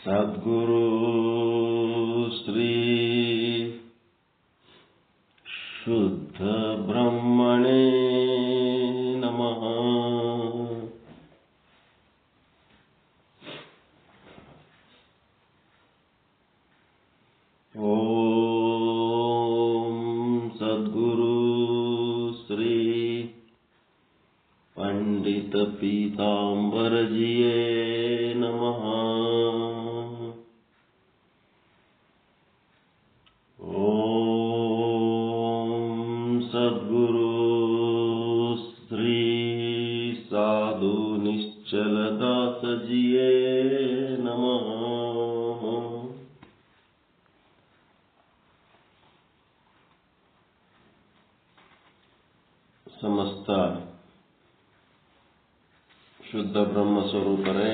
ಸದ್ಗುರು ಶ್ರೀ ಶುದ್ಧ ಬ್ರಹ್ಮಣೇ ನಮಃ. ಓಂ ಸದ್ಗುರು ಶ್ರೀ ಪಂಡಿತ ಪೀತಾಂಬರಜಿಯೇ ನಮಃ. ಸದ್ಗುರು ಶ್ರೀ ಸಾಧು ನಿಶ್ಚಲದಾಸಜಿಯೇ ನಮಃ. ಸಮಸ್ತ ಶುದ್ಧ ಬ್ರಹ್ಮ ಸ್ವರೂಪರೇ,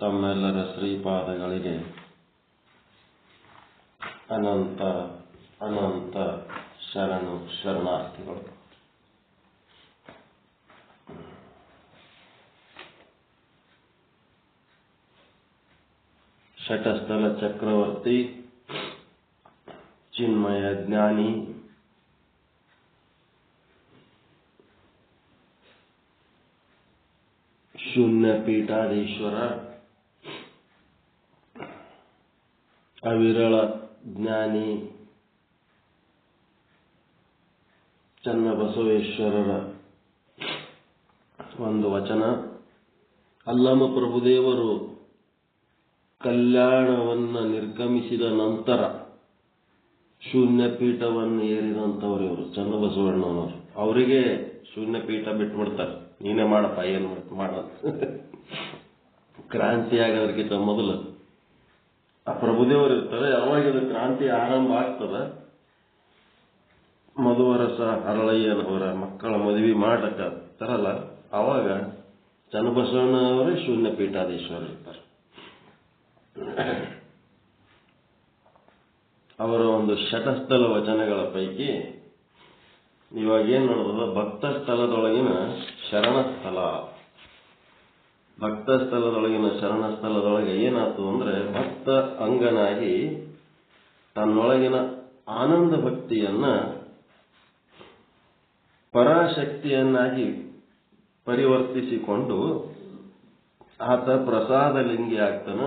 ತಮ್ಮೆಲ್ಲರ ಶ್ರೀಪಾದಗಳಿಗೆ ಅನಂತ ಅನಂತ ಶರಣಾರ್ಥಿಗಳು. ಶಟಸ್ಥಲ ಚಕ್ರವರ್ತಿ, ಚಿನ್ಮಯ ಜ್ಞಾನಿ, ಶೂನ್ಯ ಪೀಠಾಧೀಶ್ವರ, ಅವಿರಳ ಜ್ಞಾನಿ ಚನ್ನಬಸವೇಶ್ವರರ ಒಂದು ವಚನ. ಅಲ್ಲಮ ಪ್ರಭುದೇವರು ಕಲ್ಯಾಣವನ್ನ ನಿರ್ಗಮಿಸಿದ ನಂತರ ಶೂನ್ಯ ಪೀಠವನ್ನು ಏರಿದಂಥವ್ರು ಇವರು ಚನ್ನಬಸವಣ್ಣನವರು. ಅವರಿಗೆ ಶೂನ್ಯ ಪೀಠ ಬಿಟ್ಬಿಡ್ತಾರೆ, ನೀನೇ ಮಾಡಪ್ಪ, ಏನು ಮಾಡ ಕ್ರಾಂತಿ ಆಗೋದಕ್ಕಿಂತ ಮೊದಲು ಆ ಪ್ರಭುದೇವರು ಇರ್ತಾರೆ. ಯಾವಾಗ ಇದು ಕ್ರಾಂತಿ ಆರಂಭ ಆಗ್ತದ, ಮಧುವರಸ ಹರಳಯ್ಯನವರ ಮಕ್ಕಳ ಮದುವೆ ಮಾಡಕತ್ತಾರಲ್ಲ, ಅವಾಗ ಚನ್ನಬಸವಣ್ಣವರೇ ಶೂನ್ಯ ಪೀಠಾಧೀಶ್ವರ ಇರ್ತಾರೆ. ಅವರ ಒಂದು ಶಟಸ್ಥಲ ವಚನಗಳ ಪೈಕಿ ಇವಾಗ ಏನ್ ನೋಡೋದ, ಭಕ್ತ ಸ್ಥಳದೊಳಗಿನ ಶರಣಸ್ಥಲ. ಭಕ್ತ ಸ್ಥಳದೊಳಗಿನ ಶರಣಸ್ಥಳದೊಳಗೆ ಏನಾಯ್ತು ಅಂದ್ರೆ, ಭಕ್ತ ಅಂಗನಾಗಿ ತನ್ನೊಳಗಿನ ಆನಂದ ಭಕ್ತಿಯನ್ನ ಪರಾಶಕ್ತಿಯನ್ನಾಗಿ ಪರಿವರ್ತಿಸಿಕೊಂಡು ಆತ ಪ್ರಸಾದ ಲಿಂಗಿ ಆಗ್ತಾನ.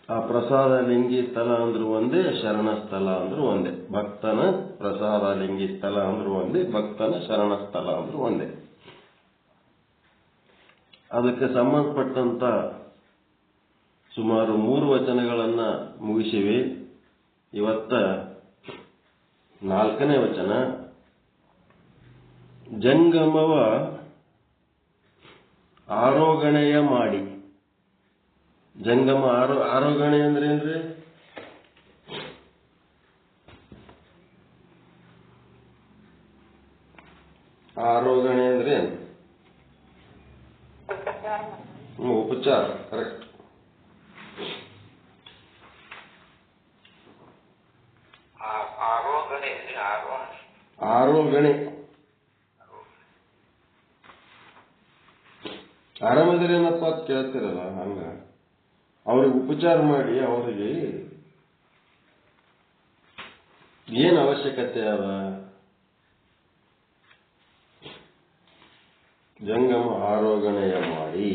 ಆ ಪ್ರಸಾದ ಲಿಂಗಿ ಸ್ಥಳ ಅಂದ್ರೂ ಒಂದೇ, ಶರಣ ಸ್ಥಳ ಅಂದ್ರೂ ಒಂದೇ. ಭಕ್ತನ ಪ್ರಸಾದ ಲಿಂಗಿ ಸ್ಥಳ ಅಂದ್ರೂ ಒಂದೇ, ಭಕ್ತನ ಶರಣ ಸ್ಥಳ ಅಂದ್ರೂ ಒಂದೇ. ಅದಕ್ಕೆ ಸಂಬಂಧಪಟ್ಟಂತ ಸುಮಾರು 3 ವಚನಗಳನ್ನ ಮುಗಿಸಿವೆ. ಇವತ್ತ 4ನೇ ವಚನ. ಜಂಗಮವ ಆರೋಗಣೆಯ ಮಾಡಿ. ಜಂಗಮ ಆರೋಗಣೆ ಅಂದ್ರೆ ಏನ್ರಿ? ಆರೋಗಣೆ ಅಂದ್ರೆ ಏನು? ಉಪಚಾರ. ಕರೆಕ್ಟ್. ಆರೋಗಣೆ. ಆರಾಮದೇನಪ್ಪ ಅಂತ ಕೇಳ್ತಿರಲ್ಲ, ಹಂಗ ಅವ್ರಿಗೆ ಉಪಚಾರ ಮಾಡಿ ಅವರಿಗೆ ಏನ್ ಅವಶ್ಯಕತೆ ಅದ? ಜಂಗಮ ಆರೋಗಣೆಯ ಮಾಡಿ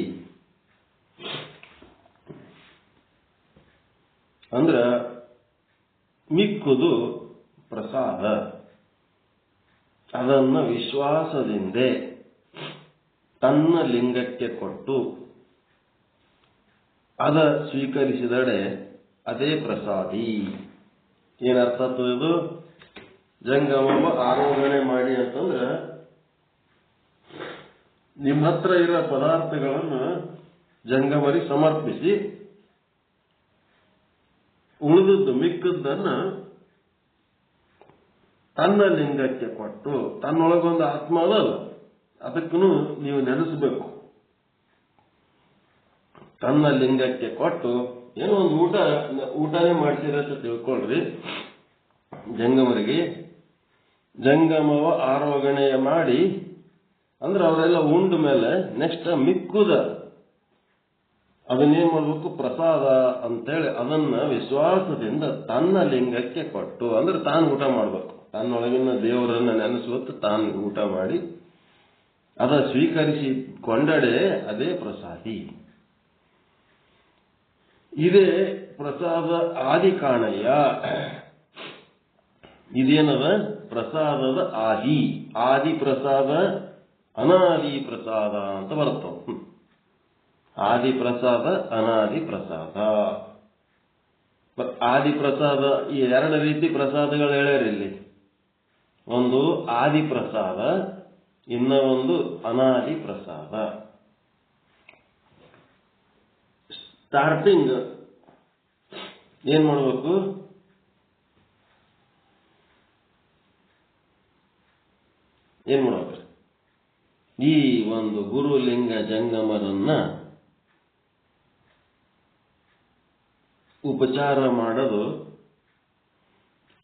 ಅಂದ್ರ ಮಿಕ್ಕುದು ಪ್ರಸಾದ. ಅದನ್ನ ವಿಶ್ವಾಸದಿಂದ ತನ್ನ ಲಿಂಗಕ್ಕೆ ಕೊಟ್ಟು ಅದ ಸ್ವೀಕರಿಸಿದಡೆ ಅದೇ ಪ್ರಸಾದಿ. ಏನರ್ಥ ಇದು? ಜಂಗಮ ಆರೋಗಣೆ ಮಾಡಿ ಅಂತಂದ್ರೆ, ನಿಮ್ಮ ಹತ್ರ ಇರೋ ಪದಾರ್ಥಗಳನ್ನು ಜಂಗಮರಿಗೆ ಸಮರ್ಪಿಸಿ ಉಳಿದದ್ದು ಮಿಕ್ಕದ್ದನ್ನ ತನ್ನ ಲಿಂಗಕ್ಕೆ ಕೊಟ್ಟು, ತನ್ನೊಳಗೊಂದು ಆತ್ಮ ಅದಲ್ಲ, ಅದಕ್ಕೂ ನೀವು ನೆನೆಸಬೇಕು. ತನ್ನ ಲಿಂಗಕ್ಕೆ ಕೊಟ್ಟು ಏನೋ ಒಂದು ಊಟನೇ ಮಾಡ್ತೀರ ಅಂತ ತಿಳ್ಕೊಳ್ರಿ. ಜಂಗಮರಿಗೆ ಜಂಗಮವ ಆರೋಗಣೆಯ ಮಾಡಿ ಅಂದ್ರೆ ಅವರೆಲ್ಲ ಉಂಡ ಮೇಲೆ ನೆಕ್ಸ್ಟ್ ಮಿಕ್ಕುದ ಅದನ್ನೇನ್ ಮಾಡ್ಬೇಕು, ಪ್ರಸಾದ ಅಂತೇಳಿ ಅದನ್ನ ವಿಶ್ವಾಸದಿಂದ ತನ್ನ ಲಿಂಗಕ್ಕೆ ಕೊಟ್ಟು, ಅಂದ್ರೆ ತಾನು ಊಟ ಮಾಡ್ಬೇಕು, ತನ್ನೊಳಗಿನ ದೇವರನ್ನ ನೆನೆಸುವತ್ತು ತಾನು ಊಟ ಮಾಡಿ ಅದ ಸ್ವೀಕರಿಸಿಕೊಂಡಡೆ ಅದೇ ಪ್ರಸಾದಿ. ಇದೇ ಪ್ರಸಾದ ಆದಿ ಕಾಣಯ್ಯ. ಇದೇನದ ಪ್ರಸಾದದ ಆದಿ. ಆದಿ ಪ್ರಸಾದ, ಅನಾದಿ ಪ್ರಸಾದ ಅಂತ ಬರ್ತಾವ. ಆದಿ ಪ್ರಸಾದ, ಅನಾದಿ ಪ್ರಸಾದ. ಆದಿ ಪ್ರಸಾದ, ಈ ಎರಡು ರೀತಿ ಪ್ರಸಾದಗಳು ಹೇಳ್ಯಾರ ಇಲ್ಲಿ. ಒಂದು ಆದಿ ಪ್ರಸಾದ, ಇನ್ನ ಒಂದು ಅನಾದಿ ಪ್ರಸಾದ. ಸ್ಟಾರ್ಟಿಂಗ್ ಏನ್ ಮಾಡಬೇಕು, ಈ ಒಂದು ಗುರುಲಿಂಗ ಜಂಗಮರನ್ನ ಉಪಚಾರ ಮಾಡೋದು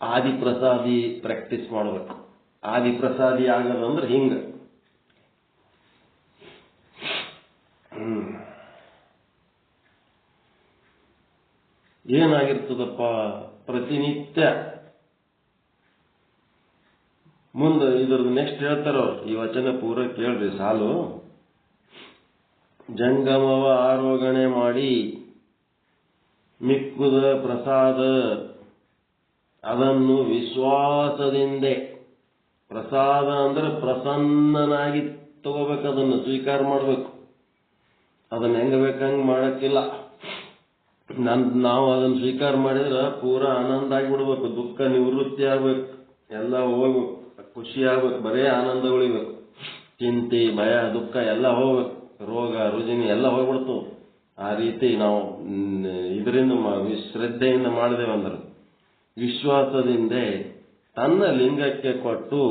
ಆದಿಪ್ರಸಾದಿ ಪ್ರಾಕ್ಟೀಸ್ ಮಾಡಬೇಕು. ಆದಿಪ್ರಸಾದಿ ಆಗದಂದ್ರೆ ಹಿಂಗ ಏನಾಗಿರ್ತದಪ್ಪ, ಪ್ರತಿನಿತ್ಯ ಮುಂದೆ ಇದ್ರದ್ದು ನೆಕ್ಸ್ಟ್ ಹೇಳ್ತಾರ. ಈ ವಚನ ಪೂರ ಕೇಳ್ರಿ ಸಾಲು. ಜಂಗಮವ ಆರೋಗಣೆ ಮಾಡಿ ಮಿಕ್ಕುದ ಪ್ರಸಾದ ಅದನ್ನು ವಿಶ್ವಾಸದಿಂದೆ, ಪ್ರಸಾದ ಅಂದ್ರೆ ಪ್ರಸನ್ನನಾಗಿ ತಗೋಬೇಕು, ಅದನ್ನು ಸ್ವೀಕಾರ ಮಾಡ್ಬೇಕು. ಅದನ್ನ ಹೆಂಗ ಬೇಕಂಗ್ ಮಾಡಕ್ಕಿಲ್ಲ. ನಾವು ಅದನ್ನು ಸ್ವೀಕಾರ ಮಾಡಿದ್ರೆ ಪೂರ ಆನಂದ ಆಗಿಬಿಡ್ಬೇಕು, ದುಃಖ ನಿವೃತ್ತಿ ಆಗ್ಬೇಕು, ಎಲ್ಲ ಹೋಗ್ಬೇಕು, ಖುಷಿ ಆಗ್ಬೇಕು, ಬರೇ ಆನಂದ ಉಳಿಬೇಕು. ಚಿಂತೆ ಭಯ ದುಃಖ ಎಲ್ಲ ಹೋಗ್ಬೇಕು, ರೋಗ ರುಜಿನಿ ಎಲ್ಲ ಹೋಗ್ಬಿಡ್ತವೆ. ಆ ರೀತಿ ನಾವು ಇದರಿಂದ ಶ್ರದ್ಧೆಯಿಂದ ಮಾಡಿದೆವಂದ್ರೆ ವಿಶ್ವಾಸದಿಂದ ತನ್ನ ಲಿಂಗಕ್ಕೆ ಕೊಟ್ಟು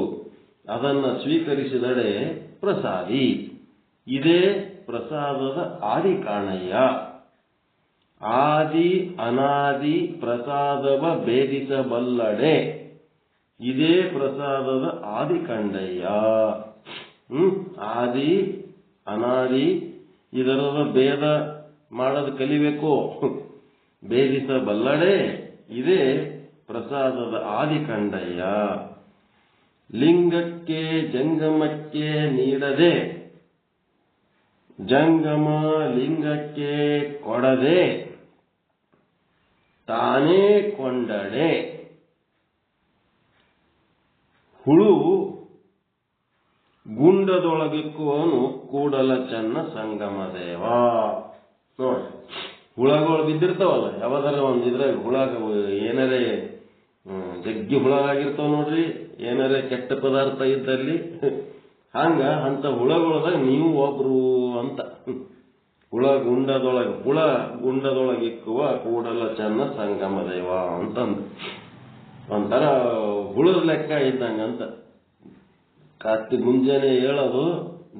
ಅದನ್ನ ಸ್ವೀಕರಿಸಿದಡೆ ಪ್ರಸಾದಿ. ಇದೇ ಪ್ರಸಾದದ ಆದಿ ಕಾಣಯ್ಯ. ಆದಿ ಅನಾದಿ ಪ್ರಸಾದವ ಭೇದಿಸಬಲ್ಲಡೆ ಇದೇ ಪ್ರಸಾದದ ಆದಿ ಕಂಡಯ್ಯ. ಆದಿ ಅನಾದಿ ಇದರದ ಭೇದ ಮಾಡೋದು ಕಲಿಬೇಕು. ಭೇದಿಸಬಲ್ಲಡೆ ಇದೇ ಪ್ರಸಾದದ ಆದಿ ಕಂಡಯ್ಯ. ಲಿಂಗಕ್ಕೆ ಜಂಗಮಕ್ಕೆ ನೀಡದೆ, ಜಂಗಮ ಲಿಂಗಕ್ಕೆ ಕೊಡದೆ, ತಾನೇ ಕೊಂಡಡೆ ಹುಳು ಗುಂಡದೊಳಗಿಕ್ಕುವನು ಕೂಡಲ ಚೆನ್ನ ಸಂಗಮ ದೇವ. ನೋಡಿ, ಹುಳಗಳು ಬಿದ್ದಿರ್ತಾವಲ್ಲ, ಯಾವ್ದಾರ ಒಂದು ಇದ್ರಾಗ ಹುಳ ಏನಾರೇ ಜಗ್ಗಿ ಹುಳ ಆಗಿರ್ತಾವ ನೋಡ್ರಿ, ಏನಾರೇ ಕೆಟ್ಟ ಪದಾರ್ಥ ಇದ್ದಲ್ಲಿ, ಹಂಗ ಅಂತ ಹುಳಗಳದಾಗ ನೀವು ಒಬ್ರು ಅಂತ. ಹುಳ ಗುಂಡದೊಳಗಿಕ್ಕುವ ಕೂಡಲ ಚೆನ್ನ ಸಂಗಮ ದೇವ ಅಂತಂದು ಒಂಥರ ಹುಳದ ಲೆಕ್ಕ ಇದ್ದಂಗಂತ. ಕಾತಿ ಮುಂಜಾನೆ ಹೇಳೋದು,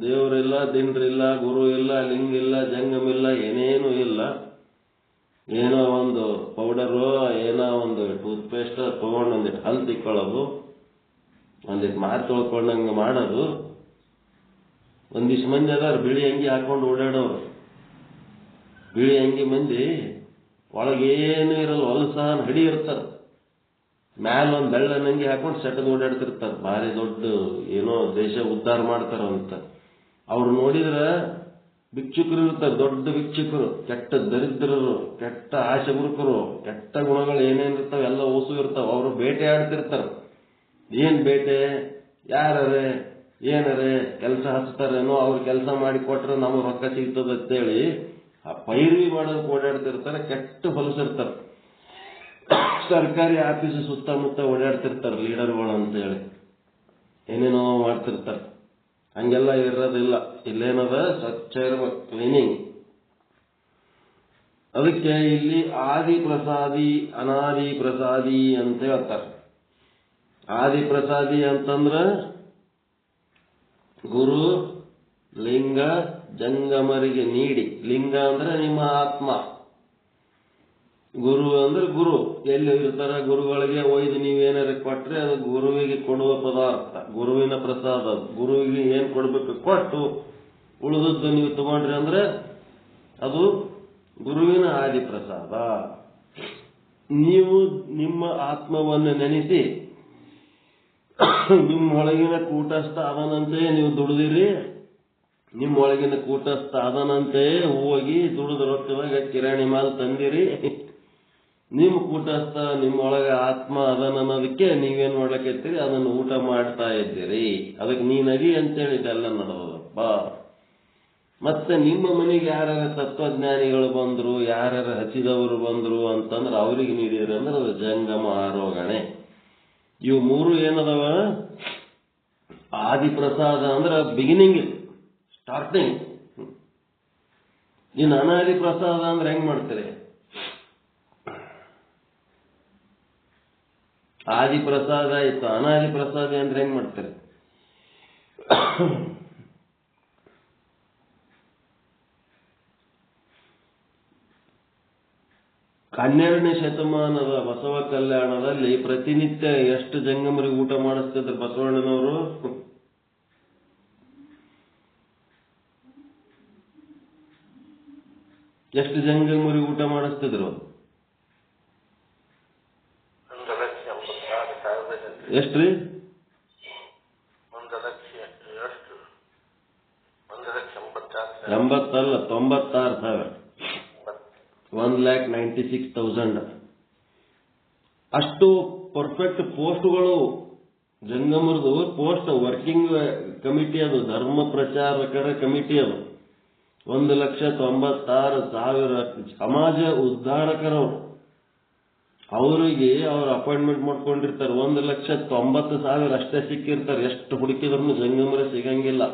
ದೇವರಿಲ್ಲ, ದಿಂಡ್ರಿಲ್ಲ, ಗುರು ಇಲ್ಲ, ಲಿಂಗ ಇಲ್ಲ, ಜಂಗಮಿಲ್ಲ, ಏನೇನು ಇಲ್ಲ. ಏನೋ ಒಂದು ಪೌಡರು, ಏನೋ ಒಂದು ಟೂತ್ ಪೇಸ್ಟ್ ತಗೊಂಡು ಒಂದಿಟ್ಟು ಹಲ್ ತಿಕ್ಕೊಳ್ಳೋದು, ಒಂದಿಟ್ಟು ಮಾರು ತೊಳ್ಕೊಂಡಂಗೆ ಮಾಡೋದು. ಒಂದಿಷ್ಟು ಮಂದಿ ಅದಾರ ಬಿಳಿ ಅಂಗಿ ಹಾಕೊಂಡು ಓಡಾಡೋರು. ಬಿಳಿ ಅಂಗಿ ಮಂದಿ ಒಳಗೇನು ಇರಲ್ಲ, ಹೊಲಸಾನ ಹಡಿ ಇರ್ತಾರ, ಮ್ಯಾಲ ಒಂದು ಬೆಳ್ಳನಂಗಿ ಹಾಕೊಂಡು ಸೆಟದ್ ಓಡಾಡ್ತಿರ್ತಾರೆ. ಭಾರಿ ದೊಡ್ಡ ಏನೋ ದೇಶ ಉದ್ಧಾರ ಮಾಡ್ತಾರಂತ. ಅವ್ರು ನೋಡಿದ್ರ ಭಿಕ್ಷುಕರು ಇರ್ತಾರೆ, ದೊಡ್ಡ ಭಿಕ್ಷುಕರು, ಕೆಟ್ಟ ದರಿದ್ರರು, ಕೆಟ್ಟ ಆಶೆಗುರುಕರು, ಕೆಟ್ಟ ಗುಣಗಳು ಏನೇನಿರ್ತಾವ ಎಲ್ಲ ಓಸು ಇರ್ತಾವ. ಅವರು ಬೇಟೆ ಆಡ್ತಿರ್ತಾರ. ಏನ್ ಬೇಟೆ, ಯಾರೇ ಏನರೇ ಕೆಲಸ ಹಚ್ತಾರೇನೋ, ಅವ್ರು ಕೆಲಸ ಮಾಡಿ ಕೊಟ್ರೆ ನಮಗೆ ರೊಕ್ಕ ಸಿಗ್ತದ ಅಂತೇಳಿ ಆ ಪೈರ್ವಿ ಮಾಡೋದಕ್ಕೆ ಓಡಾಡ್ತಿರ್ತಾರೆ. ಕೆಟ್ಟ ಹೊಲಸಿರ್ತಾರೆ. ಸರ್ಕಾರಿ ಆಫೀಸ್ ಸುತ್ತಮುತ್ತ ಓಡಾಡ್ತಿರ್ತಾರೆ ಲೀಡರ್ಗಳು ಅಂತೇಳಿ, ಏನೇನೋ ಮಾಡ್ತಿರ್ತಾರೆ. ಹಂಗೆಲ್ಲ ಇರೋದಿಲ್ಲ. ಇಲ್ಲೇನದ, ಸ್ವಚ್ಛ ಇರ್ಬೇಕು, ಕ್ಲೀನಿಂಗ್. ಅದಕ್ಕೆ ಇಲ್ಲಿ ಆದಿ ಪ್ರಸಾದಿ ಅನಾದಿ ಪ್ರಸಾದಿ ಅಂತ ಹೇಳ್ತಾರೆ. ಆದಿ ಪ್ರಸಾದಿ ಅಂತಂದ್ರ ಗುರು ಲಿಂಗ ಜಂಗಮರಿಗೆ ನೀಡಿ, ಲಿಂಗ ಅಂದ್ರೆ ನಿಮ್ಮ ಆತ್ಮ, ಗುರು ಅಂದ್ರೆ ಗುರು ಎಲ್ಲಿ ಇರ್ತಾರ, ಗುರುಗಳಿಗೆ ಒಯ್ದು ನೀವೇನಾರ ಕೊಟ್ರೆ ಅದು ಗುರುವಿಗೆ ಕೊಡುವ ಪದಾರ್ಥ, ಗುರುವಿನ ಪ್ರಸಾದ. ಗುರುವಿಗೆ ಏನ್ ಕೊಡ್ಬೇಕು ಕೊಟ್ಟು ಉಳಿದದ್ದು ನೀವು ತಗೊಂಡ್ರಿ ಅಂದ್ರೆ ಅದು ಗುರುವಿನ ಆದಿ ಪ್ರಸಾದ. ನೀವು ನಿಮ್ಮ ಆತ್ಮವನ್ನು ನೆನೆಸಿ ನಿಮ್ಮೊಳಗಿನ ಕೂಟಸ್ಥ ಅದನಂತೆ ನೀವು ದುಡಿದಿರಿ, ನಿಮ್ಮೊಳಗಿನ ಕೂಟಸ್ಥ ಅದನಂತೆ ಹೋಗಿ ದುಡಿದ ರೊಕ್ಕದಾಗ ಕಿರಾಣಿ ಮಾಲ್ ತಂದಿರಿ. ನಿಮ್ಮ ಕೂಟಸ್ಥ ನಿಮ್ಮೊಳಗೆ ಆತ್ಮ ಅದನ್ನೋದಕ್ಕೆ ನೀವೇನ್ ಮಾಡ್ಲಕತ್ತೀರಿ, ಅದನ್ನು ಊಟ ಮಾಡ್ತಾ ಇದ್ದೀರಿ. ಅದಕ್ಕೆ ನೀನದಿ ಅಂತೇಳಿ ಇದೆಲ್ಲ ನಡೆದಪ್ಪ. ಮತ್ತೆ ನಿಮ್ಮ ಮನೆಗೆ ಯಾರ್ಯಾರ ತತ್ವಜ್ಞಾನಿಗಳು ಬಂದ್ರು, ಯಾರ್ಯಾರ ಹಸಿದವರು ಬಂದ್ರು ಅಂತಂದ್ರೆ ಅವ್ರಿಗೆ ನೀಡಿದ್ರಿ ಅಂದ್ರೆ ಅದು ಜಂಗಮ ಆರೋಗಣೆ. ಇವು ಮೂರು ಏನದವ, ಆದಿ ಪ್ರಸಾದ ಅಂದ್ರೆ ಬಿಗಿನಿಂಗ್, ಸ್ಟಾರ್ಟಿಂಗ್. ಇನ್ನು ಅನಾದಿ ಪ್ರಸಾದ ಅಂದ್ರೆ ಹೆಂಗ್ ಮಾಡ್ತೀರಿ? ಆದಿ ಪ್ರಸಾದ ಆಯ್ತು, ಅನಾದಿ ಪ್ರಸಾದ ಅಂದ್ರೆ ಹೆಂಗ್ ಮಾಡ್ತೀರಿ? 12ನೇ ಶತಮಾನದ ಬಸವ ಕಲ್ಯಾಣದಲ್ಲಿ ಪ್ರತಿನಿತ್ಯ ಎಷ್ಟು ಜಂಗಮರಿಗೆ ಊಟ ಮಾಡಿಸ್ತಿದ್ರು ಬಸವಣ್ಣನವರು? ಎಷ್ಟು ಜಂಗಮರಿಗೆ ಊಟ ಮಾಡಿಸ್ತಿದ್ರು? ಎಷ್ಟ್ರಿ? 80 ಅಲ್ಲ, 96,000. 1,96,000. ಅಷ್ಟು ಪರ್ಫೆಕ್ಟ್ ಪೋಸ್ಟ್ಗಳು ಜಂಗಮರದು. ಪೋಸ್ಟ್ ವರ್ಕಿಂಗ್ ಕಮಿಟಿ ಅದು, ಧರ್ಮ ಪ್ರಚಾರಕರ ಕಮಿಟಿ ಅದು. 1,96,000 ಸಮಾಜ ಉದ್ಧಾರಕರವರು. ಅವರಿಗೆ ಅವ್ರ ಅಪಾಯಿಂಟ್ಮೆಂಟ್ ಮಾಡ್ಕೊಂಡಿರ್ತಾರೆ. 1,90,000 ಅಷ್ಟೇ ಸಿಕ್ಕಿರ್ತಾರೆ. ಎಷ್ಟು ಹುಡುಕಿದ್ರು ಜಂಗಮರ ಸಿಗಂಗಿಲ್ಲ.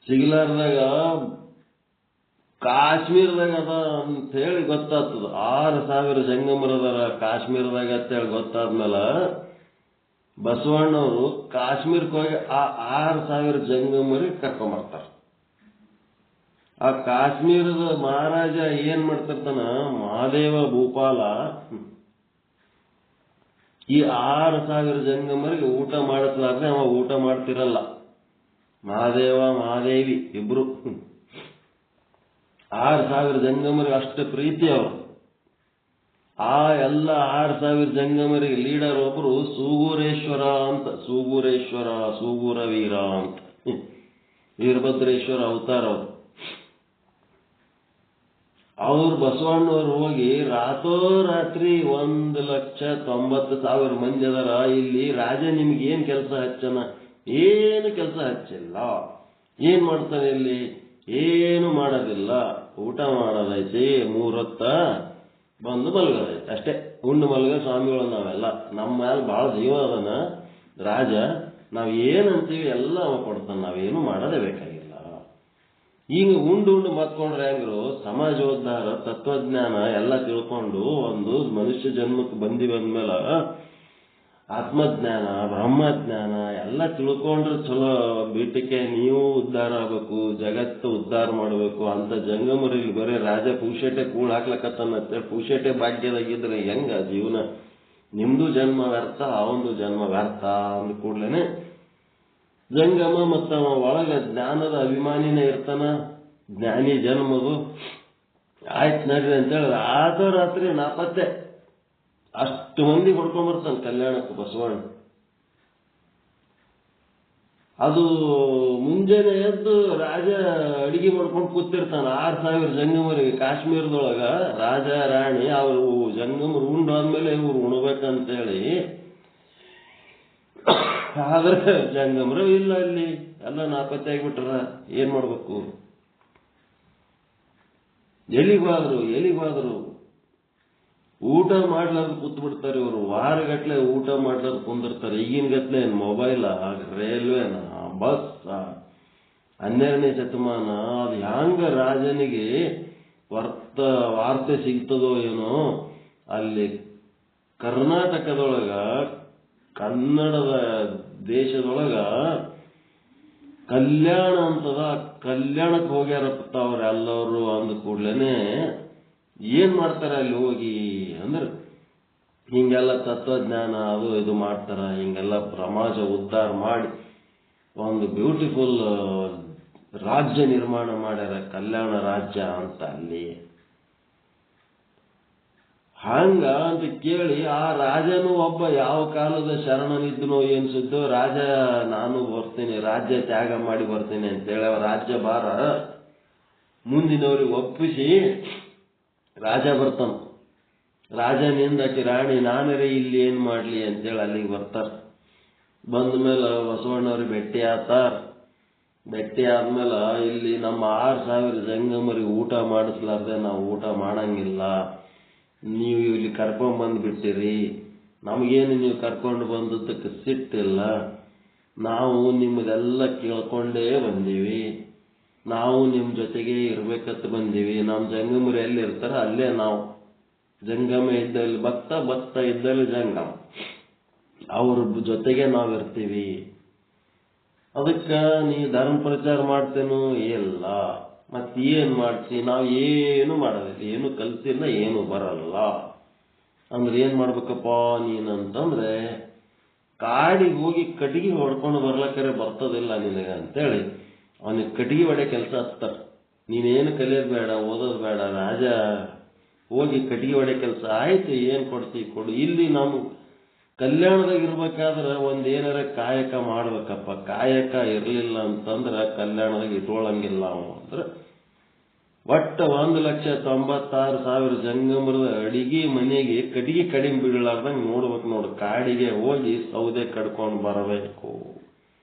ಸಿಗಲಾರ್ದಾಗ ಕಾಶ್ಮೀರದಾಗ ಅದ ಅಂತ ಹೇಳಿ ಗೊತ್ತಾಗ್ತದ. 6,000 ಜಂಗಮರದಾರ ಕಾಶ್ಮೀರದಾಗ ಅಂತೇಳಿ ಗೊತ್ತಾದ್ಮೇಲೆ ಬಸವಣ್ಣವರು ಕಾಶ್ಮೀರಕ್ಕೆ ಹೋಗಿ ಆ 6,000 ಜಂಗಮರಿಗೆ ಕರ್ಕೊಂಬರ್ತಾರೆ. ಆ ಕಾಶ್ಮೀರದ ಮಹಾರಾಜ ಏನ್ ಮಾಡ್ತಿರ್ತಾನ, ಮಹಾದೇವ ಭೂಪಾಲ ಈ 6,000 ಜಂಗಮರಿಗೆ ಊಟ ಮಾಡಿಸ್ಲಾರ್ದೆ ಅವ ಊಟ ಮಾಡ್ತಿರಲ್ಲ. ಮಹಾದೇವ ಮಹಾದೇವಿ ಇಬ್ರು 6,000 ಜಂಗಮರಿಗೆ ಅಷ್ಟು ಪ್ರೀತಿ ಅವರು. ಆ ಎಲ್ಲ 6,000 ಜಂಗಮರಿಗೆ ಲೀಡರ್ ಒಬ್ರು ಸೂಗೂರೇಶ್ವರ ಅಂತ. ಸೂಗೂರೇಶ್ವರ, ಸೂಗೂರ ವೀರ ಅಂತ, ವೀರಭದ್ರೇಶ್ವರ ಅವತಾರ ಅವರು. ಅವ್ರು ಬಸವಣ್ಣವ್ರು ಹೋಗಿ ರಾತ್ರೋರಾತ್ರಿ 1,90,000 ಮಂದಿ ಅದರ ಇಲ್ಲಿ, ರಾಜ ನಿಮ್ಗೆ ಏನ್ ಕೆಲಸ ಹಚ್ಚನ? ಏನು ಕೆಲಸ ಹಚ್ಚಿಲ್ಲ. ಏನ್ ಮಾಡ್ತಾನೆ ಇಲ್ಲಿ? ಏನು ಮಾಡೋದಿಲ್ಲ. ಊಟ ಮಾಡೋದೈತಿ, 3 ಹೊತ್ತ ಬಂದು ಮಲ್ಗೋದೈತಿ ಅಷ್ಟೇ. ಉಂಡು ಮಲ್ಗ ಸ್ವಾಮಿಗಳು ನಾವೆಲ್ಲ. ನಮ್ಮ ಮ್ಯಾಲ ಬಹಳ ಜೀವ ಅದನ ರಾಜ. ನಾವ್ ಏನಂತೀವಿ ಎಲ್ಲ ಅವ ಕೊಡ್ತಾನ, ನಾವೇನು ಮಾಡೋದೇ ಬೇಕಾಗಿಲ್ಲ. ಈಗ ಉಂಡು ಮತ್ಕೊಂಡ್ರೆ ಹೆಂಗ್ರು? ಸಮಾಜೋದ್ಧಾರ, ತತ್ವಜ್ಞಾನ ಎಲ್ಲ ತಿಳ್ಕೊಂಡು ಒಂದು ಮನುಷ್ಯ ಜನ್ಮಕ್ಕೆ ಬಂದಿವಂದ್ಮೇಲೆ ಆತ್ಮಜ್ಞಾನ, ಬ್ರಹ್ಮಜ್ಞಾನ ಎಲ್ಲ ತಿಳ್ಕೊಂಡ್ರೆ ಚಲೋ. ಬಿಟ್ಟಕ್ಕೆ ನೀವು ಉದ್ಧಾರ ಆಗ್ಬೇಕು, ಜಗತ್ತು ಉದ್ಧಾರ ಮಾಡಬೇಕು ಅಂತ ಜಂಗಮರಿಗೆ ಬರೀ ರಾಜ ಪೂಷೇಟೆ ಕೂಳ್ ಹಾಕ್ಲಕತ್ತಂತೇಳಿ ಪೂಷೇಟೆ ಭಾಗ್ಯದಾಗಿದ್ರೆ ಹೆಂಗ ಜೀವನ? ನಿಮ್ದು ಜನ್ಮ ವ್ಯರ್ಥ, ಅವಂದು ಜನ್ಮ ವ್ಯರ್ಥ ಅಂದ ಕೂಡ್ಲೇನೆ ಜಂಗಮ ಮತ್ತ ಒಳಗ ಜ್ಞಾನದ ಅಭಿಮಾನಿನೇ ಇರ್ತಾನ. ಜ್ಞಾನಿ ಜನ್ಮದು ಆಯ್ತು ನಡ್ರಿ ಅಂತೇಳಿ ರಾತ್ರಿ ನಾಪತ್ತೆ ಅಷ್ಟು ಮಂದಿ ಹೊಡ್ಕೊಂಡ್ಬರ್ತಾನೆ ಕಲ್ಯಾಣಕ್ಕೆ ಬಸವಣ್ಣ. ಅದು ಮುಂಜಾನೆ ಎದ್ದು ರಾಜ ಅಡಿಗೆ ಮಾಡ್ಕೊಂಡು ಕೂತಿರ್ತಾನೆ 6,000 ಜಂಗಮರಿಗೆ. ಕಾಶ್ಮೀರದೊಳಗ ರಾಜ ರಾಣಿ ಅವರು ಜಂಗಮರು ಉಂಡಾದ್ಮೇಲೆ ಇವ್ರು ಉಣ್ಬೇಕಂತೇಳಿ. ಆದ್ರೆ ಜಂಗಮರು ಇಲ್ಲ, ಅಲ್ಲಿ ಎಲ್ಲ ನಾಪತ್ತೆ ಆಗಿಬಿಟ್ರ. ಏನ್ ಮಾಡ್ಬೇಕು? ಎಲ್ಲಿಗಾದ್ರು ಊಟ ಮಾಡ್ಲಾರ್ದು ಕೂತ್ ಬಿಡ್ತಾರೆ ಇವರು. ವಾರಗಟ್ಲೆ ಊಟ ಮಾಡ್ಲಾರ್ದು ಕುಂದಿರ್ತಾರೆ. ಈಗಿನ ಗಟ್ಲೆ ಮೊಬೈಲ್, ರೈಲ್ವೆನ, ಬಸ್, 12ನೇ ಶತಮಾನ. ಅದು ಹ್ಯಾಂಗ ರಾಜನಿಗೆ ವಾರ್ತೆ ಸಿಗ್ತದೋ ಏನೋ. ಅಲ್ಲಿ ಕರ್ನಾಟಕದೊಳಗ, ಕನ್ನಡದ ದೇಶದೊಳಗ ಕಲ್ಯಾಣ ಅಂತದ. ಕಲ್ಯಾಣಕ್ಕೆ ಹೋಗ್ಯಾರಪ್ಪ ಅವ್ರೆಲ್ಲವರು ಅಂದ ಕೂಡ್ಲೇನೆ ಏನ್ ಮಾಡ್ತಾರ ಅಲ್ಲಿ ಹೋಗಿ ಅಂದ್ರೆ ಹಿಂಗೆಲ್ಲ ತತ್ವಜ್ಞಾನ ಅದು ಇದು ಮಾಡ್ತಾರ, ಹಿಂಗೆಲ್ಲ ಸಮಾಜ ಉದ್ಧಾರ ಮಾಡಿ ಒಂದು ಬ್ಯೂಟಿಫುಲ್ ರಾಜ್ಯ ನಿರ್ಮಾಣ ಮಾಡ್ಯಾರ, ಕಲ್ಯಾಣ ರಾಜ್ಯ ಅಂತ ಅಲ್ಲಿ. ಹಂಗ ಅಂತ ಕೇಳಿ ಆ ರಾಜನು ಒಬ್ಬ ಯಾವ ಕಾಲದ ಶರಣನಿದ್ದನೋ ಏನ್ಸಿದ್ದೋ, ರಾಜ ನಾನು ಬರ್ತೀನಿ, ರಾಜ್ಯ ತ್ಯಾಗ ಮಾಡಿ ಬರ್ತೀನಿ ಅಂತೇಳಿ ಅವ ರಾಜ್ಯ ಭಾರ ಮುಂದಿನವ್ರಿಗೆ ಒಪ್ಪಿಸಿ ರಾಜ ಬರ್ತಾನ. ರಾಜನಿಂದಾಕಿ ರಾಣಿ ನಾನರೇ ಇಲ್ಲಿ ಏನ್ ಮಾಡ್ಲಿ ಅಂತೇಳಿ ಅಲ್ಲಿಗೆ ಬರ್ತಾರ. ಬಂದ ಮೇಲೆ ಬಸವಣ್ಣವ್ರಿಗೆ ಭೇಟಿ ಆತಾರ. ಭೇಟಿ ಆದ್ಮೇಲೆ ಇಲ್ಲಿ ನಮ್ಮ 6,000 ಜಂಗಮರಿಗೆ ಊಟ ಮಾಡಿಸ್ಲಾರ್ದೆ ನಾವು ಊಟ ಮಾಡಂಗಿಲ್ಲ, ನೀವು ಇಲ್ಲಿ ಕರ್ಕೊಂಡ್ ಬಂದ್ಬಿಟ್ಟಿರಿ, ನಮಗೇನು ನೀವು ಕರ್ಕೊಂಡು ಬಂದದ್ದಕ್ಕೆ ಸಿಟ್ಟಿಲ್ಲ, ನಾವು ನಿಮ್ಮದೆಲ್ಲ ಕೇಳ್ಕೊಂಡೇ ಬಂದೀವಿ, ನಾವು ನಿಮ್ಮ ಜೊತೆಗೆ ಇರ್ಬೇಕಂತ ಬಂದೀವಿ, ನಮ್ಮ ಜಂಗಮರು ಎಲ್ಲಿ ಇರ್ತಾರ ಅಲ್ಲೇ ನಾವು, ಜಂಗಮ ಇದ್ದಲ್ಲಿ ಭಕ್ತ, ಭಕ್ತ ಇದ್ದಲ್ಲಿ ಜಂಗಮ, ಅವ್ರ ಜೊತೆಗೆ ನಾವು ಇರ್ತೀವಿ. ಅದಕ್ಕೆ ನೀ ಧರ್ಮ ಪ್ರಚಾರ ಮಾಡ್ತೇನೋ ಇಲ್ಲ, ಮತ್ತೇನು ಮಾಡ್ತಿ, ನಾವು ಏನು ಮಾಡೋದಿಲ್ಲ, ಏನು ಕಲ್ತಿಲ್ಲ, ಏನು ಬರಲ್ಲ ಅಂದ್ರೆ ಏನ್ ಮಾಡ್ಬೇಕಪ್ಪ ನೀನಂತಂದ್ರೆ ಕಾಡಿಗೆ ಹೋಗಿ ಕಟ್ಟಿಗೆ ಹೊಡ್ಕೊಂಡು ಬರ್ಲಕ್ಕರೆ ಬರ್ತದಿಲ್ಲ ನಿನಗೆ ಅಂತೇಳಿ ಅವನಿಗೆ ಕಟ್ಟಿಗೆ ಹೊಡೆ ಕೆಲಸ ಹಚ್ತಾರ. ನೀನೇನು ಕಲಿಯೋದು ಬೇಡ, ಓದೋದು ಬೇಡ, ರಾಜ ಹೋಗಿ ಕಟ್ಟಿಗೆ ಹೊಡೆ ಕೆಲಸ ಆಯ್ತು, ಏನ್ ಕೊಡ್ತೀವಿ ಕೊಡು. ಇಲ್ಲಿ ನಾವು ಕಲ್ಯಾಣದಾಗ ಇರ್ಬೇಕಾದ್ರೆ ಒಂದೇನಾರ ಕಾಯಕ ಮಾಡ್ಬೇಕಪ್ಪ, ಕಾಯಕ ಇರಲಿಲ್ಲ ಅಂತಂದ್ರೆ ಕಲ್ಯಾಣದಾಗ ಇಟ್ಕೊಳ್ಳಂಗಿಲ್ಲ ಅವ. ಅಂದ್ರೆ ಒಟ್ಟು 1,96,000 ಜಂಗಮರದ ಅಡಿಗೆ ಮನೆಗೆ ಕಟ್ಟಿಗೆ ಕಡಿಮೆ ಬೀಳಲಾರ್ದಂಗೆ ನೋಡ್ಬೇಕು ನೋಡು. ಕಾಡಿಗೆ ಹೋಗಿ ಸೌದೆ ಕಡ್ಕೊಂಡು ಬರಬೇಕು.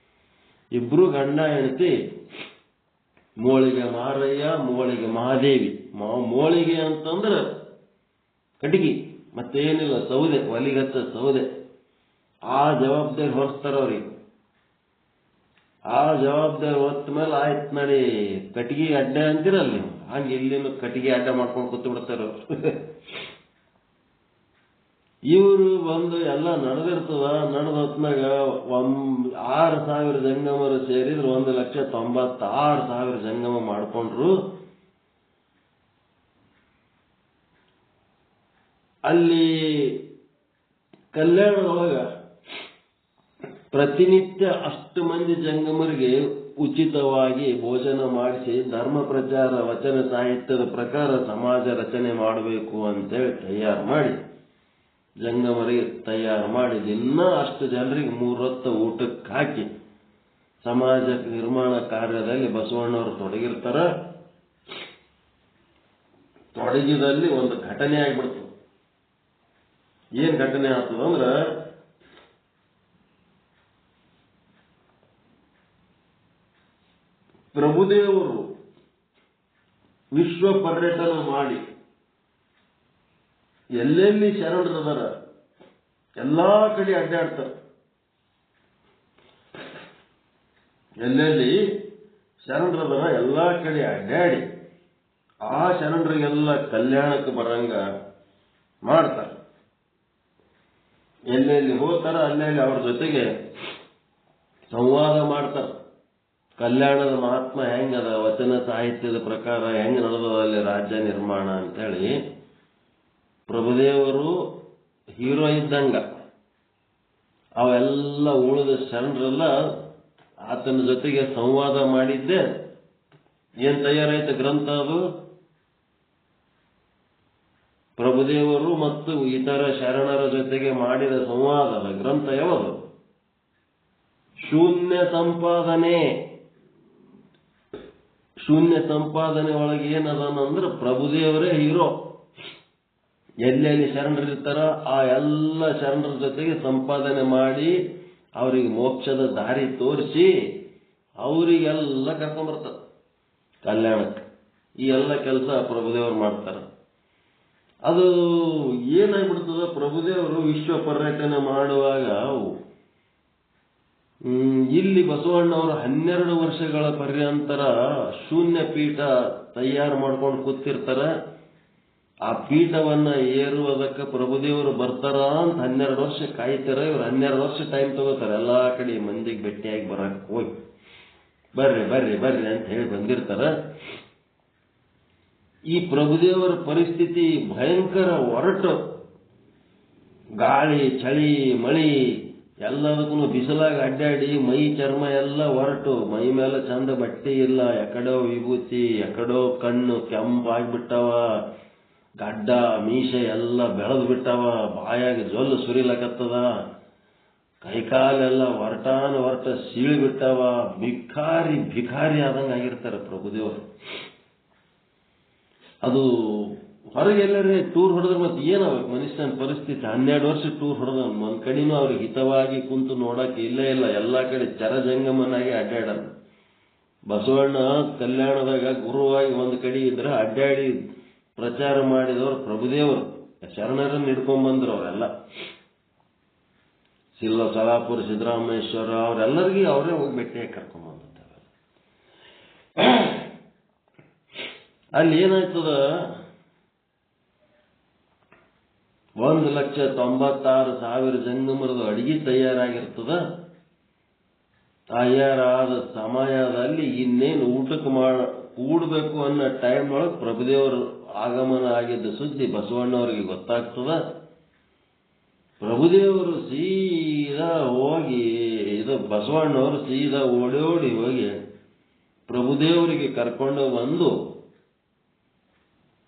ಇಬ್ರು ಗಂಡ ಹೆಂಡತಿ, ಮೋಳಿಗೆ ಮಾರಯ್ಯ, ಮೋಳಿಗೆ ಮಹಾದೇವಿ. ಮೋಳಿಗೆ ಅಂತಂದ್ರೆ ಕಟ್ಟಿಗೆ, ಮತ್ತೇನಿಲ್ಲ ಸೌದೆ, ಒಲಿಗಚ್ಚ ಸೌದೆ. ಆ ಜವಾಬ್ದಾರಿ ಹೊರಿಸ್ತಾರ ಅವ್ರಿಗೆ. ಆ ಜವಾಬ್ದಾರಿ ಹೊತ್ತ ಮೇಲೆ ಆಯ್ತು ನಡಿ ಕಟ್ಟಿಗೆ ಅಡ್ಡ ಅಂತಿರಲ್ಲ ನೀವು, ಹಂಗೆ ಇಲ್ಲಿನ ಕಟ್ಟಿಗೆ ಅಡ್ಡ ಮಾಡ್ಕೊಂಡು ಕೂತು ಬಿಡ್ತಾರ. ಇವರು ಬಂದು ಎಲ್ಲ ನಡೆದಿರ್ತದ. ನಡೆದ ಹೊತ್ನಾಗ 6,000 ಜಂಗಮರು ಸೇರಿದ್ರು 1,96,000 ಜಂಗಮ ಮಾಡ್ಕೊಂಡ್ರು. ಅಲ್ಲಿ ಕಲ್ಯಾಣದೊಳಗ ಪ್ರತಿನಿತ್ಯ ಅಷ್ಟು ಮಂದಿ ಜಂಗಮರಿಗೆ ಉಚಿತವಾಗಿ ಭೋಜನ ಮಾಡಿಸಿ ಧರ್ಮ ಪ್ರಚಾರ ವಚನ ಸಾಹಿತ್ಯದ ಪ್ರಕಾರ ಸಮಾಜ ರಚನೆ ಮಾಡಬೇಕು ಅಂತೇಳಿ ತಯಾರು ಮಾಡಿ, ಜಂಗಮರಿಗೆ ತಯಾರು ಮಾಡಿ ದಿನ ಅಷ್ಟು ಜನರಿಗೆ 3 ಹೊತ್ತು ಊಟಕ್ಕೆ ಹಾಕಿ ಸಮಾಜ ನಿರ್ಮಾಣ ಕಾರ್ಯದಲ್ಲಿ ಬಸವಣ್ಣವರು ತೊಡಗಿರ್ತಾರ. ತೊಡಗಿದಲ್ಲಿ ಒಂದು ಘಟನೆ ಆಗ್ಬಿಡ್ತು. ಏನ್ ಘಟನೆ ಆಗ್ತದಂದ್ರ, ಪ್ರಭುದೇವರು ವಿಶ್ವ ಪರ್ಯಟನ ಮಾಡಿ ಎಲ್ಲೆಲ್ಲಿ ಶರಣರದಾರ ಎಲ್ಲಾ ಕಡೆ ಅಡ್ಡಾಡ್ತಾರೆ. ಎಲ್ಲೆಲ್ಲಿ ಶರಣರದಾರ ಎಲ್ಲಾ ಕಡೆ ಅಡ್ಡಾಡಿ ಆ ಶರಣರಿಗೆಲ್ಲ ಕಲ್ಯಾಣಕ್ಕೆ ಬರಂಗ ಮಾಡ್ತಾರೆ. ಎಲ್ಲೆಲ್ಲಿ ಹೋಗ್ತಾರ ಅಲ್ಲೆಲ್ಲಿ ಅವ್ರ ಜೊತೆಗೆ ಸಂವಾದ ಮಾಡ್ತಾರೆ. ಕಲ್ಯಾಣದ ಮಹಾತ್ಮ ಹೆಂಗದ, ವಚನ ಸಾಹಿತ್ಯದ ಪ್ರಕಾರ ಹೆಂಗ್ ನಡೆದದ ಅಲ್ಲಿ ರಾಜ್ಯ ನಿರ್ಮಾಣ ಅಂತೇಳಿ. ಪ್ರಭುದೇವರು ಹೀರೋ ಇದ್ದಂಗ, ಅವೆಲ್ಲ ಉಳಿದ ಶರಣರೆಲ್ಲ ಆತನ ಜೊತೆಗೆ ಸಂವಾದ ಮಾಡಿದ್ದೆ. ಏನ್ ತಯಾರಾಯ್ತು ಗ್ರಂಥ ಅದು? ಪ್ರಭುದೇವರು ಮತ್ತು ಇತರ ಶರಣರ ಜೊತೆಗೆ ಮಾಡಿದ ಸಂವಾದದ ಗ್ರಂಥ ಯಾವುದು? ಶೂನ್ಯ ಸಂಪಾದನೆ. ಶೂನ್ಯ ಸಂಪಾದನೆ ಒಳಗೆ ಏನದನಂದ್ರೆ ಪ್ರಭುದೇವರೇ ಹೀರೋ. ಎಲ್ಲೆಲ್ಲಿ ಶರಣರಿರ್ತಾರ ಆ ಎಲ್ಲ ಶರಣರ ಜೊತೆಗೆ ಸಂಪಾದನೆ ಮಾಡಿ ಅವರಿಗೆ ಮೋಕ್ಷದ ದಾರಿ ತೋರಿಸಿ ಅವರಿಗೆಲ್ಲ ಕರ್ಕೊಂಡ್ಬರ್ತಾರೆ ಕಲ್ಯಾಣಕ್ಕೆ. ಈ ಎಲ್ಲ ಕೆಲಸ ಪ್ರಭುದೇವರು ಮಾಡ್ತಾರೆ. ಅದು ಏನಾಗ್ಬಿಡ್ತದ, ಪ್ರಭುದೇವರು ವಿಶ್ವ ಪರ್ಯಟನೆ ಮಾಡುವಾಗ ಇಲ್ಲಿ ಬಸವಣ್ಣವರು 12 ವರ್ಷಗಳ ಪರ್ಯಂತರ ಶೂನ್ಯ ಪೀಠ ತಯಾರು ಮಾಡ್ಕೊಂಡು ಕೂತಿರ್ತಾರ. ಆ ಪೀಠವನ್ನ ಏರುವುದಕ್ಕೆ ಪ್ರಭುದೇವರು ಬರ್ತಾರ ಅಂತ 12 ವರ್ಷ ಕಾಯ್ತಾರ. ಇವ್ರು 12 ವರ್ಷ ಟೈಮ್ ತಗೋತಾರೆ. ಎಲ್ಲಾ ಕಡೆ ಮಂದಿಗೆ ಭೇಟಿಯಾಗಿ ಬರಕ್ ಹೋಗಿ ಬರ್ರಿ ಬರ್ರಿ ಬರ್ರಿ ಅಂತ ಹೇಳಿ ಬಂದಿರ್ತಾರ. ಈ ಪ್ರಭುದೇವರ ಪರಿಸ್ಥಿತಿ ಭಯಂಕರ ಒರಟು. ಗಾಳಿ, ಚಳಿ, ಮಳಿ ಎಲ್ಲದಕ್ಕೂ ಬಿಸಿಲಾಗ ಅಡ್ಡಾಡಿ ಮೈ ಚರ್ಮ ಎಲ್ಲ ಹೊರಟು, ಮೈ ಮೇಲೆ ಚಂದ ಬಟ್ಟೆ ಇಲ್ಲ, ಎಕಡೋ ವಿಭೂತಿ, ಎಕಡೋ ಕಣ್ಣು ಕೆಂಪಾಗ್ಬಿಟ್ಟವ, ಗಡ್ಡ ಮೀಸೆ ಎಲ್ಲ ಬೆಳೆದು ಬಿಟ್ಟವ, ಬಾಯಾಗ ಜೊಲ್ಲು ಸುರಿಲಕತ್ತದ, ಕೈಕಾಲೆಲ್ಲ ಹೊರಟ ಸೀಳಿ ಬಿಟ್ಟವ, ಭಿಕಾರಿ ಆದಂಗೆ ಆಗಿರ್ತಾರೆ ಪ್ರಭುದೇವರು. ಅದು ಹೊರಗೆಲ್ಲರೇ ಟೂರ್ ಹೊಡೆದ್ರೆ ಮತ್ತೆ ಏನಾಗಬೇಕು ಮನುಷ್ಯನ ಪರಿಸ್ಥಿತಿ? 12 ವರ್ಷ ಟೂರ್ ಹೊಡೆದ, ಒಂದ್ ಕಡೆನೂ ಅವ್ರಿಗೆ ಹಿತವಾಗಿ ಕುಂತು ನೋಡಕ್ಕೆ ಇಲ್ಲೇ ಇಲ್ಲ, ಎಲ್ಲಾ ಕಡೆ ಚರಜಂಗಮನಾಗಿ ಅಡ್ಡಾಡ. ಬಸವಣ್ಣ ಕಲ್ಯಾಣದಾಗ ಗುರುವಾಗಿ ಒಂದ್ ಕಡೆ ಇದ್ರೆ ಅಡ್ಡಾಡಿ ಪ್ರಚಾರ ಮಾಡಿದವರು ಪ್ರಭುದೇವರು. ಶರಣರನ್ನು ಹಿಡ್ಕೊಂಡ್ ಬಂದ್ರು ಅವರೆಲ್ಲ. ಸೊಲಾಪುರ ಸಿದ್ದರಾಮೇಶ್ವರ ಅವರೆಲ್ಲರಿಗೂ ಅವರೇ ಹೋಗಿ ಭೇಟಿಯಾಗಿ ಕರ್ಕೊಂಡ್ ಬಂದಿರ್ತಾರೆ. ಅಲ್ಲಿ ಏನಾಯ್ತದ, 1,96,000 ಜಂಗಮರದ ಅಡಿಗೆ ತಯಾರಾಗಿರ್ತದ. ತಯಾರಾದ ಸಮಯದಲ್ಲಿ ಇನ್ನೇನು ಊಟಕ್ಕೆ ಕೂಡಬೇಕು ಅನ್ನೋ ಟೈಮ್ ಒಳಗೆ ಪ್ರಭುದೇವರು ಆಗಮನ ಆಗಿದ್ದ ಸುದ್ದಿ ಬಸವಣ್ಣವರಿಗೆ ಗೊತ್ತಾಗ್ತದ. ಪ್ರಭುದೇವರು ಸೀದಾ ಹೋಗಿ, ಬಸವಣ್ಣವರು ಸೀದಾ ಓಡೋಡಿ ಹೋಗಿ ಪ್ರಭುದೇವರಿಗೆ ಕರ್ಕೊಂಡು ಬಂದು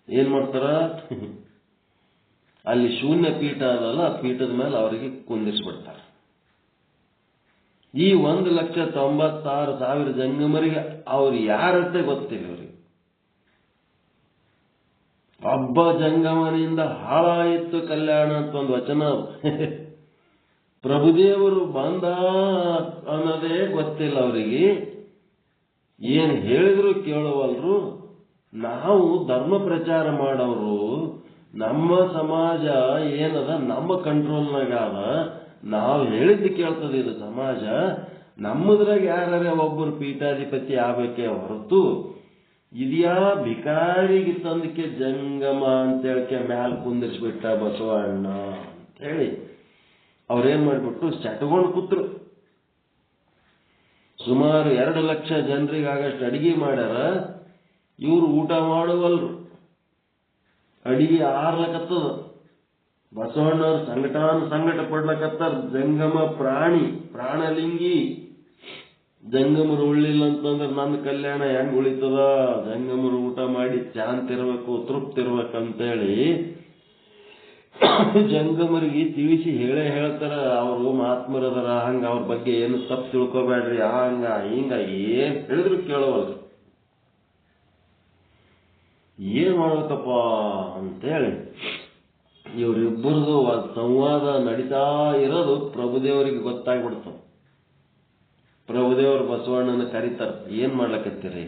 ಏನ್ ಮಾಡ್ತಾರ, ಅಲ್ಲಿ ಶೂನ್ಯ ಪೀಠ ಅದಲ್ಲ, ಆ ಪೀಠದ ಮೇಲೆ ಅವರಿಗೆ ಕುಂದಿಸ್ಬಿಡ್ತಾರೆ. ಈ 1,96,000 ಜಂಗಮರಿಗೆ ಅವ್ರು ಯಾರಂತೆ ಗೊತ್ತಿಲ್ಲ. ಅವರಿಗೆ ಒಬ್ಬ ಜಂಗಮನಿಂದ ಹಾಳಾಯಿತು ಕಲ್ಯಾಣ ಅಂತ ಒಂದು ವಚನ. ಪ್ರಭುದೇವರು ಬಂದ ಅನ್ನೋದೇ ಗೊತ್ತಿಲ್ಲ ಅವರಿಗೆ. ಏನ್ ಹೇಳಿದ್ರು ಕೇಳುವಲ್ರು. ನಾವು ಧರ್ಮ ಪ್ರಚಾರ ಮಾಡೋರು, ನಮ್ಮ ಸಮಾಜ ಏನದ ನಮ್ಮ ಕಂಟ್ರೋಲ್ನಾಗ ಅದ, ನಾವು ಹೇಳಿದ್ದು ಕೇಳ್ತದೆ ಇದು ಸಮಾಜ. ನಮ್ಮದ್ರಾಗ ಯಾರೇ ಒಬ್ಬರು ಪೀಠಾಧಿಪತಿ ಆಗ್ಬೇಕೇ ಹೊರತು ಇದ್ಯಾ ಭಿಕಾರಿಗೆ ತಂದಕ್ಕೆ ಜಂಗಮ ಅಂತೇಳಕ್ಕೆ ಮ್ಯಾಲ ಕುಂದಿರ್ಸ್ಬಿಟ್ಟ ಬಸವಣ್ಣ ಅಂತ ಹೇಳಿ ಅವ್ರೇನ್ ಮಾಡ್ಬಿಟ್ಟು ಚಟ್ಕೊಂಡು ಕೂತ್ರು. ಸುಮಾರು 2 ಲಕ್ಷ ಜನರಿಗಾಗಷ್ಟು ಅಡಿಗೆ ಮಾಡ್ಯಾರ. ಇವರು ಊಟ ಮಾಡುವಲ್ರು, ಅಡಿಗೆ ಆರ್ಲಕತ್ತದ. ಬಸವಣ್ಣವ್ರು ಸಂಕಟ ಪಡ್ಲಕತ್ತಾರ. ಜಂಗಮ ಪ್ರಾಣಲಿಂಗಿ. ಜಂಗಮರು ಉಳ್ಳಿಲ್ಲ ಅಂತಂದ್ರೆ ನನ್ನ ಕಲ್ಯಾಣ ಹೆಂಗ್ ಉಳಿತದ? ಜಂಗಮರು ಊಟ ಮಾಡಿ ಶಾಂತಿ ಇರ್ಬೇಕು, ತೃಪ್ತಿ ಇರ್ಬೇಕಂತೇಳಿ ಜಂಗಮರಿಗೆ ತಿಳಿಸಿ ಹೇಳ್ತಾರ. ಅವರು ಮಹಾತ್ಮರದರ, ಹಂಗ ಅವ್ರ ಬಗ್ಗೆ ಏನು ತಪ್ಪು ತಿಳ್ಕೊಬೇಡ್ರಿ, ಹಂಗ ಹಿಂಗ ಏನ್ ಹೇಳಿದ್ರು ಕೇಳವಲ್ರಿ. ಏನ್ ಮಾಡ್ಬೇಕಪ್ಪ ಅಂತೇಳಿ ಇವರಿಬ್ಬರದು ಸಂವಾದ ನಡೀತಾ ಇರೋದು ಪ್ರಭುದೇವರಿಗೆ ಗೊತ್ತಾಗ್ಬಿಡ್ತು. ಪ್ರಭುದೇವರು ಬಸವಣ್ಣನ ಕರೀತಾರ, ಏನ್ ಮಾಡ್ಲಕತ್ತೀರಿ?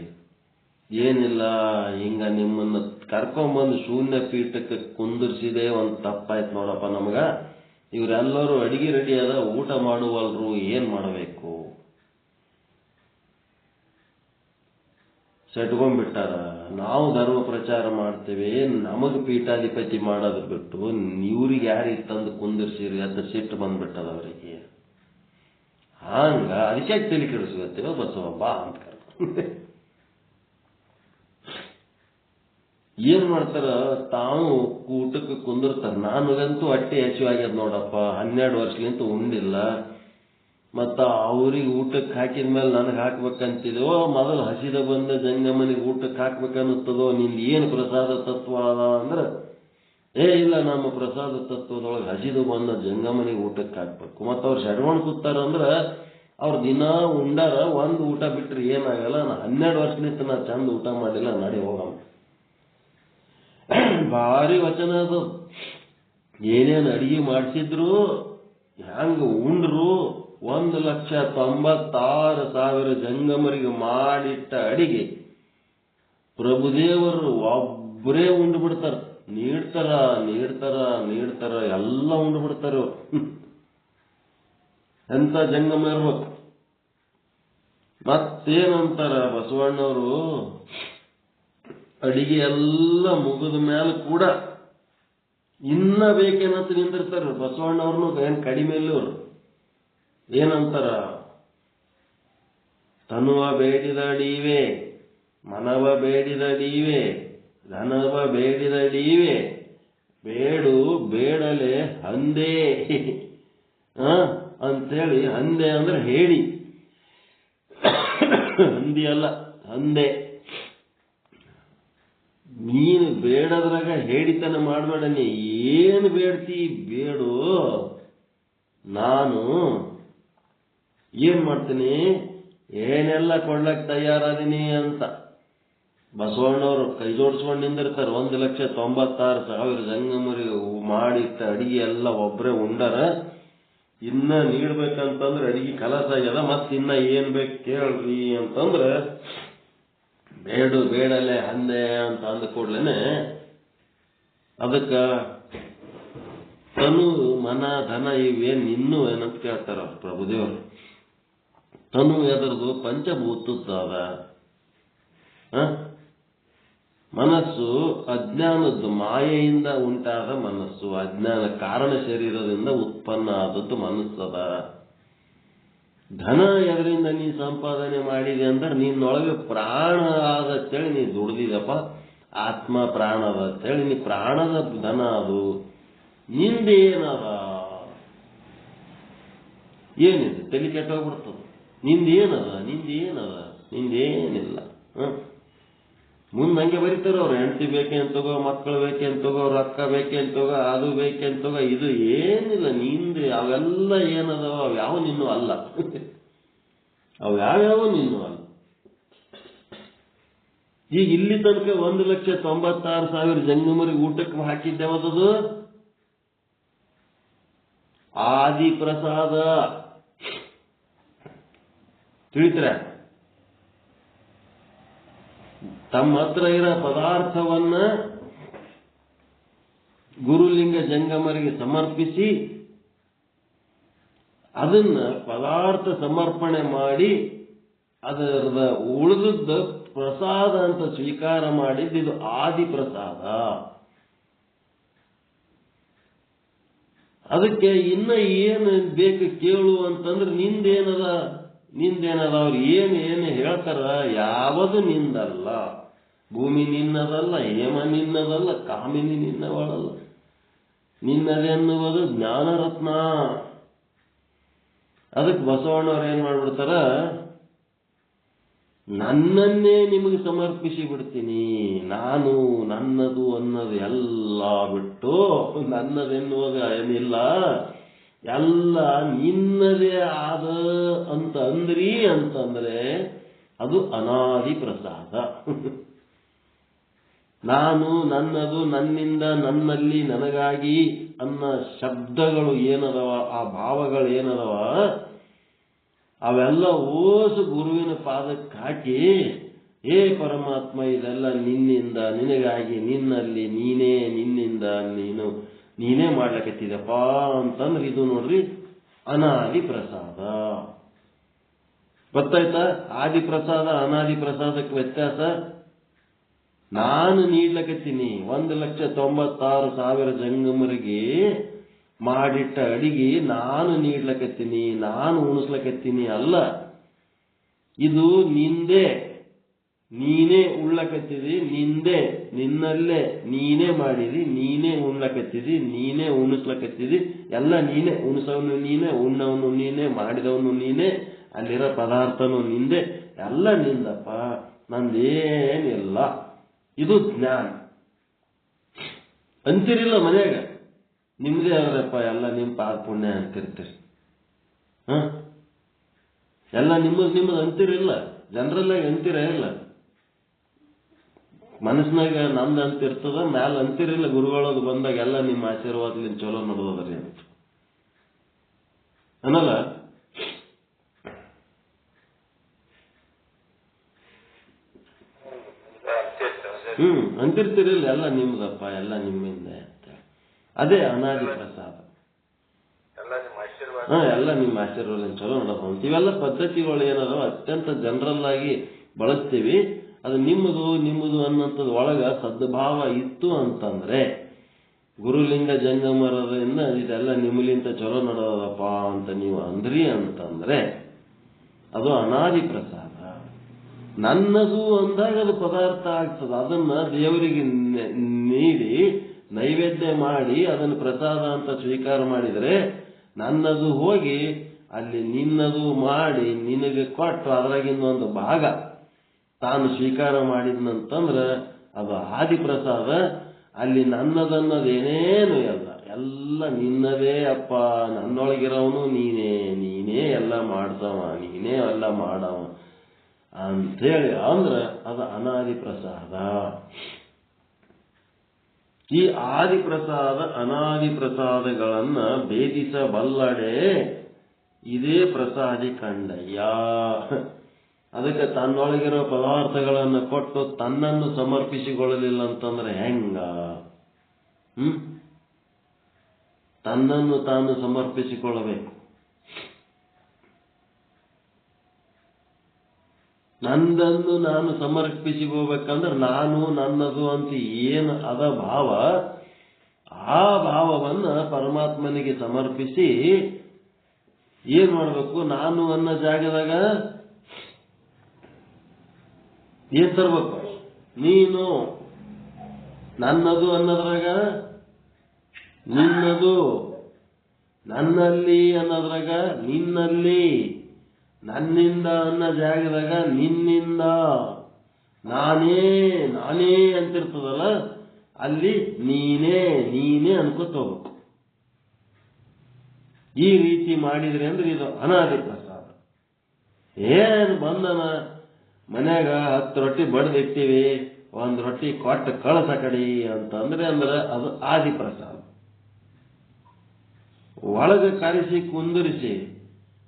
ಏನಿಲ್ಲ, ಹಿಂಗ ನಿಮ್ಮನ್ನ ಕರ್ಕೊಂಬಂದು ಶೂನ್ಯ ಪೀಠಕ್ಕೆ ಕುಂದಿರ್ಸಿದೆ, ಒಂದ್ ತಪ್ಪಾಯ್ತು ನೋಡಪ್ಪ ನಮಗ. ಇವರೆಲ್ಲರೂ ಅಡಿಗೆ ರೆಡಿ ಅದ, ಊಟ ಮಾಡುವಲ್ರು, ಏನ್ ಮಾಡಬೇಕು? ಸೆಟ್ಕೊಂಡ್ಬಿಟ್ಟಾರ. ನಾವು ಧರ್ಮ ಪ್ರಚಾರ ಮಾಡ್ತೇವೆ, ನಮಗ್ ಪೀಠಾಧಿಪತಿ ಮಾಡೋದು ಬಿಟ್ಟು ಇವ್ರಿಗೆ ಯಾರಿಗೆ ತಂದು ಕುಂದಿರ್ಸಿರಿ ಅಂತ ಸಿಟ್ಟು ಬಂದ್ಬಿಟ್ಟದ ಅವರಿಗೆ. ಹಂಗ ಅದಕ್ಕೆ ತಲೆ ಕೆಡಿಸ್ಕೊತೇವೆ ಬಸವಬ್ಬ ಅಂತ ಕರ್ಕೊಂಡು ಏನ್ ಮಾಡ್ತಾರ, ತಾವು ಊಟಕ್ಕೆ ಕುಂದಿರ್ತಾರ. ನನಗಂತೂ ಹೊಟ್ಟೆ ಹಸಿವಾಗ್ಯದ ನೋಡಪ್ಪ, 12 ವರ್ಷಲಿಂತ ಉಂಡಿಲ್ಲ. ಮತ್ತ ಅವ್ರಿಗೆ ಊಟಕ್ಕೆ ಹಾಕಿದ್ಮೇಲೆ ನನಗೆ ಹಾಕ್ಬೇಕಂತಿದೋ, ಮೊದಲು ಹಸಿದ ಬಂದ ಜಂಗಮನಿಗೆ ಊಟಕ್ಕೆ ಹಾಕ್ಬೇಕನ್ನುತ್ತದೋ, ನಿಂದು ಏನು ಪ್ರಸಾದ ತತ್ವ ಅದ ಅಂದ್ರೆ, ಇಲ್ಲ ನಮ್ಮ ಪ್ರಸಾದ ತತ್ವದೊಳಗೆ ಹಸಿದು ಬಂದ ಜಂಗಮನಿಗೆ ಊಟಕ್ಕೆ ಹಾಕ್ಬೇಕು. ಮತ್ತ ಅವ್ರು ಶಡ್ಕೊಂಡು ಕೂತಾರಂದ್ರ ಅವ್ರ ದಿನ ಉಂಡಾರ, ಒಂದು ಊಟ ಬಿಟ್ರೆ ಏನಾಗಲ್ಲ. 12 ವರ್ಷಲಿಂತ ನಾ ಚಂದ ಊಟ ಮಾಡಿಲ್ಲ, ನಡಿ ಹೋಗಮ್ಮ. ಭಾರಿ ವಚನ ಅದು. ಏನೇನು ಅಡಿಗೆ ಮಾಡಿಸಿದ್ರು, ಹ್ಯಾಂಗ ಉಂಡ್ರು. 1,96,000 ಜಂಗಮರಿಗೆ ಮಾಡಿಟ್ಟ ಅಡಿಗೆ ಪ್ರಭುದೇವರು ಒಬ್ಬರೇ ಉಂಡು ಬಿಡ್ತಾರ. ನೀಡ್ತಾರ ಎಲ್ಲ ಉಂಡು ಬಿಡ್ತಾರ. ಎಂತ ಜಂಗಮ ಇರ್ಬೇಕು. ಮತ್ತೇನಂತಾರ ಬಸವಣ್ಣವರು, ಅಡಿಗೆ ಎಲ್ಲ ಮುಗಿದ ಮೇಲೆ ಕೂಡ ಇನ್ನ ಬೇಕೇನಂತ ನಿಂದಿರ್ತಾರ. ಬಸವಣ್ಣವ್ರನ್ನು ಏನ್ ಕಡಿಮೆ ಇಲ್ಲವ್ರು. ಏನಂತಾರ, ತನುವ ಬೇಡಿದ ಅಡಿವೆ, ಮನವ ಬೇಡಿದ ಅಡಿವೆ, ಧನವ ಬೇಡಿದಡೀವೆ ಬೇಡು ಬೇಡಲೆ ಹಂದೇ ಅಂತೇಳಿ, ಹಂದೆ ಅಂದ್ರೆ ಹೇಳಿ, ಹಂದಿ ಅಲ್ಲ ಹಂದೆ. ನೀನು ಬೇಡದ್ರಾಗ ಹೇಳಿತನ ಮಾಡಬೇಡ. ನೀ ಏನು ಬೇಡ್ತಿ ಬೇಡು, ನಾನು ಏನ್ ಮಾಡ್ತೀನಿ, ಏನೆಲ್ಲ ಕೊಡ್ಲಕ್ ತಯಾರಾದೀನಿ ಅಂತ. ಬಸವಣ್ಣವರು ಕೈ ಜೋಡಿಸ್ಕೊಂಡು ನಿಂದಿರ್ತಾರೆ. 1,96,000 ಜಂಗಮರಿಗೆ ಮಾಡಿಟ್ಟ ಅಡಿಗೆ ಎಲ್ಲ ಒಬ್ಬರೇ ಉಂಡರ. ಇನ್ನ ನೀಡ್ಬೇಕಂತಂದ್ರೆ ಅಡಿಗೆ ಕಲಸ ಆಗ್ಯದ, ಮತ್ತೆ ಇನ್ನ ಏನ್ ಬೇಕು ಕೇಳ್ರಿ ಅಂತಂದ್ರೆ ಬೇಡು ಬೇಡಲೆ ಹಂದೆ ಅಂತ ಅಂದ ಕೂಡ್ಲೇನೆ ಅದಕ್ಕ ತನು ಮನ ಧನ ಇವೇನ್ ಇನ್ನೂ ಏನಂತ ಕೇಳ್ತಾರ ಪ್ರಭುದೇವರು. ತನು ಎದರದು ಪಂಚಭೂತದ, ಮನಸ್ಸು ಅಜ್ಞಾನದ್ದು ಮಾಯೆಯಿಂದ ಉಂಟಾದ ಮನಸ್ಸು, ಅಜ್ಞಾನ ಕಾರಣ ಶರೀರದಿಂದ ಉತ್ಪನ್ನ ಆದದ್ದು ಮನಸ್ಸದ. ಧನ ಎದರಿಂದ ನೀ ಸಂಪಾದನೆ ಮಾಡಿದೆ ಅಂದ್ರೆ ನಿನ್ನೊಳಗೆ ಪ್ರಾಣ ಆದತ್ತೇಳಿ ನೀ ದುಡ್ದಿದಪ್ಪ, ಆತ್ಮ ಪ್ರಾಣ ಅದಂತೇಳಿ ನೀ ಪ್ರಾಣದ ಧನ ಅದು. ನಿಂದೇನದ, ಏನಿದೆ ತಲೆ ಕೆಟ್ಟೋಗ್ಬಿಡ್ತದ. ನಿಂದೇನದ ನಿಂದೇನಿಲ್ಲ. ಮುಂದೆ ಹಂಗೆ ಬರೀತಾರ ಅವ್ರು, ಹೆಂಡತಿ ಬೇಕೆ ಅಂತಗೋ, ಮಕ್ಕಳು ಬೇಕೆ ಅಂತಗೋ, ರೊಕ್ಕ ಬೇಕೆ ಅಂತಗೋ, ಅದು ಬೇಕೆ ಅಂತಗೋ. ಇದು ಏನಿಲ್ಲ ನಿಂದೆ. ಅವೆಲ್ಲ ಏನದವ ಅವ್ಯಾವ ನಿನ್ನೂ ಅಲ್ಲ, ಅವ್ಯಾವ್ಯಾವ ನಿನ್ನೂ ಅಲ್ಲ. ಈಗ ಇಲ್ಲಿ ತನಕ 1,96,000 ಜಂಗಮರಿಗೆ ಊಟಕ್ಕೆ ಹಾಕಿದ್ದೇವದದು ಆದಿ ಪ್ರಸಾದ. ತಿಳಿತ್ರ? ತಮ್ಮ ಹತ್ರ ಇರೋ ಪದಾರ್ಥವನ್ನ ಗುರುಲಿಂಗ ಜಂಗಮರಿಗೆ ಸಮರ್ಪಿಸಿ ಅದನ್ನ ಪದಾರ್ಥ ಸಮರ್ಪಣೆ ಮಾಡಿ ಅದರ ಉಳಿದದ್ದು ಪ್ರಸಾದ ಅಂತ ಸ್ವೀಕಾರ ಮಾಡಿದ್ದು ಇದು ಆದಿ ಪ್ರಸಾದ. ಅದಕ್ಕೆ ಇನ್ನ ಏನು ಬೇಕು ಕೇಳು ಅಂತಂದ್ರೆ ನಿಂದೇನದ ಅವ್ರು ಏನು ಹೇಳ್ತಾರ ಯಾವುದು ನಿಂದಲ್ಲ. ಭೂಮಿ ನಿನ್ನದಲ್ಲ, ಹೇಮ ನಿನ್ನದಲ್ಲ, ಕಾಮಿನಿ ನಿನ್ನವಳಲ್ಲ. ನಿನ್ನದೆನ್ನುವುದು ಜ್ಞಾನರತ್ನ. ಅದಕ್ಕೆ ಬಸವಣ್ಣವ್ರು ಏನ್ ಮಾಡ್ಬಿಡ್ತಾರ, ನನ್ನನ್ನೇ ನಿಮಗೆ ಸಮರ್ಪಿಸಿ ಬಿಡ್ತೀನಿ. ನಾನು ನನ್ನದು ಅನ್ನೋದು ಎಲ್ಲ ಬಿಟ್ಟು, ನನ್ನದೆನ್ನುವುದು ಏನಿಲ್ಲ, ಎಲ್ಲ ನಿನ್ನದೇ ಆದ ಅಂತ ಅಂದ್ರಿ ಅಂತಂದ್ರೆ ಅದು ಅನಾದಿ ಪ್ರಸಾದ. ನಾನು ನನ್ನದು ನನ್ನಿಂದ ನನ್ನಲ್ಲಿ ನನಗಾಗಿ ಅನ್ನೋ ಶಬ್ದಗಳು ಏನದವ, ಆ ಭಾವಗಳು ಏನದವ, ಅವೆಲ್ಲ ಓಸು ಗುರುವಿನ ಪಾದಕ್ಕೆ ಹಾಕಿ, ಏ ಪರಮಾತ್ಮ ಇದೆಲ್ಲ ನಿನ್ನಿಂದ ನಿನಗಾಗಿ, ನಿನ್ನಲ್ಲಿ ನೀನೇ, ನಿನ್ನಿಂದ ನೀನೇ ಮಾಡ್ಲಕತ್ತಿದಪ್ಪ ಅಂತಂದ್ರೆ ಇದು ನೋಡ್ರಿ ಅನಾದಿ ಪ್ರಸಾದ. ಗೊತ್ತಾಯ್ತಾ? ಆದಿ ಪ್ರಸಾದ ಅನಾದಿ ಪ್ರಸಾದಕ್ಕೆ ವ್ಯತ್ಯಾಸ. ನಾನು ನೀಡ್ಲಕತ್ತೀನಿ 1,96,000 ಜಂಗಮರಿಗೆ ಮಾಡಿಟ್ಟ ಅಡಿಗೆ ನಾನು ನೀಡ್ಲಕತ್ತೀನಿ, ನಾನು ಉಣಿಸ್ಲಕತ್ತೀನಿ ಅಲ್ಲ. ಇದು ನಿಂದೆ, ನೀನೇ ಉಣ್ಲಕತ್ತಿದಿ, ನಿಂದೆ, ನಿನ್ನಲ್ಲೇ ನೀನೇ ಮಾಡಿದಿ, ನೀನೇ ಉಣ್ಲಕತ್ತಿದಿ, ನೀನೇ ಉಣಿಸ್ಲಕತ್ತಿದಿ. ಎಲ್ಲ ನೀನೇ, ಉಣಿಸವನು ನೀನೇ, ಉಣ್ಣವನು ನೀನೇ, ಮಾಡಿದವನು ನೀನೇ, ಅಲ್ಲಿರೋ ಪದಾರ್ಥನು ನಿಂದೆ, ಎಲ್ಲ ನಿಂದಪ್ಪ, ನಂದೇನಿಲ್ಲ. ಇದು ಜ್ಞಾನ. ಅಂತಿರಿಲ್ಲ ಮನೆಯಾಗ, ನಿಮ್ದೇ ಆದ್ರಪ್ಪ ಎಲ್ಲ ನಿಮ್ಮ ಪಾದ ಪುಣ್ಯ ಅಂತಿರ್ತೀರಿ. ಎಲ್ಲ ನಿಮ್ಮದು ಅಂತಿರಿಲ್ಲ, ಜನರಲ್ಲ ಅಂತಿರ ಇಲ್ಲ. ಮನಸ್ಸಿನಾಗ ನಮ್ದು ಅಂತಿರ್ತದ, ಮ್ಯಾಲ ಅಂತಿರಿಲ್ಲ. ಗುರುಗಳದು ಬಂದಾಗ ಎಲ್ಲ ನಿಮ್ಮ ಆಶೀರ್ವಾದದಿಂದ ಚಲೋ ನಡೆದದ್ರಿ ಅಂತ ಅನ್ನಲ್ಲ. ಅಂತಿರ್ತಿರಿಲ್ಲ, ಎಲ್ಲ ನಿಮ್ದಪ್ಪ, ಎಲ್ಲ ನಿಮ್ಮಿಂದ ಅಂತ. ಅದೇ ಅನಾದಿ ಪ್ರಸಾದ. ಎಲ್ಲ ನಿಮ್ಮ ಆಶೀರ್ವಾದ ಚಲೋ ನಡೆದ. ಇವೆಲ್ಲ ಪದ್ಧತಿಗಳು ಏನದಾವ ಅತ್ಯಂತ ಜನರಲ್ ಆಗಿ ಬಳಸ್ತೀವಿ. ಅದು ನಿಮ್ಮದು ಅನ್ನೋಂಥದ್ದು ಒಳಗ ಸದ್ಭಾವ ಇತ್ತು ಅಂತಂದ್ರೆ, ಗುರುಲಿಂಗ ಜಂಗಮರದಿಂದ ಇದೆಲ್ಲ ನಿಮ್ಮಲಿಂತ ಚಲೋ ನಡೆದಪ್ಪ ಅಂತ ನೀವು ಅಂದ್ರಿ ಅಂತಂದ್ರೆ ಅದು ಅನಾದಿ ಪ್ರಸಾದ. ನನ್ನದು ಅಂದಾಗ ಅದು ಪದಾರ್ಥ ಆಗ್ತದೆ. ಅದನ್ನ ದೇವರಿಗೆ ನೀಡಿ ನೈವೇದ್ಯ ಮಾಡಿ ಅದನ್ನು ಪ್ರಸಾದ ಅಂತ ಸ್ವೀಕಾರ ಮಾಡಿದರೆ ನನ್ನದು ಹೋಗಿ ಅಲ್ಲಿ ನಿನ್ನದು ಮಾಡಿ ನಿನಗೆ ಕೊಟ್ಟು ಅದರಾಗಿಂದ ಒಂದು ಭಾಗ ತಾನು ಸ್ವೀಕಾರ ಮಾಡಿದ್ನಂತಂದ್ರೆ ಅದು ಆದಿಪ್ರಸಾದ. ಅಲ್ಲಿ ನನ್ನದನ್ನದೇನೇನು ಎಲ್ಲ ನಿನ್ನದೇ ಅಪ್ಪ, ನನ್ನೊಳಗಿರೋವನು ನೀನೇ, ನೀನೇ ಎಲ್ಲ ಮಾಡ್ತವ, ನೀನೇ ಎಲ್ಲ ಮಾಡವ ಅಂಥೇಳಿ ಅಂದ್ರೆ ಅದು ಅನಾದಿ ಪ್ರಸಾದ. ಈ ಆದಿಪ್ರಸಾದ ಅನಾದಿ ಪ್ರಸಾದಗಳನ್ನ ಭೇದಿಸಬಲ್ಲಡೆ ಇದೇ ಪ್ರಸಾದಿ ಕಂಡಯ್ಯ. ಅದಕ್ಕೆ ತನ್ನೊಳಗಿರೋ ಪದಾರ್ಥಗಳನ್ನು ಕೊಟ್ಟು ತನ್ನನ್ನು ಸಮರ್ಪಿಸಿಕೊಳ್ಳಲಿಲ್ಲ ಅಂತಂದ್ರೆ ಹೆಂಗ? ತನ್ನನ್ನು ತಾನು ಸಮರ್ಪಿಸಿಕೊಳ್ಳಬೇಕು. ನಂದನ್ನು ನಾನು ಸಮರ್ಪಿಸಿಕೋಬೇಕಂದ್ರೆ ನಾನು ನನ್ನದು ಅಂತ ಏನು ಅದ ಭಾವ, ಆ ಭಾವವನ್ನ ಪರಮಾತ್ಮನಿಗೆ ಸಮರ್ಪಿಸಿ ಏನ್ ಮಾಡಬೇಕು? ನಾನು ಅನ್ನೋ ಜಾಗದಾಗ ಏನ್ ತರ್ಬೇಕು? ನೀನು. ನನ್ನದು ಅನ್ನೋದ್ರಾಗ ನಿನ್ನದು, ನನ್ನಲ್ಲಿ ಅನ್ನೋದ್ರಾಗ ನಿನ್ನಲ್ಲಿ, ನನ್ನಿಂದ ಅನ್ನೋ ಜಾಗದಾಗ ನಿನ್ನಿಂದ, ನಾನೇ ನಾನೇ ಅಂತಿರ್ತದಲ್ಲ ಅಲ್ಲಿ ನೀನೇ ನೀನೇ ಅನ್ಕೋತ ಹೋಗ್ಬೇಕು. ಈ ರೀತಿ ಮಾಡಿದ್ರಿ ಅಂದ್ರೆ ಇದು ಅನಾದಿ ಪ್ರಸಾದ. ಏನ್ ಬಂದನ ಮನ್ಯಾಗ 10 ರೊಟ್ಟಿ ಬಡ್ದಿಟ್ಟಿವಿ, 1 ರೊಟ್ಟಿ ಕೊಟ್ಟು ಕಳಸ ಕಡಿ ಅಂತಂದ್ರೆ ಅದು ಆದಿ ಪ್ರಸಾದ. ಒಳಗೆ ಕರೆಸಿ ಕುಂದರಿಸಿ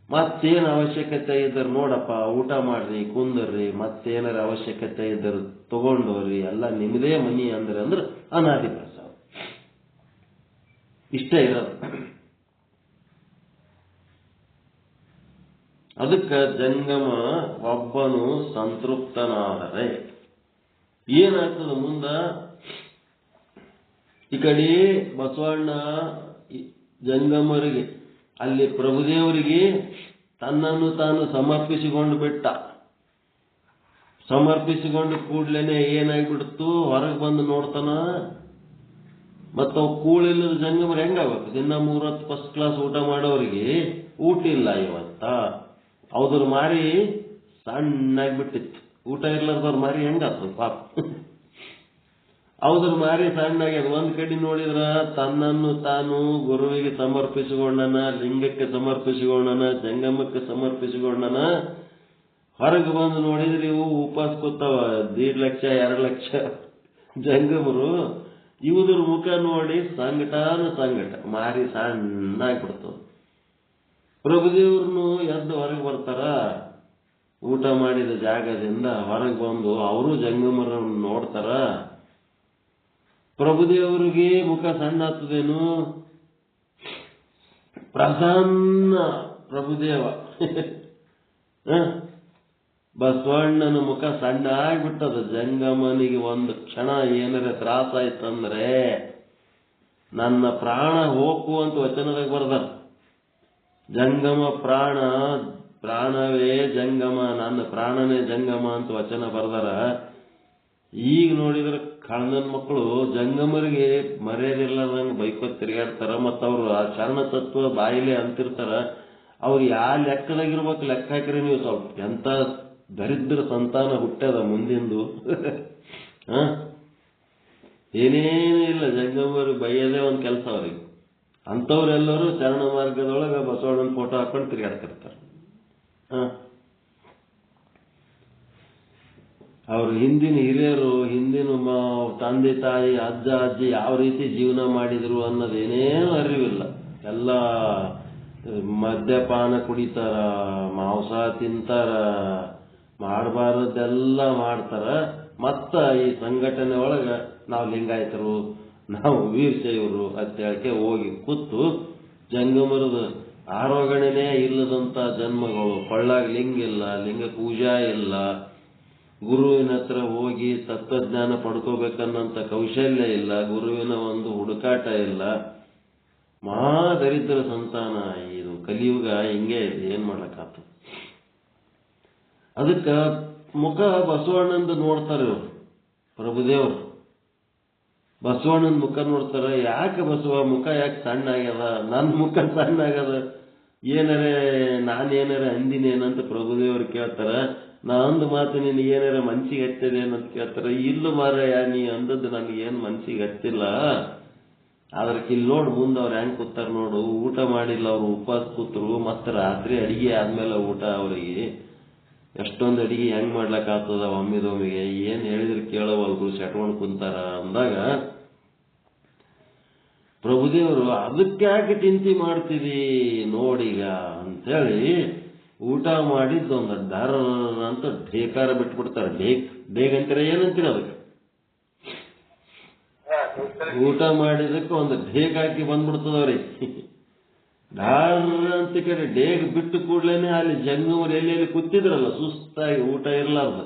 ಮತ್ತೇನು ಅವಶ್ಯಕತೆ ಇದ್ದರು ನೋಡಪ್ಪ ಊಟ ಮಾಡ್ರಿ ಕುಂದರ್ರಿ, ಮತ್ತೇನಾರ ಅವಶ್ಯಕತೆ ಇದ್ದರು ತಗೊಂಡೋರಿ, ಎಲ್ಲ ನಿಮ್ಮದೇ ಮನಿ ಅಂದ್ರೆ ಅನಾದಿ ಪ್ರಸಾದ. ಇಷ್ಟೇ ಇರೋದು. ಅದಕ್ಕೆ ಜಂಗಮ ಒಬ್ಬನು ಸಂತೃಪ್ತನಾದರೆ ಏನಾಗ್ತದ ಮುಂದ? ಈ ಕಡೆ ಬಸವಣ್ಣ ಜಂಗಮರಿಗೆ ಅಲ್ಲಿ ಪ್ರಭುದೇವರಿಗೆ ತನ್ನನ್ನು ತಾನು ಸಮರ್ಪಿಸಿಕೊಂಡು ಬಿಟ್ಟ. ಸಮರ್ಪಿಸಿಕೊಂಡು ಕೂಡ್ಲೇನೆ ಏನಾಗ್ಬಿಡ್ತು? ಹೊರಗೆ ಬಂದು ನೋಡ್ತಾನ. ಮತ್ತ ಕೂಳಿಲ್ಲದ ಜಂಗಮರು ಹೆಂಗಾಗಬೇಕು? ದಿನ 3 ಹೊತ್ತು ಫಸ್ಟ್ ಕ್ಲಾಸ್ ಊಟ ಮಾಡೋರಿಗೆ ಊಟ ಇಲ್ಲ ಇವತ್ತ. ಅವ್ರ ಮಾರಿ ಸಣ್ಣಾಗ್ಬಿಟ್ಟಿತ್ತು. ಊಟ ಇರ್ಲಾರ್ದವ್ರ ಮಾರಿ ಹೆಂಗಾಗ್ತದ ಪಾಪ. ಅವ್ರ ಮಾರಿ ಸಣ್ಣಾಗ್ಯದ. ಒಂದ್ ಕಡೆ ನೋಡಿದ್ರ ತನ್ನನ್ನು ತಾನು ಗುರುವಿಗೆ ಸಮರ್ಪಿಸಿಕೊಂಡನ, ಲಿಂಗಕ್ಕೆ ಸಮರ್ಪಿಸಿಕೊಂಡನ, ಜಂಗಮಕ್ಕೆ ಸಮರ್ಪಿಸಿಕೊಂಡನ. ಹೊರಗೆ ಬಂದು ನೋಡಿದ್ರೆ ಇವು ಉಪವಾಸ ಕೂತಾವ 1.5 ಲಕ್ಷ 2 ಲಕ್ಷ ಜಂಗಮರು. ಇವುದ್ರ ಮುಖ ನೋಡಿ ಸಂಕಟ ಮಾರಿ ಸಣ್ಣ ಆಗ್ಬಿಡ್ತವ. ಪ್ರಭುದೇವ್ರನ್ನು ಎದ್ದು ಹೊರಗೆ ಬರ್ತಾರ. ಊಟ ಮಾಡಿದ ಜಾಗದಿಂದ ಹೊರಗೆ ಬಂದು ಅವರು ಜಂಗಮರನ್ನು ನೋಡ್ತಾರ. ಪ್ರಭುದೇವರಿಗೆ ಮುಖ ಸಣ್ಣ ಆಗ್ತದೇನು? ಪ್ರಸನ್ನ ಪ್ರಭುದೇವ. ಬಸವಣ್ಣನ ಮುಖ ಸಣ್ಣ ಆಗ್ಬಿಟ್ಟದ. ಜಂಗಮನಿಗೆ ಒಂದು ಕ್ಷಣ ಏನಾರ ತ್ರಾಸ ಆಯ್ತಂದ್ರೆ ನನ್ನ ಪ್ರಾಣ ಹೋಗು ಅಂತ ವಚನದಾಗ ಬರ್ದಾರ. ಜಂಗಮ ಪ್ರಾಣವೇ ಜಂಗಮ, ನನ್ನ ಪ್ರಾಣನೇ ಜಂಗಮ ಅಂತ ವಚನ ಬರ್ದಾರ. ಈಗ ನೋಡಿದ್ರೆ ಕಳ್ಳನ ಮಕ್ಕಳು ಜಂಗಮರಿಗೆ ಮರ್ಯಾದಿಲ್ಲದಂಗೆ ಬೈಕೋತ್ ತಿರುಗಾಡ್ತಾರ. ಮತ್ತು ಅವರು ಆ ಶರಣ ತತ್ವ ಬಾಯಿಲೆ ಅಂತಿರ್ತಾರ. ಅವ್ರು ಯಾವ ಲೆಕ್ಕದಾಗಿರ್ಬೇಕು ಲೆಕ್ಕ ಹಾಕ್ರಿ ನೀವು. ಸ್ವಲ್ಪ ಎಂತ ದರಿದ್ರ ಸಂತಾನ ಹುಟ್ಟ್ಯದ ಮುಂದಿಂದು. ಏನೇನು ಇಲ್ಲ, ಜಂಗಮರಿಗೆ ಬೈಯದೇ ಒಂದು ಕೆಲಸ ಅವ್ರಿಗೆ. ಅಂಥವ್ರೆಲ್ಲರೂ ಚರಣ ಮಾರ್ಗದೊಳಗೆ ಬಸವಣ್ಣನ ಫೋಟೋ ಹಾಕೊಂಡು ತಿರುಗಾಡ್ತಿರ್ತಾರೆ. ಅವರು ಹಿಂದಿನ ಹಿರಿಯರು, ಹಿಂದಿನ ತಂದೆ ತಾಯಿ ಅಜ್ಜ ಅಜ್ಜಿ ಯಾವ ರೀತಿ ಜೀವನ ಮಾಡಿದ್ರು ಅನ್ನೋದೇನೇನು ಅರಿವಿಲ್ಲ. ಎಲ್ಲ ಮದ್ಯಪಾನ ಕುಡಿತಾರ, ಮಾಂಸ ತಿಂತಾರ, ಮಾಡಬಾರದೆಲ್ಲ ಮಾಡ್ತಾರ. ಮತ್ತ ಈ ಸಂಘಟನೆ ಒಳಗೆ ನಾವು ಲಿಂಗಾಯತರು, ನಾವು ವೀರಶೈವರು ಅಂತ ಹೇಳಕ್ಕೆ ಹೋಗಿ ಕೂತು ಜಂಗಮರದ ಆರೋಗಣೆನೇ ಇಲ್ಲದಂತ ಜನ್ಮಗಳು. ಕೊಳ್ಳಾಗ ಲಿಂಗ ಇಲ್ಲ, ಲಿಂಗ ಪೂಜಾ ಇಲ್ಲ, ಗುರುವಿನ ಹತ್ರ ಹೋಗಿ ತತ್ವಜ್ಞಾನ ಪಡ್ಕೋಬೇಕನ್ನಂತ ಕೌಶಲ್ಯ ಇಲ್ಲ, ಗುರುವಿನ ಒಂದು ಹುಡುಕಾಟ ಇಲ್ಲ. ದರಿದ್ರ ಸಂತಾನ ಇದು. ಕಲಿಯುಗ ಹಿಂಗೆ ಇದೆ, ಏನ್ ಮಾಡ್ಲಕ್ಕಾಗ್ತದೆ? ಅದಕ್ಕೆ ಮುಖ ಬಸವಣ್ಣಂದು ನೋಡ್ತಾರೆ ಇವರು ಪ್ರಭುದೇವರು. ಬಸವಣ್ಣನ ಮುಖ ನೋಡ್ತಾರೆ. ಯಾಕೆ ಬಸವ ಮುಖ ಯಾಕೆ ಸಣ್ಣ ಆಗ್ಯದ, ನನ್ನ ಮುಖ ಸಣ್ಣ ಆಗ್ಯದ, ನಾನೇನಾರ ಅಂದಿನೇನಂತ ಪ್ರಭುದೇವರು ಕೇಳ್ತಾರ. ನಾ ಅಂದ ಮಾತು ನಿನಗೆ ಏನಾರ ಮನ್ಸಿಗೆ ಹತ್ತದೇನಂತ ಕೇಳ್ತಾರ. ಇಲ್ಲ ಮಾರಾಯ, ನೀ ಅಂದದ್ದು ನನಗೇನು ಮನ್ಸಿಗೆ ಹತ್ತಿಲ್ಲ. ಆದ್ರೆ ಇಲ್ಲಿ ನೋಡು ಮುಂದೆ ಅವ್ರು ಹೆಂಗೆ ಕೂತಾರ ನೋಡು. ಊಟ ಮಾಡಿಲ್ಲ, ಅವ್ರು ಉಪವಾಸ ಕೂತರು. ಮತ್ತೆ ರಾತ್ರಿ ಅಡಿಗೆ ಆದ್ಮೇಲೆ ಊಟ. ಅವರಿಗೆ ಎಷ್ಟೊಂದು ಅಡಿಗೆ ಹೆಂಗ್ ಮಾಡ್ಲಕ್ ಆಗ್ತದ ಒಮ್ಮಿದೊಮ್ಮಿಗೆ. ಏನ್ ಹೇಳಿದ್ರೆ ಕೇಳವಲ್ರು, ಸೆಟ್ಕೊಂಡು ಕುಂತಾರ ಅಂದಾಗ ಪ್ರಭುದೇವರು ಅದಕ್ಕೆ ಯಾಕೆ ಚಿಂತೆ ಮಾಡ್ತೀರಿ ನೋಡೀಗ ಅಂತೇಳಿ ಊಟ ಮಾಡಿದ್ದೊಂದು ಡರ್ ಅಂತ ಢೇಕಾರ ಬಿಟ್ಬಿಡ್ತಾರೆ. ಡೇಗ್ ಅಂತೀರ ಏನಂತೀರ ಅದಕ್ಕೆ? ಊಟ ಮಾಡಿದಕ್ಕೆ ಒಂದು ಢೇಕ್ ಹಾಕಿ ಬಂದ್ಬಿಡ್ತದವ್ರಿಗೆ. ಡಾರ್ ಅಂತ ಕಡೆ ಡೇಗ್ ಬಿಟ್ಟು ಕೂಡ್ಲೇನೆ ಅಲ್ಲಿ ಜಂಗಮರು ಎಲ್ಲಿ ಕೂತಿದ್ರಲ್ಲ ಸುಸ್ತಾಗಿ ಊಟ ಇರ್ಲಾರ್ದು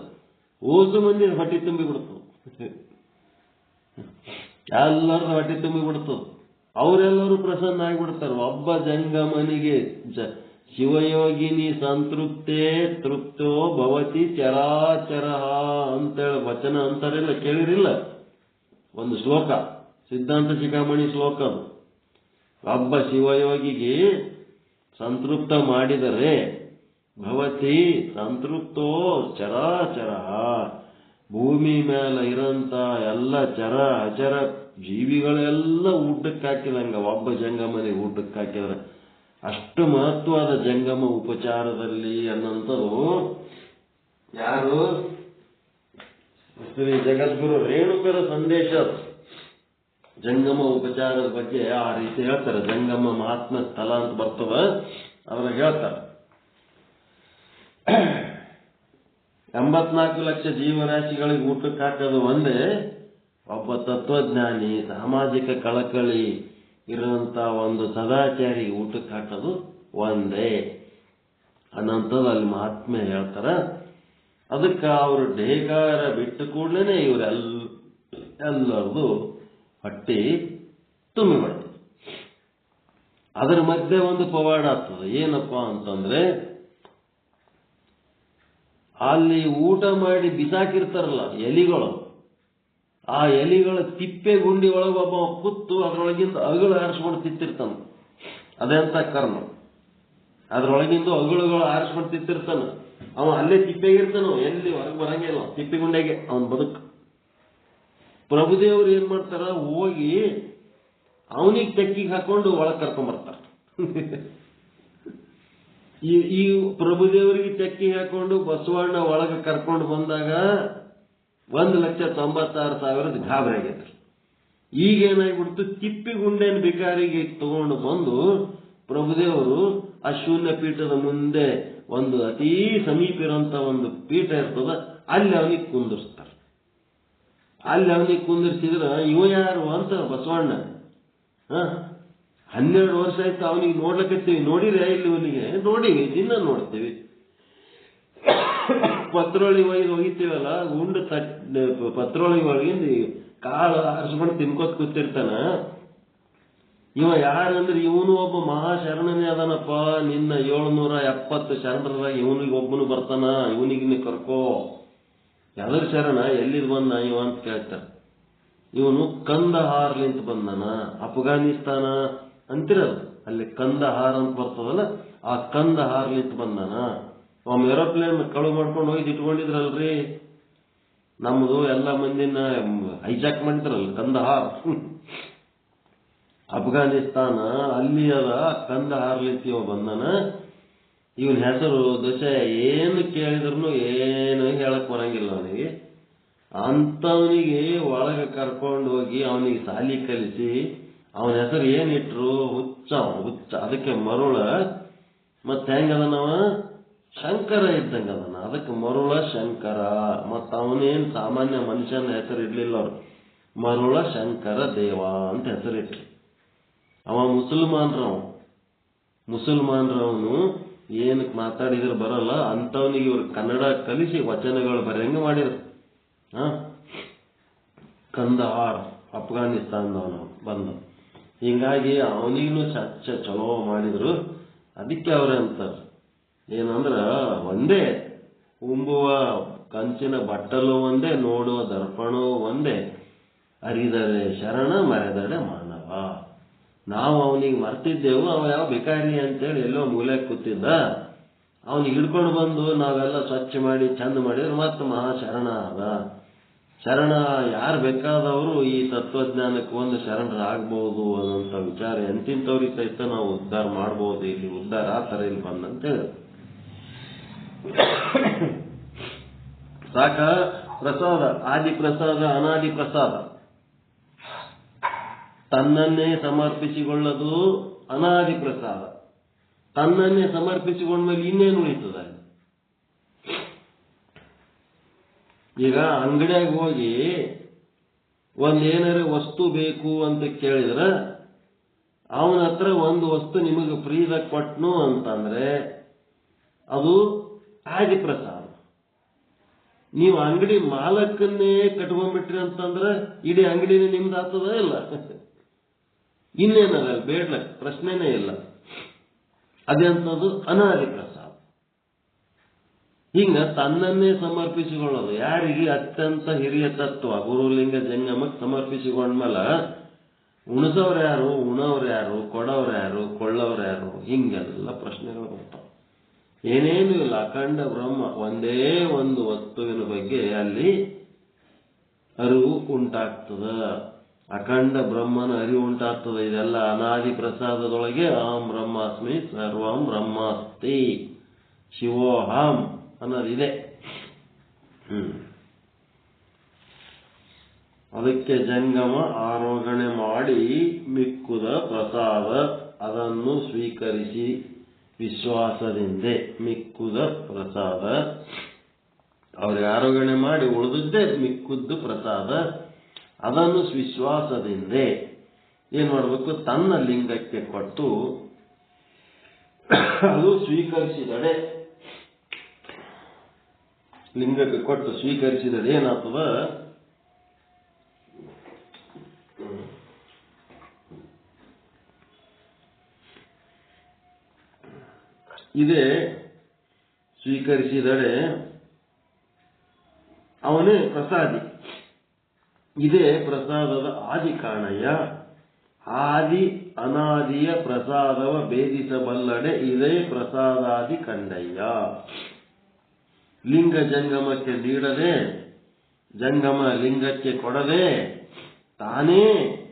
ಓಸು ಮಂದಿ ಹೊಟ್ಟೆ ತುಂಬಿ ಬಿಡ್ತದೆ. ಎಲ್ಲರದು ಹೊಟ್ಟೆ ತುಂಬಿ ಬಿಡ್ತದೆ. ಅವರೆಲ್ಲರೂ ಪ್ರಸನ್ನ ಆಗಿಬಿಡ್ತಾರೆ. ಒಬ್ಬ ಜಂಗಮನಿಗೆ ಶಿವಯೋಗಿನಿ ಸಂತೃಪ್ತೇ ತೃಪ್ತೋ ಭವತಿ ಚರಾಚರ ಅಂತೇಳಿ ವಚನ ಅಂತಾರಿಲ್ಲ, ಕೇಳಿರಿಲ್ಲ? ಒಂದು ಶ್ಲೋಕ, ಸಿದ್ಧಾಂತ ಶಿಖಾಮಣಿ ಶ್ಲೋಕ ಅದು. ಒಬ್ಬ ಶಿವಯೋಗಿಗೆ ಸಂತೃಪ್ತ ಮಾಡಿದರೆ ಭವತಿ ಸಂತೃಪ್ತೋ ಚರಾಚರ, ಭೂಮಿ ಮೇಲೆ ಇರಂತ ಎಲ್ಲ ಚರ ಅಚರ ಜೀವಿಗಳೆಲ್ಲ ಊಟಕ್ಕೆ ಹಾಕಿದಂಗ ಒಬ್ಬ ಜಂಗಮನಿಗೆ ಊಟಕ್ಕೆ ಹಾಕಿದ್ರೆ ಅಷ್ಟು ಮಹತ್ವದ ಜಂಗಮ ಉಪಚಾರದಲ್ಲಿ ಅನ್ನಂಥದ್ದು ಯಾರು? ಶ್ರೀ ಜಗದ್ಗುರು ರೇಣುಕರ ಸಂದೇಶ. ಜಂಗಮ ಉಪಚಾರದ ಬಗ್ಗೆ ಆ ರೀತಿ ಹೇಳ್ತಾರೆ. ಜಂಗಮ ಮಹಾತ್ಮ ಸ್ಥಳ ಅಂತ ಬರ್ತದ, ಅದ್ರಾಗ ಹೇಳ್ತಾರೆ 84 ಲಕ್ಷ ಜೀವರಾಶಿಗಳಿಗೆ ಊಟಕ್ಕೆ ಹಾಕೋದು ಒಂದೇ, ಒಬ್ಬ ತತ್ವಜ್ಞಾನಿ ಸಾಮಾಜಿಕ ಕಳಕಳಿ ಇರುವಂತ ಒಂದು ಸದಾಚಾರಿಗೆ ಊಟಕ್ಕೆ ಹಾಕೋದು ಒಂದೇ ಅನ್ನಂಥದ್ದು ಅಲ್ಲಿ ಮಹಾತ್ಮೆ ಹೇಳ್ತಾರ. ಅದಕ್ಕೆ ಅವರು ಢೇಕಾರ ಬಿಟ್ಟು ಕೂಡಲೇ ಇವರೆಲ್ಲರದು ಹೊಟ್ಟಿ ತುಂಬಿ ಬಿಡ್ತದೆ. ಅದರ ಮಧ್ಯೆ ಒಂದು ಪವಾಡ ಆಗ್ತದೆ. ಏನಪ್ಪಾ ಅಂತಂದ್ರೆ ಅಲ್ಲಿ ಊಟ ಮಾಡಿ ಬಿಸಾಕಿರ್ತಾರಲ್ಲ ಎಲಿಗಳು, ಆ ಎಲಿಗಳ ತಿಪ್ಪೆ ಗುಂಡಿ ಒಳಗೆ ಒಬ್ಬ ಕೂತು ಅದರೊಳಗಿಂದ ಅಗಳು ಆರಿಸ್ಕೊಂಡು ತಿತ್ತಿರ್ತಾನ. ಅದೆಂತ ಕರ್ಮ. ಅದ್ರೊಳಗಿಂದ ಅಗಳುಗಳು ಆರಿಸ್ಕೊಂಡು ತಿತ್ತಿರ್ತಾನ. ಅವ ಅಲ್ಲೇ ತಿಪ್ಪೆಗಿರ್ತಾನ, ಎಲ್ಲಿ ಹೊರಗೆ ಬರಂಗಿಲ್ಲ, ತಿಪ್ಪೆ ಗುಂಡೆಗೆ ಅವನ್ ಬದುಕು. ಪ್ರಭುದೇವರು ಏನ್ ಮಾಡ್ತಾರ, ಹೋಗಿ ಅವನಿಗೆ ತೆಕ್ಕಿಗೆ ಹಾಕೊಂಡು ಒಳಗೆ ಕರ್ಕೊಂಡ್ಬರ್ತಾರ. ಈ ಪ್ರಭುದೇವರಿಗೆ ತೆಕ್ಕಿ ಹಾಕೊಂಡು ಬಸವಣ್ಣ ಒಳಗೆ ಕರ್ಕೊಂಡು ಬಂದಾಗ 1,96,000 ಗಾಬರಿ ಆಗೈತ್ರಿ. ಈಗೇನಾಗ್ಬಿಡ್ತು, ತಿಪ್ಪಿ ಗುಂಡೇನ ಬಿಕಾರಿಗೆ ತಗೊಂಡು ಬಂದು ಪ್ರಭುದೇವರು ಆ ಶೂನ್ಯ ಪೀಠದ ಮುಂದೆ ಒಂದು ಅತೀ ಸಮೀಪ ಇರೋಂಥ ಒಂದು ಪೀಠ ಇರ್ತದ, ಅಲ್ಲಿ ಅವನಿಗೆ ಕುಂದಿರ್ಸ್ತಾರೆ. ಅಲ್ಲಿ ಅವನಿಗೆ ಕುಂದಿರ್ಸಿದ್ರ ಇವ ಯಾರು ಅಂತ ಬಸವಣ್ಣ 12 ವರ್ಷ ಆಯ್ತು ಅವನಿಗೆ ನೋಡ್ಲಕತ್ತೀವಿ. ನೋಡಿದ್ರೆ ಇಲ್ಲಿ ಅವನಿಗೆ ನೋಡಿವಿ, ದಿನ ನೋಡ್ತೀವಿ. ಪತ್ರೊಳಿ ಒಯ್ದು ಹೋಗಿತೀವಲ್ಲ, ಉಂಡು ಪತ್ರೊಳಿ ಒಳಗಿಂದ ಕಾಳು ಆರಿಸ್ಕೊಂಡು ತಿನ್ಕೋತ ಕೂತಿರ್ತಾನ. ಇವ ಯಾರಂದ್ರೆ ಇವನು ಒಬ್ಬ ಮಹಾಶರಣನೇ ಅದನಪ್ಪ. ನಿನ್ನ 770 ಶರಣರಾಗ ಇವನಿಗೆ ಒಬ್ಬನು ಬರ್ತಾನ, ಇವನಿಗೆ ಕರ್ಕೋ. ಯಾವ್ದ್ರ ಶರಣ, ಎಲ್ಲಿದ್ ಬಂದ ಇವ ಅಂತ ಕೇಳ್ತಾರ. ಇವನು ಕಂದಹಾರ್ಲಿಂತ ಬಂದನ, ಅಫ್ಘಾನಿಸ್ತಾನ ಅಂತಿರದು ಅಲ್ಲಿ ಕಂದಹಾರ್ ಅಂತ ಬರ್ತದಲ್ಲ, ಆ ಕಂದಹಾರ್ಲಿಂತ ಬಂದನ. ಒಮ್ಮೆ ಏರೋಪ್ಲೇನ್ ಕಳು ಮಾಡ್ಕೊಂಡು ಹೋಗಿ ಇಟ್ಕೊಂಡಿದ್ರಲ್ರಿ, ನಮ್ದು ಎಲ್ಲ ಮಂದಿನ ಹೈಜಾಕ್ ಮಾಡಿದ್ರಲ್ಲ ಕಂದಹಾರ್. ಅಫ್ಘಾನಿಸ್ತಾನ ಅಲ್ಲಿ ಅದ, ಕಂದಹಾರ್ಲಿಂತ ಇವ ಬಂದನ. ಇವನ್ ಹೆಸರು ದಶೆ ಏನು ಕೇಳಿದ್ರು ಏನು ಹೇಳಕ್ ಬರಂಗಿಲ್ಲ ಅವನಿಗೆ. ಅಂತವನಿಗೆ ಒಳಗೆ ಕರ್ಕೊಂಡು ಹೋಗಿ ಅವನಿಗೆ ಸಾಲಿ ಕಲಿಸಿ ಅವನ ಹೆಸರು ಏನಿಟ್ರು, ಹುಚ್ಚ. ಅದಕ್ಕೆ ಮರುಳ. ಮತ್ತೆ ಹೆಂಗದನವ, ಶಂಕರ ಇದ್ದಂಗ ಅದನ, ಅದಕ್ಕೆ ಮರುಳ ಶಂಕರ. ಮತ್ತ ಅವನೇನ್ ಸಾಮಾನ್ಯ ಮನುಷ್ಯನ ಹೆಸರು ಇಡ್ಲಿಲ್ಲ ಅವ್ರು, ಮರುಳ ಶಂಕರ ದೇವ ಅಂತ ಹೆಸರಿಟ್ರು. ಅವ ಮುಸಲ್ಮಾನ್ರವನು ಏನಕ್ಕೆ ಮಾತಾಡಿದ್ರೆ ಬರಲ್ಲ ಅಂತವನಿಗೆ ಇವ್ರು ಕನ್ನಡ ಕಲಿಸಿ ವಚನಗಳು ಬರೆಯಂಗೆ ಮಾಡಿದ್ರು. ಕಂದಹಾರ್ ಅಫ್ಘಾನಿಸ್ತಾನದವನು ಬಂದ. ಹಿಂಗಾಗಿ ಅವನಿಗೂ ಚಲೋ ಮಾಡಿದ್ರು. ಅದಕ್ಕೆ ಅವ್ರೆ ಅಂತಾರೆ ಏನಂದ್ರ, ಒಂದೇ ಉಂಬುವ ಕಂಚಿನ ಬಟ್ಟಲು ಒಂದೇ, ನೋಡುವ ದರ್ಪಣವೂ ಒಂದೇ, ಅರಿದರೆ ಶರಣ ಮರೆದಡೆ ಮಾನವ. ನಾವು ಅವನಿಗೆ ಮರ್ತಿದ್ದೆವು, ಅವ ಯಾವ ಭಿಕಾರಿ ಅಂತೇಳಿ ಎಲ್ಲೋ ಮೂಲೆ ಕೂತಿದ್ದ. ಅವನಿಗೆ ಹಿಡ್ಕೊಂಡು ಬಂದು ನಾವೆಲ್ಲ ಸ್ವಚ್ಛ ಮಾಡಿ ಚಂದ ಮಾಡಿದ್ರೆ ಮತ್ತೆ ಮಹಾಶರಣ ಅದ. ಶರಣ ಯಾರು ಬೇಕಾದವರು ಈ ತತ್ವಜ್ಞಾನಕ್ಕೆ ಒಂದು ಶರಣರಾಗಬಹುದು ಅನ್ನೋಂಥ ವಿಚಾರ ಎಂತಿಂಥವ್ರಿಗೆ ಸಹಿತ ನಾವು ಉದ್ಧಾರ ಮಾಡಬಹುದು. ಇಲ್ಲಿ ಉದ್ಧಾರ ಆ ಥರ ಇಲ್ಲಿ ಬಂದಂತ ಹೇಳಿದ್ರು. ಸಾಕ ಪ್ರಸಾದ, ಆದಿ ಪ್ರಸಾದ, ಅನಾದಿ ಪ್ರಸಾದ. ತನ್ನನ್ನೇ ಸಮರ್ಪಿಸಿಕೊಳ್ಳದು ಅನಾದಿ ಪ್ರಸಾದ. ತನ್ನನ್ನೇ ಸಮರ್ಪಿಸಿಕೊಂಡ್ಮೇಲೆ ಇನ್ನೇನು ಉಳಿತದ? ಈಗ ಅಂಗಡಿಯಾಗ ಹೋಗಿ ಒಂದೇನಾರ ವಸ್ತು ಬೇಕು ಅಂತ ಕೇಳಿದ್ರೆ ಅವನ ಹತ್ರ ಒಂದು ವಸ್ತು ನಿಮಗೆ ಫ್ರೀದಾಗ ಕೊಟ್ನು ಅಂತಂದ್ರೆ ಅದು ಆದಿ ಪ್ರಸಾದ. ನೀವು ಅಂಗಡಿ ಮಾಲಕನ್ನೇ ಕಟ್ಕೊಂಡ್ಬಿಟ್ರಿ ಅಂತಂದ್ರೆ ಇಡೀ ಅಂಗಡಿನೇ ನಿಮ್ದು ಆಗ್ತದ ಇಲ್ಲ? ಇನ್ನೇನದ ಬೇಡ್ಲಕ್ ಪ್ರಶ್ನೆನೇ ಇಲ್ಲ. ಅದೇಂಥದ್ದು ಅನಾದಿ ಪ್ರಸಾದ. ಹಿಂಗ ತನ್ನನ್ನೇ ಸಮರ್ಪಿಸಿಕೊಳ್ಳೋದು ಯಾರಿಗೆ? ಅತ್ಯಂತ ಹಿರಿಯ ತತ್ವ ಗುರುಲಿಂಗ ಜಂಗಮಕ್ಕೆ ಸಮರ್ಪಿಸಿಕೊಂಡ್ಮೇಲೆ ಉಣಿಸೋರು ಯಾರು, ಉಣವ್ರು ಯಾರು, ಕೊಡೋರು ಯಾರು, ಕೊಳ್ಳೋರು ಯಾರು, ಹಿಂಗೆಲ್ಲ ಪ್ರಶ್ನೆಗಳು ಬರ್ತಾವೆ. ಏನೇನು ಇಲ್ಲ, ಅಖಂಡ ಬ್ರಹ್ಮ ಒಂದೇ ಒಂದು ವಸ್ತುವಿನ ಬಗ್ಗೆ ಅಲ್ಲಿ ಅರಿವು ಉಂಟಾಗ್ತದ. ಅಖಂಡ ಬ್ರಹ್ಮನ ಅರಿವು ಉಂಟಾಗ್ತದೆ. ಇದೆಲ್ಲ ಅನಾದಿ ಪ್ರಸಾದದೊಳಗೆ ಅಹಂ ಬ್ರಹ್ಮಾಸ್ಮಿ ಸರ್ವಂ ಬ್ರಹ್ಮಾಸ್ತಿ ಶಿವೋಹಂ ಅನ್ನೋದಿದೆ. ಅದಕ್ಕೆ ಜಂಗಮ ಆರೋಹಣೆ ಮಾಡಿ ಮಿಕ್ಕುದ ಪ್ರಸಾದ ಅದನ್ನು ಸ್ವೀಕರಿಸಿ ವಿಶ್ವಾಸದಿಂದ. ಮಿಕ್ಕುದ ಪ್ರಸಾದ ಅವ್ರಿಗೆ ಆರೋಹಣೆ ಮಾಡಿ ಉಳಿದದ್ದೇ ಮಿಕ್ಕುದ್ದು ಪ್ರಸಾದ. ಅದನ್ನು ವಿಶ್ವಾಸದಿಂದ ಏನ್ ಮಾಡಬೇಕು? ತನ್ನ ಲಿಂಗಕ್ಕೆ ಕೊಟ್ಟು ಅದು ಸ್ವೀಕರಿಸಿದಡೆ, ಲಿಂಗಕ್ಕೆ ಕೊಟ್ಟು ಸ್ವೀಕರಿಸಿದಡೆ ಏನಾಗ್ತದ? ಇದೇ ಸ್ವೀಕರಿಸಿದಡೆ ಅವನೇ ಪ್ರಸಾದಿ. ಇದೇ ಪ್ರಸಾದದ ಆದಿ ಕಾರಣಯ್ಯ. ಆದಿ ಅನಾದಿಯ ಪ್ರಸಾದವ ಭೇದಿಸಬಲ್ಲಡೆ ಇದೇ ಪ್ರಸಾದಾದಿ ಕಂಡಯ್ಯ. ಲಿಂಗ ಜಂಗಮಕ್ಕೆ ನೀಡದೆ, ಜಂಗಮ ಲಿಂಗಕ್ಕೆ ಕೊಡದೆ, ತಾನೇ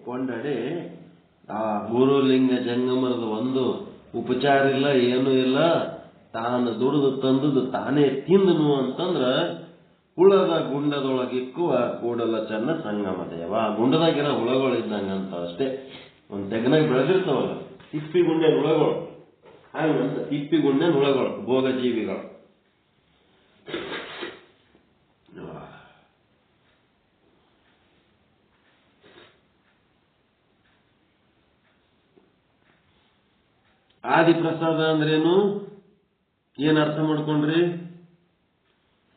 ಕೊಂಡಡೆ ಆ ಗುರುಲಿಂಗ ಜಂಗಮದ ಒಂದು ಉಪಚಾರ ಇಲ್ಲ, ಏನೂ ಇಲ್ಲ. ತಾನು ದುಡಿದು ತಂದುದು ತಾನೇ ತಿಂದನು ಅಂತಂದ್ರ ಹುಳದ ಗುಂಡದೊಳಗಿಕ್ಕುವ ಕೂಡಲ ಚೆನ್ನ ಸಂಗಮ ದೇವ. ಗುಂಡದಾಗಿರೋ ಹುಳಗಳು ಇದ್ದಂಗಂತ ಅಷ್ಟೇ. ಒಂದು ತೆಗನಾಗ ಬೆಳೆದಿರ್ತಾವಲ್ಲ ತಿಪ್ಪಿ ಗುಂಡೆ ಹುಳಗಳು, ಹಂಗಂತ ತಿಪ್ಪಿ ಗುಂಡೆ ಹುಳಗಳು ಭೋಗಜೀವಿಗಳು. ಆದಿ ಪ್ರಸಾದ ಅಂದ್ರೇನು? ಏನ್ ಅರ್ಥ ಮಾಡ್ಕೊಂಡ್ರಿ?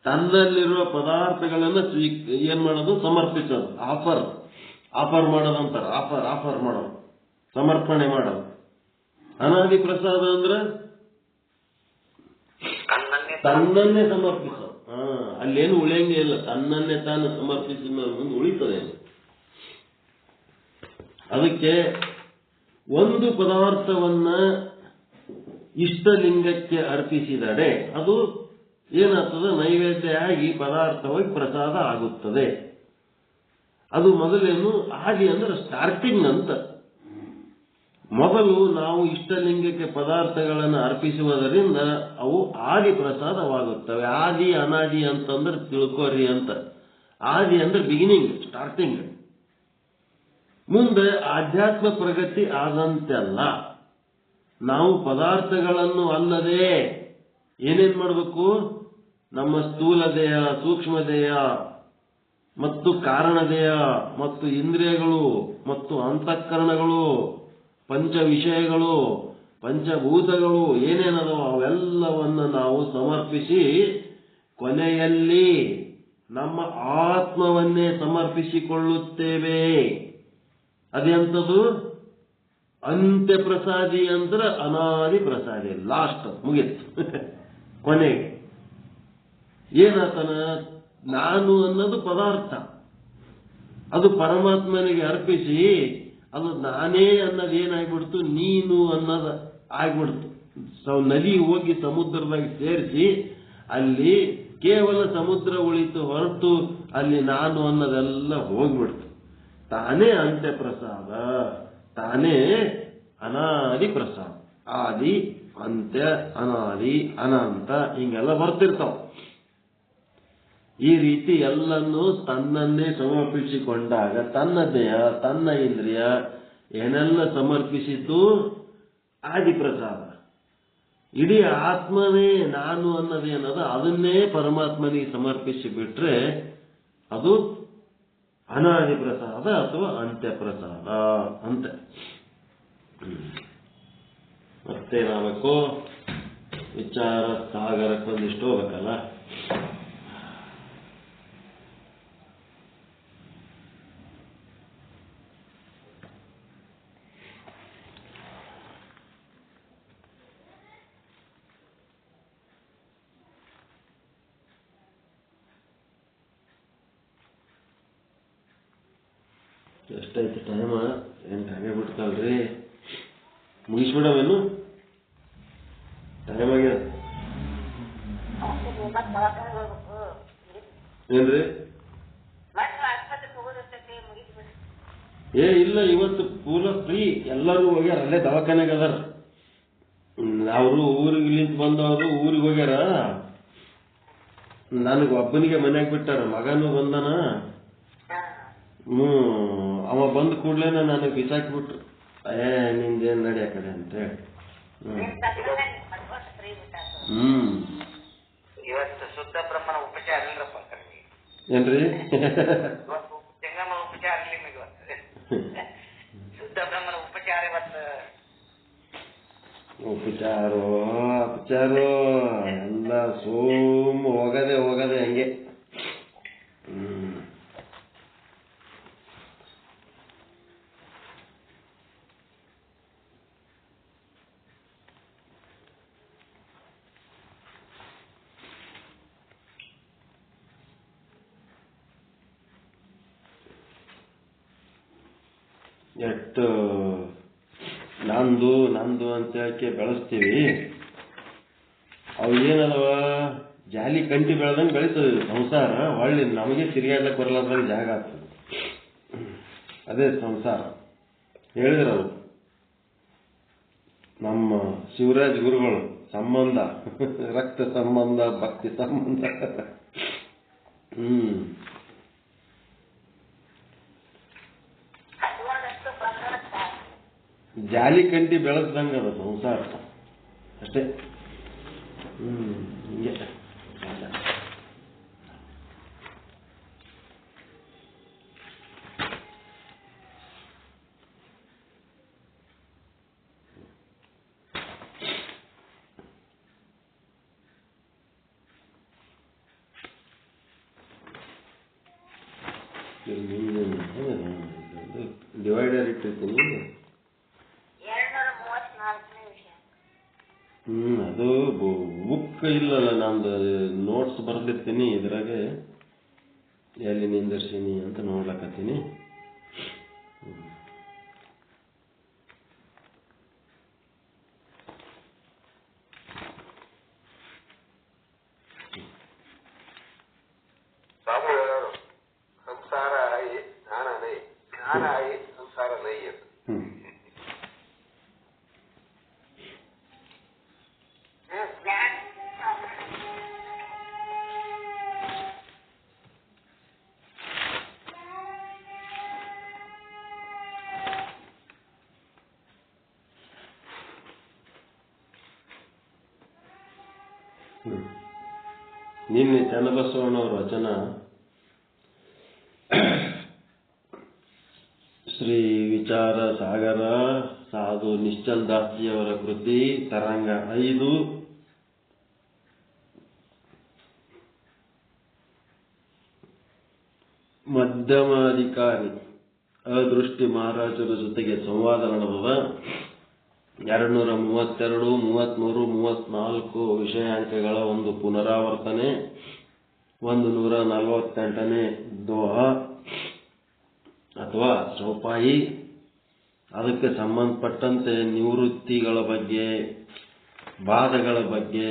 ತನ್ನಲ್ಲಿರುವ ಪದಾರ್ಥಗಳನ್ನು ಏನ್ ಮಾಡೋದು? ಸಮರ್ಪಿಸೋದು. ಆಫರ್ ಮಾಡೋದಂತಾರ. ಆಫರ್ ಮಾಡೋದು, ಸಮರ್ಪಣೆ ಮಾಡೋದು. ಅನಾದಿ ಪ್ರಸಾದ ಅಂದ್ರೆ ತನ್ನನ್ನೇ ಸಮರ್ಪಿಸೋದು. ಅಲ್ಲೇನು ಉಳಿಯಂಗೆ ಇಲ್ಲ. ತನ್ನನ್ನೇ ತಾನು ಸಮರ್ಪಿಸಿದ ಮುಂದೆ ಉಳಿತದೆ. ಅದಕ್ಕೆ ಒಂದು ಪದಾರ್ಥವನ್ನ ಇಷ್ಟಲಿಂಗಕ್ಕೆ ಅರ್ಪಿಸಿದಡೆ ಅದು ಏನಾಗ್ತದೆ? ನೈವೇದ್ಯ ಆಗಿ ಪದಾರ್ಥವಾಗಿ ಪ್ರಸಾದ ಆಗುತ್ತದೆ. ಅದು ಮೊದಲೇನು? ಆದಿ ಅಂದ್ರೆ ಸ್ಟಾರ್ಟಿಂಗ್ ಅಂತ. ಮೊದಲು ನಾವು ಇಷ್ಟಲಿಂಗಕ್ಕೆ ಪದಾರ್ಥಗಳನ್ನು ಅರ್ಪಿಸುವುದರಿಂದ ಅವು ಆದಿ ಪ್ರಸಾದವಾಗುತ್ತವೆ. ಆದಿ ಅನಾದಿ ಅಂತಂದ್ರೆ ತಿಳ್ಕೋರಿ ಅಂತ. ಆದಿ ಅಂದ್ರೆ ಬಿಗಿನಿಂಗ್, ಸ್ಟಾರ್ಟಿಂಗ್. ಮುಂದೆ ಆಧ್ಯಾತ್ಮ ಪ್ರಗತಿ ಆದಂತೆಲ್ಲ ನಾವು ಪದಾರ್ಥಗಳನ್ನು ಅಲ್ಲದೆ ಏನೇನ್ ಮಾಡಬೇಕು? ನಮ್ಮ ಸ್ಥೂಲ ದೇಹ, ಸೂಕ್ಷ್ಮ ದೇಹ ಮತ್ತು ಕಾರಣ ದೇಹ ಮತ್ತು ಇಂದ್ರಿಯಗಳು ಮತ್ತು ಅಂತಃಕರಣಗಳು, ಪಂಚ ವಿಷಯಗಳು, ಪಂಚಭೂತಗಳು ಏನೇನದೋ ಅವೆಲ್ಲವನ್ನು ನಾವು ಸಮರ್ಪಿಸಿ ಕೊನೆಯಲ್ಲಿ ನಮ್ಮ ಆತ್ಮವನ್ನೇ ಸಮರ್ಪಿಸಿಕೊಳ್ಳುತ್ತೇವೆ. ಅದೆಂಥದ್ದು? ಅಂತ್ಯ ಪ್ರಸಾದಿ ಅಂದ್ರೆ ಅನಾದಿ ಪ್ರಸಾದಿ. ಲಾಸ್ಟ್ ಮುಗಿತು ಕೊನೆಗೆ. ಏನಾತನ ನಾನು ಅನ್ನೋದು ಪದಾರ್ಥ, ಅದು ಪರಮಾತ್ಮನಿಗೆ ಅರ್ಪಿಸಿ ಅದು ನಾನೇ ಅನ್ನೋದು ಏನಾಗ್ಬಿಡ್ತು, ನೀನು ಅನ್ನೋದು ಆಗ್ಬಿಡ್ತು. ನದಿ ಹೋಗಿ ಸಮುದ್ರದಾಗ ಸೇರಿಸಿ ಅಲ್ಲಿ ಕೇವಲ ಸಮುದ್ರ ಉಳಿತು ಹೊರತು ಅಲ್ಲಿ ನಾನು ಅನ್ನೋದೆಲ್ಲ ಹೋಗ್ಬಿಡ್ತು. ತಾನೇ ಅಂತ್ಯ ಪ್ರಸಾದ, ತಾನೇ ಅನಾದಿ ಪ್ರಸಾದ. ಆದಿ ಅಂತ್ಯ ಅನಾದಿ ಅನಂತ ಹಿಂಗೆಲ್ಲ ಬರ್ತಿರ್ತಾವ. ಈ ರೀತಿ ಎಲ್ಲನ್ನೂ ತನ್ನನ್ನೇ ಸಮರ್ಪಿಸಿಕೊಂಡಾಗ ತನ್ನ ದೇಹ ತನ್ನ ಇಂದ್ರಿಯ ಏನೆಲ್ಲ ಸಮರ್ಪಿಸಿದ್ದು ಆದಿಪ್ರಸಾದ. ಇಡೀ ಆತ್ಮನೇ ನಾನು ಅನ್ನೋದೇನದ ಅದನ್ನೇ ಪರಮಾತ್ಮನಿಗೆ ಸಮರ್ಪಿಸಿ ಬಿಟ್ರೆ ಅದು ಅನಾದಿ ಪ್ರಸಾದ ಅಥವಾ ಅಂತ್ಯ ಪ್ರಸಾದ ಅಂತ. ಮತ್ತೇನಾಗಬೇಕು, ವಿಚಾರ ಸಾಗರಕ್ಕೆ ಒಂದಿಷ್ಟು ಹೋಗ್ಬೇಕಲ್ಲ. ಎಷ್ಟೈತಿ ಟೈಮ್? 8 ಹಾಗೆ ಬಿಡ್ತಲ್ರಿ, ಮುಗಿಸ್ಬಿಡವೇನು? ಟೈಮ್ ಆಗ್ಯದ ಏನ್ರಿ? ಇಲ್ಲ, ಇವತ್ತು ಪೂರ ಫ್ರೀ, ಎಲ್ಲರೂ ಹೋಗ್ಯಾರ, ಅಲ್ಲೇ ದವಾಖಾನೆಗೆ ಅದಾರ. ಅವರು ಊರಿಗೆ ನಿಂತು ಬಂದವರು ಊರಿಗೆ ಹೋಗ್ಯಾರ. ನನಗೆ ಒಬ್ಬನಿಗೆ ಮನ್ಯಾಗ ಬಿಟ್ಟಾರ, ಮಗನೂ ಬಂದನ. ಅವ ಬಂದ ಕೂಡ್ಲೇನ ನನಗೆ ಬಿಸಾಕಿಬಿಟ್ರು. ನಿಂದೇನ್ ನಡಿ ಆ ಕಡೆ ಅಂತ ಹೇಳಿ. ಇವತ್ತು ಶುದ್ಧ ಬ್ರಹ್ಮನ ಉಪಚಾರ ಇಲ್ಲಪ್ಪ. ಏನ್ರಿ? ಜಂಗಮ ಉಪಚಾರ ಇಲ್ಲ ನಿಮಗೆ ಇವತ್ತು. ಶುದ್ಧ ಬ್ರಹ್ಮನ ಉಪಚಾರ ಇವತ್ತು. ಉಪಚಾರೋ ಎಲ್ಲ ಸೋಮ ಹೋಗದೆ ಹಂಗೆ. ಎಷ್ಟು ನಂದು ಅಂತ ಹೇಳಕ್ಕೆ ಬೆಳೆಸ್ತೀವಿ. ಅವು ಏನದವ, ಜಾಲಿ ಕಂಟಿ ಬೆಳೆದಂಗೆ ಬೆಳೀತದೆ ಸಂಸಾರ. ಒಳ್ಳೆ ನಮಗೆ ತಿರುಗಾಡ್ಲಕ್ಕೆ ಬರಲಾರ್ದಂಗೆ ಜಾಗ ಆಗ್ತದೆ. ಅದೇ ಸಂಸಾರ. ಹೇಳಿದ್ರವು ನಮ್ಮ ಶಿವರಾಜ್ ಗುರುಗಳು, ಸಂಬಂಧ ರಕ್ತ ಸಂಬಂಧ, ಭಕ್ತಿ ಸಂಬಂಧ. ಜಾಲಿ ಕಂಟಿ ಬೆಳೆಸ್ದಂಗದ ಸಂಸಾರ ಅಷ್ಟೇ. ಹಿಂಗೆ ಡಿವೈಡರ್ ಇಟ್ಟಿರ್ತೀನಿ. ಅದು ಬುಕ್ ಇಲ್ಲಲ್ಲ, ನಮ್ದು ನೋಟ್ಸ್ ಬರ್ದಿರ್ತೀನಿ ಇದ್ರಾಗೆ, ಎಲ್ಲಿ ನಿಂದಿರ್ಸೀನಿ ಅಂತ ನೋಡ್ಲಕತ್ತೀನಿ. ಬಾಬು ಹೇಳೋರು, ಸಂಸಾರ ಆಯಿ ಜ್ಞಾನ ನೈ, ಜ್ಞಾನ ಆಯಿ ಸಂಸಾರ ನೈ ಅಂತ. ನಿನ್ನೆ ಚನ್ನಬಸವಣ್ಣವರ ವಚನ, ಶ್ರೀ ವಿಚಾರ ಸಾಗರ ಸಾಧು ನಿಶ್ಚಲ್ ದಾಸ್ಜಿಯವರ ಕೃತಿ ತರಂಗ 5. ಮಧ್ಯಮಾಧಿಕಾರಿ ಅದೃಷ್ಟಿ ಮಹಾರಾಜರ ಜೊತೆಗೆ ಸಂವಾದ ನಡೆದದ. 232, 33, 34 ವಿಷಯಾಂಕಗಳ ಒಂದು ಪುನರಾವರ್ತನೆ. 148ನೇ ದೋಹ ಅಥವಾ ಚೌಪಾಯಿ, ಅದಕ್ಕೆ ಸಂಬಂಧಪಟ್ಟಂತೆ ನಿವೃತ್ತಿಗಳ ಬಗ್ಗೆ, ಬಾಧಗಳ ಬಗ್ಗೆ,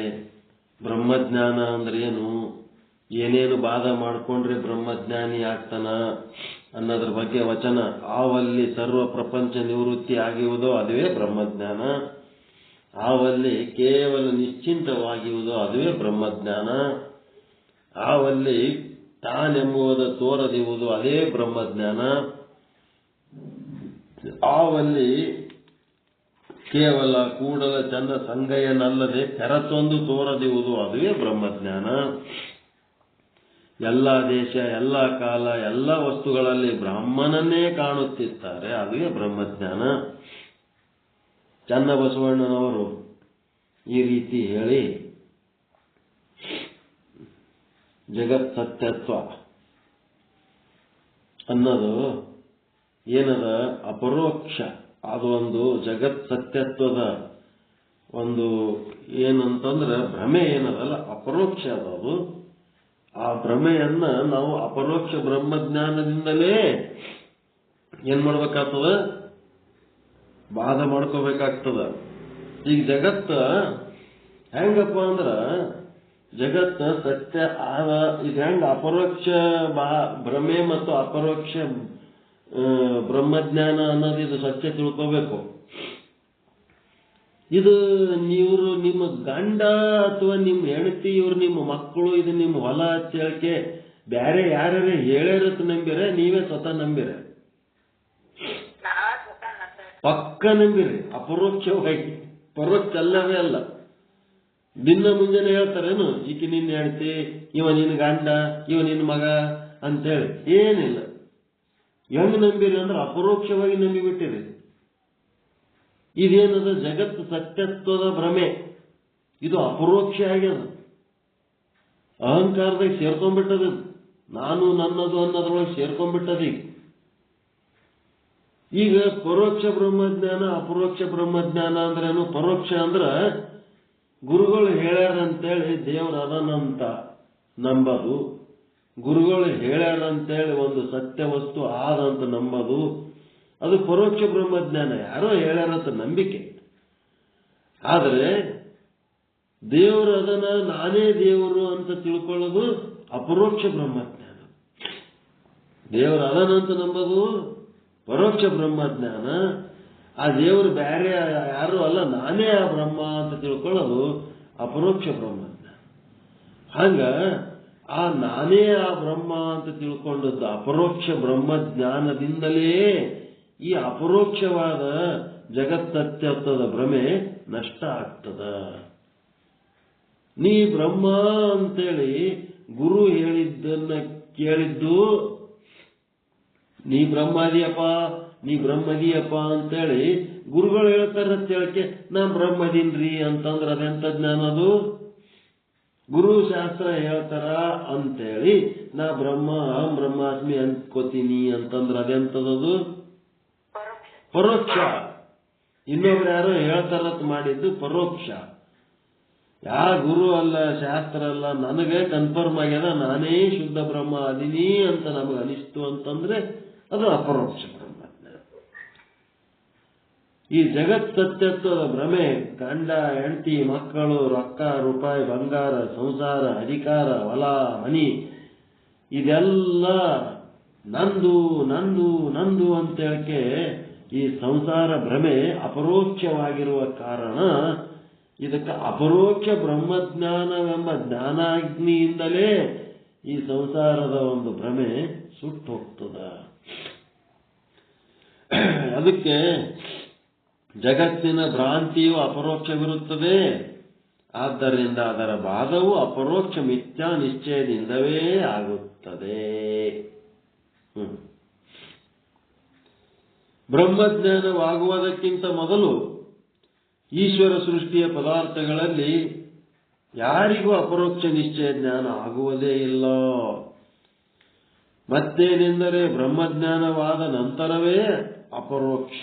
ಬ್ರಹ್ಮಜ್ಞಾನ ಅಂದ್ರೆ ಏನು, ಏನೇನು ಬಾಧ ಮಾಡಿಕೊಂಡ್ರೆ ಬ್ರಹ್ಮಜ್ಞಾನಿ ಆಗ್ತಾನ ಅನ್ನೋದ್ರ ಬಗ್ಗೆ ವಚನ. ಆವಲ್ಲಿ ಸರ್ವ ಪ್ರಪಂಚ ನಿವೃತ್ತಿ ಆಗಿರುವುದೋ ಅದುವೇ ಬ್ರಹ್ಮಜ್ಞಾನ, ಆವಲ್ಲಿ ಕೇವಲ ನಿಶ್ಚಿಂತವಾಗಿರುವುದೋ ಅದುವೇ ಬ್ರಹ್ಮಜ್ಞಾನ, ಆವಲ್ಲಿ ತಾನೆಂಬುವುದು ತೋರದಿರುವುದು ಅದೇ ಬ್ರಹ್ಮಜ್ಞಾನ, ಆವಲ್ಲಿ ಕೇವಲ ಕೂಡಲ ಚಂದ ಸಂಗಯ್ಯನಲ್ಲದೆ ಕರತೊಂದು ತೋರದಿರುವುದು ಅದುವೇ ಬ್ರಹ್ಮಜ್ಞಾನ. ಎಲ್ಲ ದೇಶ, ಎಲ್ಲ ಕಾಲ, ಎಲ್ಲ ವಸ್ತುಗಳಲ್ಲಿ ಬ್ರಾಹ್ಮಣನ್ನೇ ಕಾಣುತ್ತಿದ್ದಾರೆ, ಅದುವೇ ಬ್ರಹ್ಮಜ್ಞಾನ. ಚನ್ನಬಸವಣ್ಣನವರು ಈ ರೀತಿ ಹೇಳಿ ಜಗತ್ ಸತ್ಯತ್ವ ಅನ್ನೋದು ಏನದ ಅಪರೋಕ್ಷ, ಅದು ಒಂದು ಜಗತ್ ಸತ್ಯತ್ವದ ಒಂದು ಏನಂತಂದ್ರೆ ಭ್ರಮೆ ಏನದಲ್ಲ, ಅಪರೋಕ್ಷ ಅದು. ಆ ಭ್ರಮೆಯನ್ನ ನಾವು ಅಪರೋಕ್ಷ ಬ್ರಹ್ಮಜ್ಞಾನದಿಂದಲೇ ಏನ್ ಮಾಡ್ಬೇಕಾಗ್ತದ, ಬಾಧ ಮಾಡ್ಕೋಬೇಕಾಗ್ತದ. ಈಗ ಜಗತ್ತ ಹೆಂಗಪ್ಪ ಅಂದ್ರ ಜಗತ್ತ ಸತ್ಯ ಆದ, ಈಗ ಹೆಂಗ ಅಪರೋಕ್ಷ ಭ್ರಮೆ ಮತ್ತು ಅಪರೋಕ್ಷ ಬ್ರಹ್ಮಜ್ಞಾನ ಅನ್ನೋದು ಇದು ಸತ್ಯ ತಿಳ್ಕೋಬೇಕು. ಇದು ಇವರು ನಿಮ್ಮ ಗಂಡ ಅಥವಾ ನಿಮ್ಮ ಹೆಂಡತಿ, ಇವ್ರು ನಿಮ್ಮ ಮಕ್ಕಳು, ಇದು ನಿಮ್ಮ ಹೊಲ ಚೇಳಿಕೆ ಬ್ಯಾರೆ ಯಾರು ಹೇಳ್ಯಾರತ್ ನಂಬಿರ, ನೀವೇ ಸ್ವತಃ ನಂಬಿರ? ಪಕ್ಕ ನಂಬಿರಿ ಅಪರೋಕ್ಷವಾಗಿ, ಪರೋಕ್ಷ ಅಲ್ಲವೇ ಅಲ್ಲ. ದಿನ ಮುಂಜಾನೆ ಹೇಳ್ತಾರೇನು ಈಕೆ ನಿನ್ನ ಹೆಂಡತಿ, ಇವ ನಿನ್ನ ಗಂಡ, ಇವ ನಿನ್ನ ಮಗ ಅಂತೇಳಿ? ಏನಿಲ್ಲ. ಹೆಂಗ್ ನಂಬಿರಿ ಅಂದ್ರೆ ಅಪರೋಕ್ಷವಾಗಿ ನಂಬಿಬಿಟ್ಟಿರಿ. ಇದೇನದ ಜಗತ್ತು ಸತ್ಯತ್ವದ ಭ್ರಮೆ, ಇದು ಅಪರೋಕ್ಷ ಆಗ್ಯದ. ಅಹಂಕಾರದಾಗ ಸೇರ್ಕೊಂಡ್ಬಿಟ್ಟದ, ನಾನು ನನ್ನದು ಅನ್ನೋದ್ರೊಳಗೆ ಸೇರ್ಕೊಂಡ್ಬಿಟ್ಟದ. ಈಗ ಪರೋಕ್ಷ ಬ್ರಹ್ಮಜ್ಞಾನ ಅಪರೋಕ್ಷ ಬ್ರಹ್ಮಜ್ಞಾನ ಅಂದ್ರೇನು? ಪರೋಕ್ಷ ಅಂದ್ರ ಗುರುಗಳು ಹೇಳ್ಯಾರಂತೇಳಿ ದೇವ್ರ ಅದನಂತ ನಂಬದು, ಗುರುಗಳು ಹೇಳ್ಯಾರಂತೇಳಿ ಒಂದು ಸತ್ಯ ವಸ್ತು ಆದಂತ ನಂಬದು, ಅದು ಪರೋಕ್ಷ ಬ್ರಹ್ಮಜ್ಞಾನ. ಯಾರೋ ಹೇಳ್ಯಾರಂತ ನಂಬಿಕೆ. ಆದರೆ ದೇವರು ಅದನ್ನ ನಾನೇ ದೇವರು ಅಂತ ತಿಳ್ಕೊಳ್ಳೋದು ಅಪರೋಕ್ಷ ಬ್ರಹ್ಮಜ್ಞಾನ. ದೇವರು ಅದನಂತ ನಂಬೋದು ಪರೋಕ್ಷ ಬ್ರಹ್ಮಜ್ಞಾನ. ಆ ದೇವರು ಬೇರೆ ಯಾರು ಅಲ್ಲ, ನಾನೇ ಆ ಬ್ರಹ್ಮ ಅಂತ ತಿಳ್ಕೊಳ್ಳೋದು ಅಪರೋಕ್ಷ ಬ್ರಹ್ಮಜ್ಞಾನ. ಹಂಗ ಆ ನಾನೇ ಆ ಬ್ರಹ್ಮ ಅಂತ ತಿಳ್ಕೊಂಡದ್ದು ಅಪರೋಕ್ಷ ಬ್ರಹ್ಮಜ್ಞಾನದಿಂದಲೇ ಈ ಅಪರೋಕ್ಷವಾದ ಜಗತ್ತತ್ಯತ್ವದ ಭ್ರಮೆ ನಷ್ಟ ಆಗ್ತದ. ನೀ ಬ್ರಹ್ಮ ಅಂತೇಳಿ ಗುರು ಹೇಳಿದ್ದನ್ನ ಕೇಳಿದ್ದು, ನೀ ಬ್ರಹ್ಮದಿಯಪ್ಪ, ನೀ ಬ್ರಹ್ಮದಿಯಪ್ಪ ಅಂತೇಳಿ ಗುರುಗಳು ಹೇಳ್ತಾರ ಹೇಳಕ್ಕೆ ನಾ ಬ್ರಹ್ಮದೀನ್ರಿ ಅಂತಂದ್ರೆ ಅದೆಂತ ಜ್ಞಾನ ಅದು? ಗುರು ಶಾಸ್ತ್ರ ಹೇಳ್ತಾರ ಅಂತೇಳಿ ನಾ ಬ್ರಹ್ಮ ಅಹಂ ಬ್ರಹ್ಮಾಸ್ಮಿ ಅನ್ಕೋತೀನಿ ಅಂತಂದ್ರೆ ಅದೆಂತದದು? ಪರೋಕ್ಷ. ಇನ್ನೊಬ್ರು ಯಾರೋ ಹೇಳ್ತಾರತ್ ಮಾಡಿದ್ದು ಪರೋಕ್ಷ. ಯಾ ಗುರು ಅಲ್ಲ, ಶಾಸ್ತ್ರ ಅಲ್ಲ, ನನಗೆ ಕನ್ಫರ್ಮ್ ಆಗ್ಯದ ನಾನೇ ಶುದ್ಧ ಬ್ರಹ್ಮ ಅದೀನಿ ಅಂತ ನಮಗೆ ಅನಿಸ್ತು ಅಂತಂದ್ರೆ ಅದು ಅಪರೋಕ್ಷ ಬ್ರಹ್ಮಜ್ಞಾನ. ಈ ಜಗತ್ ಸತ್ಯತ್ವದ ಭ್ರಮೆ, ಗಂಡ ಹೆಂಡತಿ ಮಕ್ಕಳು, ರೊಕ್ಕ ರೂಪಾಯಿ ಬಂಗಾರ ಸಂಸಾರ ಅಧಿಕಾರ ಹೊಲ ಮನಿ ಇದೆಲ್ಲ ನಂದು ನಂದು ನಂದು ಅಂತ ಹೇಳಕ್ಕೆ ಈ ಸಂಸಾರ ಭ್ರಮೆ ಅಪರೋಕ್ಷವಾಗಿರುವ ಕಾರಣ ಇದಕ್ಕೆ ಅಪರೋಕ್ಷ ಬ್ರಹ್ಮಜ್ಞಾನವೆಂಬ ಜ್ಞಾನಾಗ್ನಿಯಿಂದಲೇ ಈ ಸಂಸಾರದ ಒಂದು ಭ್ರಮೆ ಸುಟ್ಟು ಹೋಗ್ತದ. ಅದಕ್ಕೆ ಜಗತ್ತಿನ ಭ್ರಾಂತಿಯು ಅಪರೋಕ್ಷವಿರುತ್ತದೆ. ಆದ್ದರಿಂದ ಅದರ ಬಾಧವು ಅಪರೋಕ್ಷ ಮಿಥ್ಯಾ ನಿಶ್ಚಯದಿಂದವೇ ಆಗುತ್ತದೆ. ಬ್ರಹ್ಮಜ್ಞಾನವಾಗುವುದಕ್ಕಿಂತ ಮೊದಲು ಈಶ್ವರ ಸೃಷ್ಟಿಯ ಪದಾರ್ಥಗಳಲ್ಲಿ ಯಾರಿಗೂ ಅಪರೋಕ್ಷ ನಿಶ್ಚಯ ಜ್ಞಾನ ಆಗುವುದೇ ಇಲ್ಲ. ಮತ್ತೇನೆಂದರೆ ಬ್ರಹ್ಮಜ್ಞಾನವಾದ ನಂತರವೇ ಅಪರೋಕ್ಷ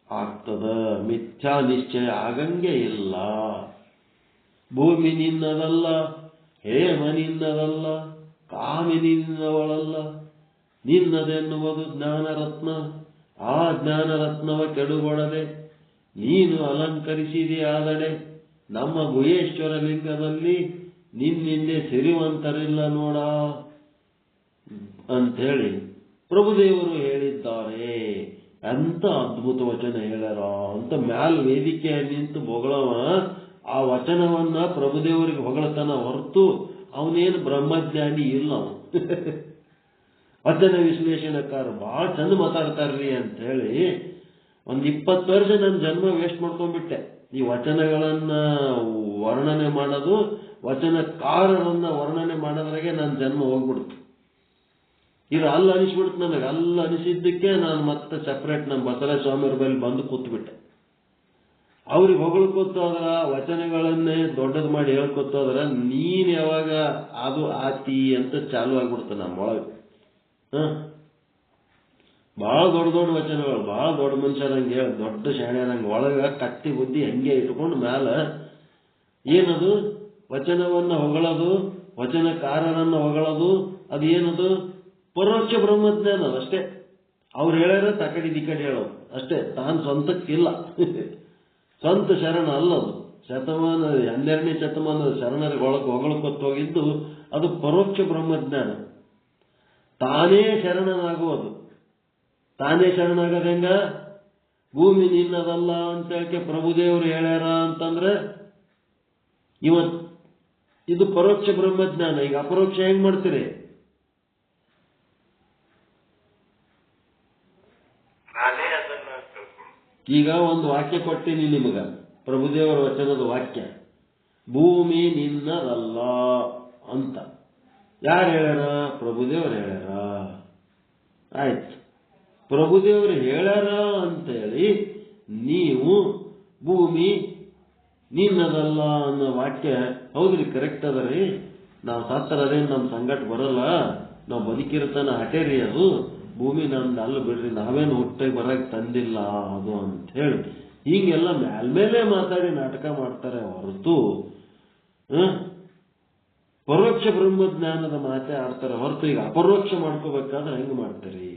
ಆಗ್ತದ, ಮಿಥ್ಯಾ ನಿಶ್ಚಯ ಆಗಂಗೆ ಇಲ್ಲ. ಭೂಮಿ ನಿನ್ನದಲ್ಲ, ಹೇಮ ನಿನ್ನದಲ್ಲ, ಕಾಮಿನಿ ನಿನ್ನವಳಲ್ಲ, ನಿನ್ನದೆನ್ನುವುದು ಜ್ಞಾನರತ್ನ. ಆ ಜ್ಞಾನರತ್ನವ ಕೆಡುಗೊಡದೆ ನೀನು ಅಲಂಕರಿಸಿದೆಯಾದಡೆ ನಮ್ಮ ಗುಹೇಶ್ವರ ಲಿಂಗದಲ್ಲಿ ನಿನ್ನಿಂದೆ ಸಿರಿವಂತರಿಲ್ಲ ನೋಡ ಅಂಥೇಳಿ ಪ್ರಭುದೇವರು ಹೇಳಿದ್ದಾರೆ. ಎಂತ ಅದ್ಭುತ ವಚನ ಹೇಳ್ಯಾರ ಅಂತ ಮ್ಯಾಲ ವೇದಿಕೆಯಲ್ಲಿ ನಿಂತು ಹೊಗಳವ ಆ ವಚನವನ್ನ ಪ್ರಭುದೇವರಿಗೆ ಹೊಗಳತನ ಹೊರತು ಅವನೇನು ಬ್ರಹ್ಮಜ್ಞಾನಿ ಇಲ್ಲ. ವಚನ ವಿಶ್ಲೇಷಣಕಾರ ಬಹಳ ಚಂದ ಮಾತಾಡ್ತಾರ್ರಿ ಅಂತ ಹೇಳಿ ಒಂದ್ 20 ವರ್ಷ ನನ್ನ ಜನ್ಮ ವೇಸ್ಟ್ ಮಾಡ್ಕೊಂಡ್ಬಿಟ್ಟೆ. ಈ ವಚನಗಳನ್ನ ವರ್ಣನೆ ಮಾಡೋದು, ವಚನಕಾರರನ್ನ ವರ್ಣನೆ ಮಾಡೋದ್ರಾಗೆ ನನ್ನ ಜನ್ಮ ಹೋಗ್ಬಿಡ್ತು. ಇದು ಅಲ್ಲ ಅನಿಸ್ಬಿಡ್ತು ನನಗೆ. ಅಲ್ಲ ಅನಿಸಿದ್ದಕ್ಕೆ ನಾನು ಮತ್ತೆ ಸೆಪರೇಟ್ ನಮ್ಮ ಬಸವರಾಜ ಸ್ವಾಮಿಯವ್ರ ಬಳಿ ಬಂದು ಕೂತ್ಬಿಟ್ಟೆ. ಅವ್ರಿಗೆ ಹೊಗಳ್ಕೊತ್ತೋದ್ರ, ವಚನಗಳನ್ನೇ ದೊಡ್ಡದು ಮಾಡಿ ಹೇಳ್ಕೊತ್ತೋದ್ರ ನೀನ್ ಯಾವಾಗ ಅದು ಆತಿ ಅಂತ ಚಾಲು ಆಗ್ಬಿಡ್ತ ನಮ್ಮೊಳಗೆ. ಬಹಳ ದೊಡ್ಡ ದೊಡ್ಡ ವಚನಗಳು, ಬಹಳ ದೊಡ್ಡ ಮನುಷ್ಯರಂಗೆ ಹೇಳಿ, ದೊಡ್ಡ ಶಾಣ್ಯರಂಗೆ ಒಳಗ ಕತ್ತಿ ಬುದ್ಧಿ ಹಂಗೆ ಇಟ್ಕೊಂಡು ಮ್ಯಾಲ ಏನದು ವಚನವನ್ನ ಹೊಗಳೋದು, ವಚನಕಾರರನ್ನ ಹೊಗಳೋದು, ಅದು ಏನದು ಪರೋಕ್ಷ ಬ್ರಹ್ಮಜ್ಞಾನ ಅಷ್ಟೇ. ಅವ್ರು ಹೇಳ್ಯಾರ ತಕಡಿ ದಿಕ್ಕಡಿ ಹೇಳೋದು ಅಷ್ಟೇ, ತಾನು ಸ್ವಂತಕ್ಕಿಲ್ಲ. ಸ್ವಂತ ಶರಣ ಅಲ್ಲದು. 12ನೇ ಶತಮಾನದ ಶರಣರಿಗೆ ಹೊಗಳಕೊತ್ತು ಹೋಗಿದ್ದು ಅದು ಪರೋಕ್ಷ ಬ್ರಹ್ಮಜ್ಞಾನ. ತಾನೇ ಶರಣನಾಗುವುದು. ತಾನೇ ಶರಣಾಗದ ಹೆಂಗ? ಭೂಮಿ ನಿನ್ನದಲ್ಲ ಅಂತ ಹೇಳಕ್ಕೆ ಪ್ರಭುದೇವರು ಹೇಳ್ಯಾರ ಅಂತಂದ್ರೆ ಇದು ಪರೋಕ್ಷ ಬ್ರಹ್ಮಜ್ಞಾನ. ಈಗ ಅಪರೋಕ್ಷ ಹೆಂಗ್ ಮಾಡ್ತೀರಿ? ಈಗ ಒಂದು ವಾಕ್ಯ ಕೊಡ್ತೀನಿ ನಿಮಗ, ಪ್ರಭುದೇವರ ವಚನದ ವಾಕ್ಯ, ಭೂಮಿ ನಿನ್ನದಲ್ಲ ಅಂತ. ಯಾರು ಹೇಳ್ಯಾರ? ಪ್ರಭುದೇವರು ಹೇಳ್ಯಾರ. ಆಯ್ತು, ಪ್ರಭುದೇವರು ಹೇಳ್ಯಾರ ಅಂತೇಳಿ ನೀವು ಭೂಮಿ ನಿನ್ನದಲ್ಲ ಅನ್ನೋ ವಾಕ್ಯ ಹೌದ್ರಿ, ಕರೆಕ್ಟ್ ಅದರಿ. ನಾವು ಸತ್ತರದೇನು ನಮ್ಮ ಸಂಗಟ ಬರಲ್ಲ, ನಾವು ಬದುಕಿರ್ತಾನ ಹಟೇರಿ ಅದು. ಭೂಮಿ ನಮ್ದು ಅಲ್ಲ ಬಿಡ್ರಿ, ನಾವೇನು ಹುಟ್ಟಾಗಿ ಬರಕ್ ತಂದಿಲ್ಲ ಅದು ಅಂತ ಹೇಳಿ ಹಿಂಗೆಲ್ಲ ಮೇಲ್ಮೇಲೆ ಮಾತಾಡಿ ನಾಟಕ ಮಾಡ್ತಾರೆ ಹೊರತು ಪರೋಕ್ಷ ಬ್ರಹ್ಮಜ್ಞಾನದ ಮಾತೆ ಆಡ್ತಾರೆ ಹೊರತು ಈಗ ಅಪರೋಕ್ಷ ಮಾಡ್ಕೋಬೇಕಾದ್ರೆ ಹೆಂಗ್ ಮಾಡ್ತೀರಿ?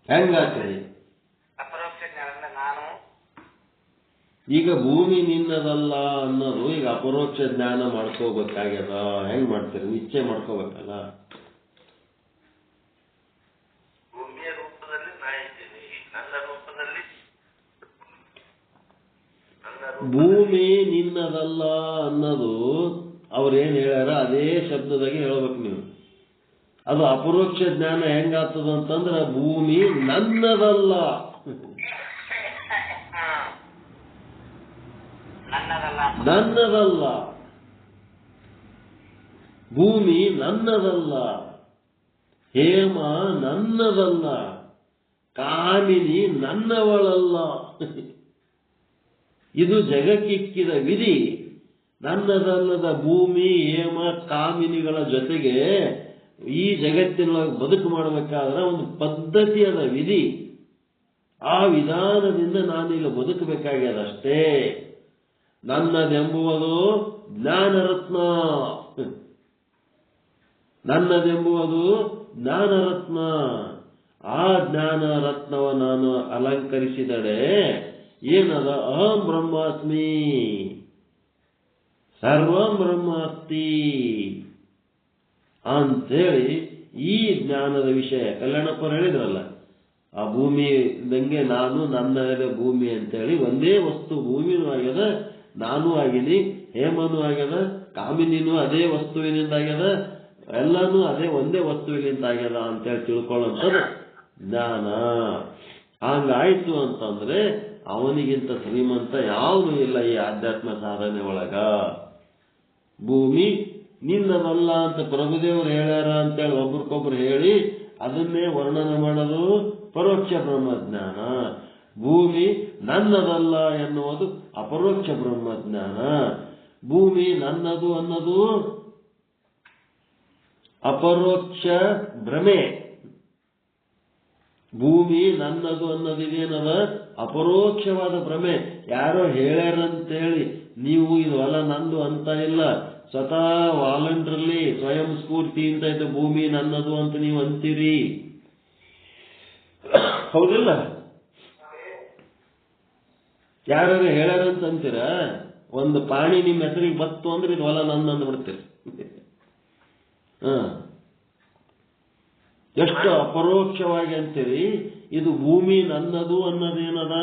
ಹೆಂಗಾಗ್ತದೆ? ಈಗ ಭೂಮಿ ನಿನ್ನದಲ್ಲ ಅನ್ನೋದು ಈಗ ಅಪರೋಕ್ಷ ಜ್ಞಾನ ಮಾಡ್ಕೋಬೇಕಾಗ್ಯದ. ಹೆಂಗ್ ಮಾಡ್ತೀರಿ? ನಿಶ್ಚಯ ಮಾಡ್ಕೋಬೇಕಲ್ಲ. ಭೂಮಿಯ ರೂಪದಲ್ಲಿ ನಾ ಇದ್ದೀನಿ, ನನ್ನ ರೂಪದಲ್ಲಿ ಭೂಮಿ ನಿನ್ನದಲ್ಲ ಅನ್ನೋದು ಅವ್ರೇನ್ ಹೇಳ್ಯಾರ ಅದೇ ಶಬ್ದದಾಗೆ ಹೇಳ್ಬೇಕು ನೀವು. ಅದು ಅಪರೋಕ್ಷ ಜ್ಞಾನ ಹೆಂಗಾಗ್ತದ ಅಂತಂದ್ರ ಭೂಮಿ ನನ್ನದಲ್ಲ, ನನ್ನದಲ್ಲ, ಭೂಮಿ ನನ್ನದಲ್ಲ, ಹೇಮ ನನ್ನದಲ್ಲ, ಕಾಮಿನಿ ನನ್ನವಳಲ್ಲ. ಇದು ಜಗಕ್ಕಿಕ್ಕಿದ ವಿಧಿ. ನನ್ನದಲ್ಲದ ಭೂಮಿ, ಹೇಮ, ಕಾಮಿನಿಗಳ ಜೊತೆಗೆ ಈ ಜಗತ್ತಿನೊಳಗೆ ಬದುಕು ಮಾಡಬೇಕಾದ್ರೆ ಒಂದು ಪದ್ಧತಿ ಅದ, ವಿಧಿ. ಆ ವಿಧಾನದಿಂದ ನಾನೀಗ ಬದುಕಬೇಕಾಗ್ಯದಷ್ಟೇ. ನನ್ನದೆಂಬುವುದು ಜ್ಞಾನರತ್ನ, ನನ್ನದೆಂಬುವುದು ಜ್ಞಾನರತ್ನ. ಆ ಜ್ಞಾನರತ್ನವ ನಾನು ಅಲಂಕರಿಸಿದಡೆ ಏನದ? ಅಹಂ ಬ್ರಹ್ಮಾಸ್ಮಿ, ಸರ್ವಂ ಬ್ರಹ್ಮಾಸ್ತಿ ಅಂತೇಳಿ ಈ ಜ್ಞಾನದ ವಿಷಯ ಕಲ್ಯಾಣಪ್ಪರು ಹೇಳಿದ್ರಲ್ಲ. ಆ ಭೂಮಿ ಇದ್ದಂಗೆ ನಾನು, ನನ್ನ ಭೂಮಿ ಅಂತೇಳಿ ಒಂದೇ ವಸ್ತು. ಭೂಮಿನೂ ಆಗ್ಯದ, ನಾನೂ ಆಗಿನಿ, ಹೇಮನೂ ಆಗ್ಯದ, ಕಾಮಿನಿನೂ ಅದೇ ವಸ್ತುವಿನಿಂದ ಆಗ್ಯದ, ಎಲ್ಲಾನು ಅದೇ ಒಂದೇ ವಸ್ತುವಿನಿಂದ ಆಗ್ಯದ ಅಂತೇಳಿ ತಿಳ್ಕೊಳ್ಳೋಂಥದ್ದು ಜ್ಞಾನ. ಹಂಗಾಯ್ತು ಅಂತಂದ್ರೆ ಅವನಿಗಿಂತ ಶ್ರೀಮಂತ ಯಾವನು ಇಲ್ಲ ಈ ಆಧ್ಯಾತ್ಮ ಸಾಧನೆ ಒಳಗ. ಭೂಮಿ ನಿನ್ನದಲ್ಲ ಅಂತ ಪ್ರಭುದೇವರು ಹೇಳ್ಯಾರ ಅಂತೇಳಿ ಒಬ್ರಿಗೊಬ್ರು ಹೇಳಿ ಅದನ್ನೇ ವರ್ಣನೆ ಮಾಡೋದು ಪರೋಕ್ಷ ಬ್ರಹ್ಮಜ್ಞಾನ. ಭೂಮಿ ನನ್ನದಲ್ಲ ಎನ್ನುವುದು ಅಪರೋಕ್ಷ ಬ್ರಹ್ಮಜ್ಞಾನ. ಭೂಮಿ ನನ್ನದು ಅನ್ನೋದು ಅಪರೋಕ್ಷ ಭ್ರಮೆ. ಭೂಮಿ ನನ್ನದು ಅನ್ನೋದಿದೇನದ ಅಪರೋಕ್ಷವಾದ ಭ್ರಮೆ. ಯಾರೋ ಹೇಳ್ಯಾರಂತೇಳಿ ನೀವು ಇದು ಹೊಲ ನಂದು ಅಂತ ಇಲ್ಲ, ಸ್ವತಃ ವಾಲಂಟ್ರಲ್ಲಿ ಸ್ವಯಂ ಸ್ಫೂರ್ತಿಯಿಂದ ಇದು ಭೂಮಿ ನನ್ನದು ಅಂತ ನೀವು ಅಂತೀರಿ, ಹೌದಿಲ್ಲ? ಯಾರು ಹೇಳ್ಯಾರಂತ ಅಂತೀರ? ಒಂದು ಪಾಣಿ ನಿಮ್ಮ ಹೆಸರಿಗೆ ಬತ್ತು ಅಂದ್ರೆ ಇದು ಹೊಲ ನಂದು ಅಂದ್ಬಿಡ್ತೀರಿ. ಎಷ್ಟು ಅಪರೋಕ್ಷವಾಗಿ ಅಂತೀರಿ. ಇದು ಭೂಮಿ ನನ್ನದು ಅನ್ನೋದೇನದ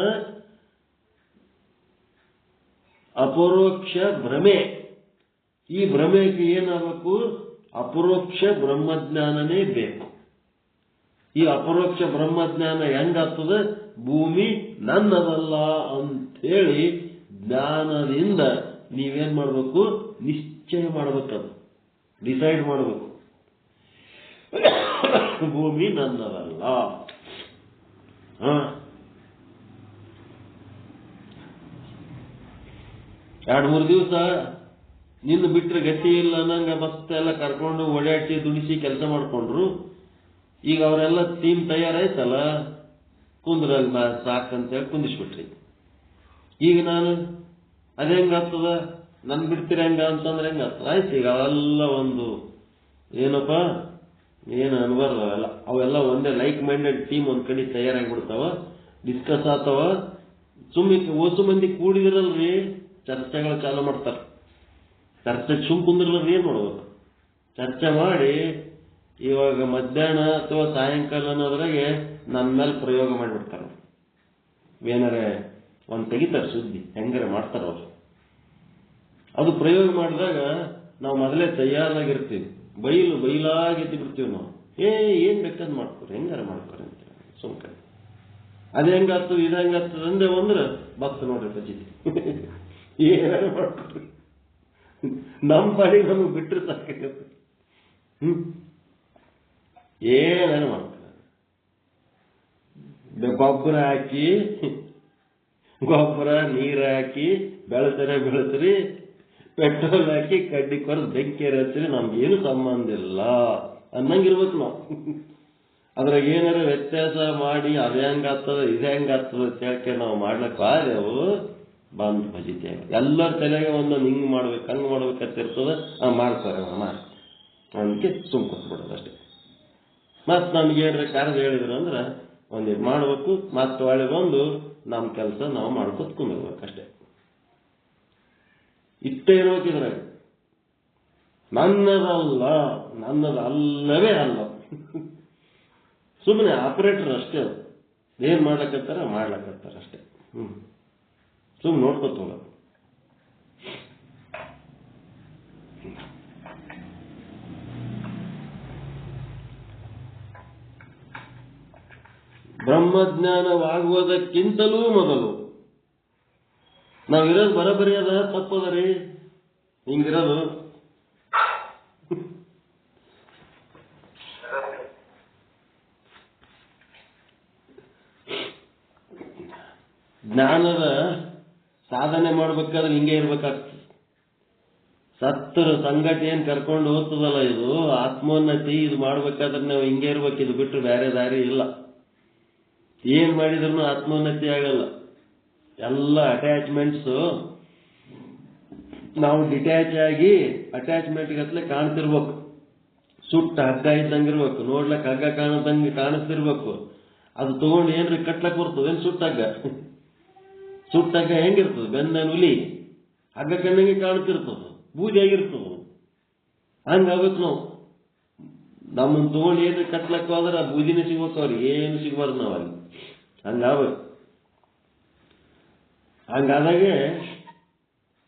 ಅಪರೋಕ್ಷ ಭ್ರಮೆ. ಈ ಭ್ರಮೆಗೆ ಏನಾಗಬೇಕು? ಅಪರೋಕ್ಷ ಬ್ರಹ್ಮಜ್ಞಾನನೇ ಬೇಕು. ಈ ಅಪರೋಕ್ಷ ಬ್ರಹ್ಮಜ್ಞಾನ ಹೆಂಗಾಗ್ತದೆ? ಭೂಮಿ ನನ್ನದಲ್ಲ ಅಂಥೇಳಿ ಜ್ಞಾನದಿಂದ ನೀವೇನ್ ಮಾಡಬೇಕು? ನಿಶ್ಚಯ ಮಾಡಬೇಕದು, ಡಿಸೈಡ್ ಮಾಡಬೇಕು, ಭೂಮಿ ನನ್ನದಲ್ಲ. ಎರಡು ಮೂರು ದಿವಸ ನಿನ್ನ ಬಿಟ್ಟರೆ ಗತಿ ಇಲ್ಲ ಅನ್ನಂಗ ಬಸ್ ಎಲ್ಲ ಕರ್ಕೊಂಡು ಓಡಾಡಿಸಿ ದುಡಿಸಿ ಕೆಲಸ ಮಾಡ್ಕೊಂಡ್ರು. ಈಗ ಅವರೆಲ್ಲ ಟೀಮ್ ತಯಾರಾಯ್ತಲ್ಲ, ಕುಂದ್ರಲ್ಲಿ ಸಾಕಂತೇಳಿ ಕುಂದಿಸ್ಬಿಟ್ರಿ. ಈಗ ನಾನು ಅದೇ ಹೆಂಗಾಗ್ತದ? ನನ್ ಬಿಡ್ತೀರಿ ಹೆಂಗ ಅಂತಂದ್ರೆ ಹೆಂಗಾಗ್ತದ? ಆಯ್ತು, ಈಗ ಅವೆಲ್ಲ ಒಂದು ಏನಪ್ಪ ಏನು ಅನ್ಬಾರ್ದು. ಅವೆಲ್ಲ ಒಂದೇ ಲೈಕ್ ಮೈಂಡೆಡ್ ಟೀಮ್ ಒಂದ್ ಕಡೆ ತಯಾರಾಗಿಬಿಡ್ತಾವ, ಡಿಸ್ಕಸ್ ಆಗ್ತಾವ. ಓಸು ಮಂದಿ ಕೂಡಿದಿರಲ್ರಿ, ಚರ್ಚೆಗಳು ಚಾಲು ಮಾಡ್ತಾರ. ಚರ್ಚೆ ಕುಂದ್ರಲ್ರಿ, ಏನ್ ಮಾಡ್ಬೇಕು? ಚರ್ಚೆ ಮಾಡಿ ಇವಾಗ ಮಧ್ಯಾಹ್ನ ಅಥವಾ ಸಾಯಂಕಾಲ ಅನ್ನೋದ್ರಾಗೆ ನನ್ನ ಮೇಲೆ ಪ್ರಯೋಗ ಮಾಡಿಬಿಡ್ತಾರ. ಏನಾರೆ ಒಂದು ತೆಗಿತಾರೆ ಸುದ್ದಿ, ಹೆಂಗಾರೆ ಮಾಡ್ತಾರ ಅವ್ರು. ಅದು ಪ್ರಯೋಗ ಮಾಡಿದಾಗ ನಾವು ಮೊದಲೇ ತಯಾರಾಗಿರ್ತೀವಿ, ಬೈಲಾಗೆದ್ದು ಬಿಡ್ತೀವಿ ನಾವು. ಏನ್ ಬೇಕಾದ್ ಮಾಡ್ಕೊರಿ, ಹೆಂಗಾರ ಮಾಡ್ಕೊರಿ ಅಂತ ಸುಮ್ಕ. ಅದ್ ಹೆಂಗಾಗ್ತದ ಇದು ಹೆಂಗಾಗ್ತದ ಅಂದೆ ಅಂದ್ರೆ ಬಸ್ ನೋಡ್ರಿ ಬಜ್ಜಿತಿ ಏನಾರು ಮಾಡ್ಕೊರಿ, ನಮ್ಮ ಪಾಡಿಗೆ ನಮಗೆ ಬಿಟ್ಟರೆ ಸಾಕಾಗತ್ತೆ. ಏನಾರು ಮಾಡ್ತಾರೆ. ಗೊಬ್ಬರ ಹಾಕಿ, ಗೊಬ್ಬರ ನೀರು ಹಾಕಿ ಬೆಳೆಸರಿ, ಪೆಟ್ರೋಲ್ ಹಾಕಿ ಕಡ್ಡಿ ಕೊರದು ಬೆಂಕಿ ಹಚ್ಚಿರಿ, ನಮ್ಗೇನು ಸಂಬಂಧ ಇಲ್ಲ ಅನ್ನಂಗಿರ್ಬೇಕು ನಾವು. ಅದ್ರಾಗ ಏನಾರ ವ್ಯತ್ಯಾಸ ಮಾಡಿ ಅದ ಹೆಂಗಾಗ್ತದ ಇದು ಹೆಂಗಾಗ್ತದ ಅಂತ ಹೇಳ್ಕೆ ನಾವು ಮಾಡ್ಲಕ್ಕ ಆದೆವು, ಬಂದು ಬಜಿತೇವೆ. ಎಲ್ಲರ ತಲೆಗೆ ಒಂದೊಂದು ಹಿಂಗ್ ಮಾಡ್ಬೇಕು ಹಂಗ್ ಮಾಡ್ಬೇಕಂತ ಇರ್ತದ. ಮಾಡ್ತಾರೆ ಮಾಡಿ ಅದಕ್ಕೆ ಸುಮ್ ಕೊಟ್ಬಿಡೋದು ಅಷ್ಟೇ. ಮತ್ ನಮ್ಗೇನ್ರ ಕರೆದು ಹೇಳಿದ್ರು ಅಂದ್ರೆ ಒಂದಿಟ್ಟು ಮಾಡ್ಬೇಕು, ಮತ್ತೆ ಒಳ್ಳೆ ಬಂದು ನಮ್ಮ ಕೆಲಸ ನಾವು ಮಾಡ್ಕೊತ ಕುಂದಿರ್ಬೇಕು ಅಷ್ಟೇ. ಇಷ್ಟೇ ಇರೋಕಿದ್ರಾಗ ನನ್ನದಲ್ಲವೇ ಅಲ್ಲ. ಸುಮ್ಮನೆ ಆಪರೇಟರ್ ಅಷ್ಟೇ, ಅದು ಏನ್ ಮಾಡ್ಲಕತ್ತಾರ ಅಷ್ಟೇ. ಸುಮ್ಮನೆ ನೋಡ್ಕೊತೋಗ. ಬ್ರಹ್ಮಜ್ಞಾನವಾಗುವುದಕ್ಕಿಂತಲೂ ಮೊದಲು ನಾವಿರೋದು ಬರಬರಿ ಅದ ತಪ್ಪದ ರೀ, ಹಿಂಗಿರೋದು. ಜ್ಞಾನದ ಸಾಧನೆ ಮಾಡ್ಬೇಕಾದ್ರೆ ಹಿಂಗೆ ಇರ್ಬೇಕಾಗ್ತದೆ. ಸತ್ತರ ಸಂಗತಿ ಏನ್ ಕರ್ಕೊಂಡು ಹೋಗ್ತದಲ್ಲ, ಇದು ಆತ್ಮೋನ್ನತಿ, ಇದು ಮಾಡ್ಬೇಕಾದ್ರೆ ನಾವು ಹಿಂಗೆ ಇರ್ಬೇಕು, ಇದು ಬಿಟ್ಟರೆ ಬೇರೆ ದಾರಿ ಇಲ್ಲ. ಏನ್ ಮಾಡಿದ್ರು ಆತ್ಮೋನ್ನತಿ ಆಗಲ್ಲ. ಎಲ್ಲ ಅಟ್ಯಾಚ್ಮೆಂಟ್ಸು ನಾವು ಡಿಟ್ಯಾಚ್ ಆಗಿ ಅಟ್ಯಾಚ್ಮೆಂಟ್ ಗತ್ಲೆ ಕಾಣ್ತಿರ್ಬೇಕು. ಸುಟ್ಟ ಹಗ್ಗ ಇದ್ದಂಗಿರ್ಬೇಕು, ನೋಡ್ಲಕ್ ಹಗ್ಗ ಕಾಣದಂಗೆ ಕಾಣಿಸ್ತಿರ್ಬೇಕು. ಅದು ತಗೊಂಡು ಏನ್ರಿ ಕಟ್ಲಕ್ ಬರ್ತದೆ? ಏನ್ ಸುಟ್ಟಗ್ಗ? ಸುಟ್ಟಗ್ಗ ಹೆಂಗಿರ್ತದೆ? ಬೆಂದ ಹುಲಿ ಹಗ್ಗ ಕಣ್ಣಿಗೆ ಕಾಣ್ತಿರ್ತದ, ಬೂದಿಯಾಗಿರ್ತದ. ಹಂಗಾಗಬೇಕು ನಾವು. ನಮ್ಮನ್ನು ತಗೊಂಡು ಏನ್ರಿ ಕಟ್ಲಕ್ ಹೋದ್ರೆ ಆ ಬೂದಿನೇ ಸಿಗ್ಬೇಕು, ಅವ್ರಿಗೆ ಏನು ಸಿಗ್ಬಾರ್ದು ನಾವು ಅಲ್ಲಿ. ಹಂಗಾಗಬೇಕು. ಹಂಗಾದಾಗೆ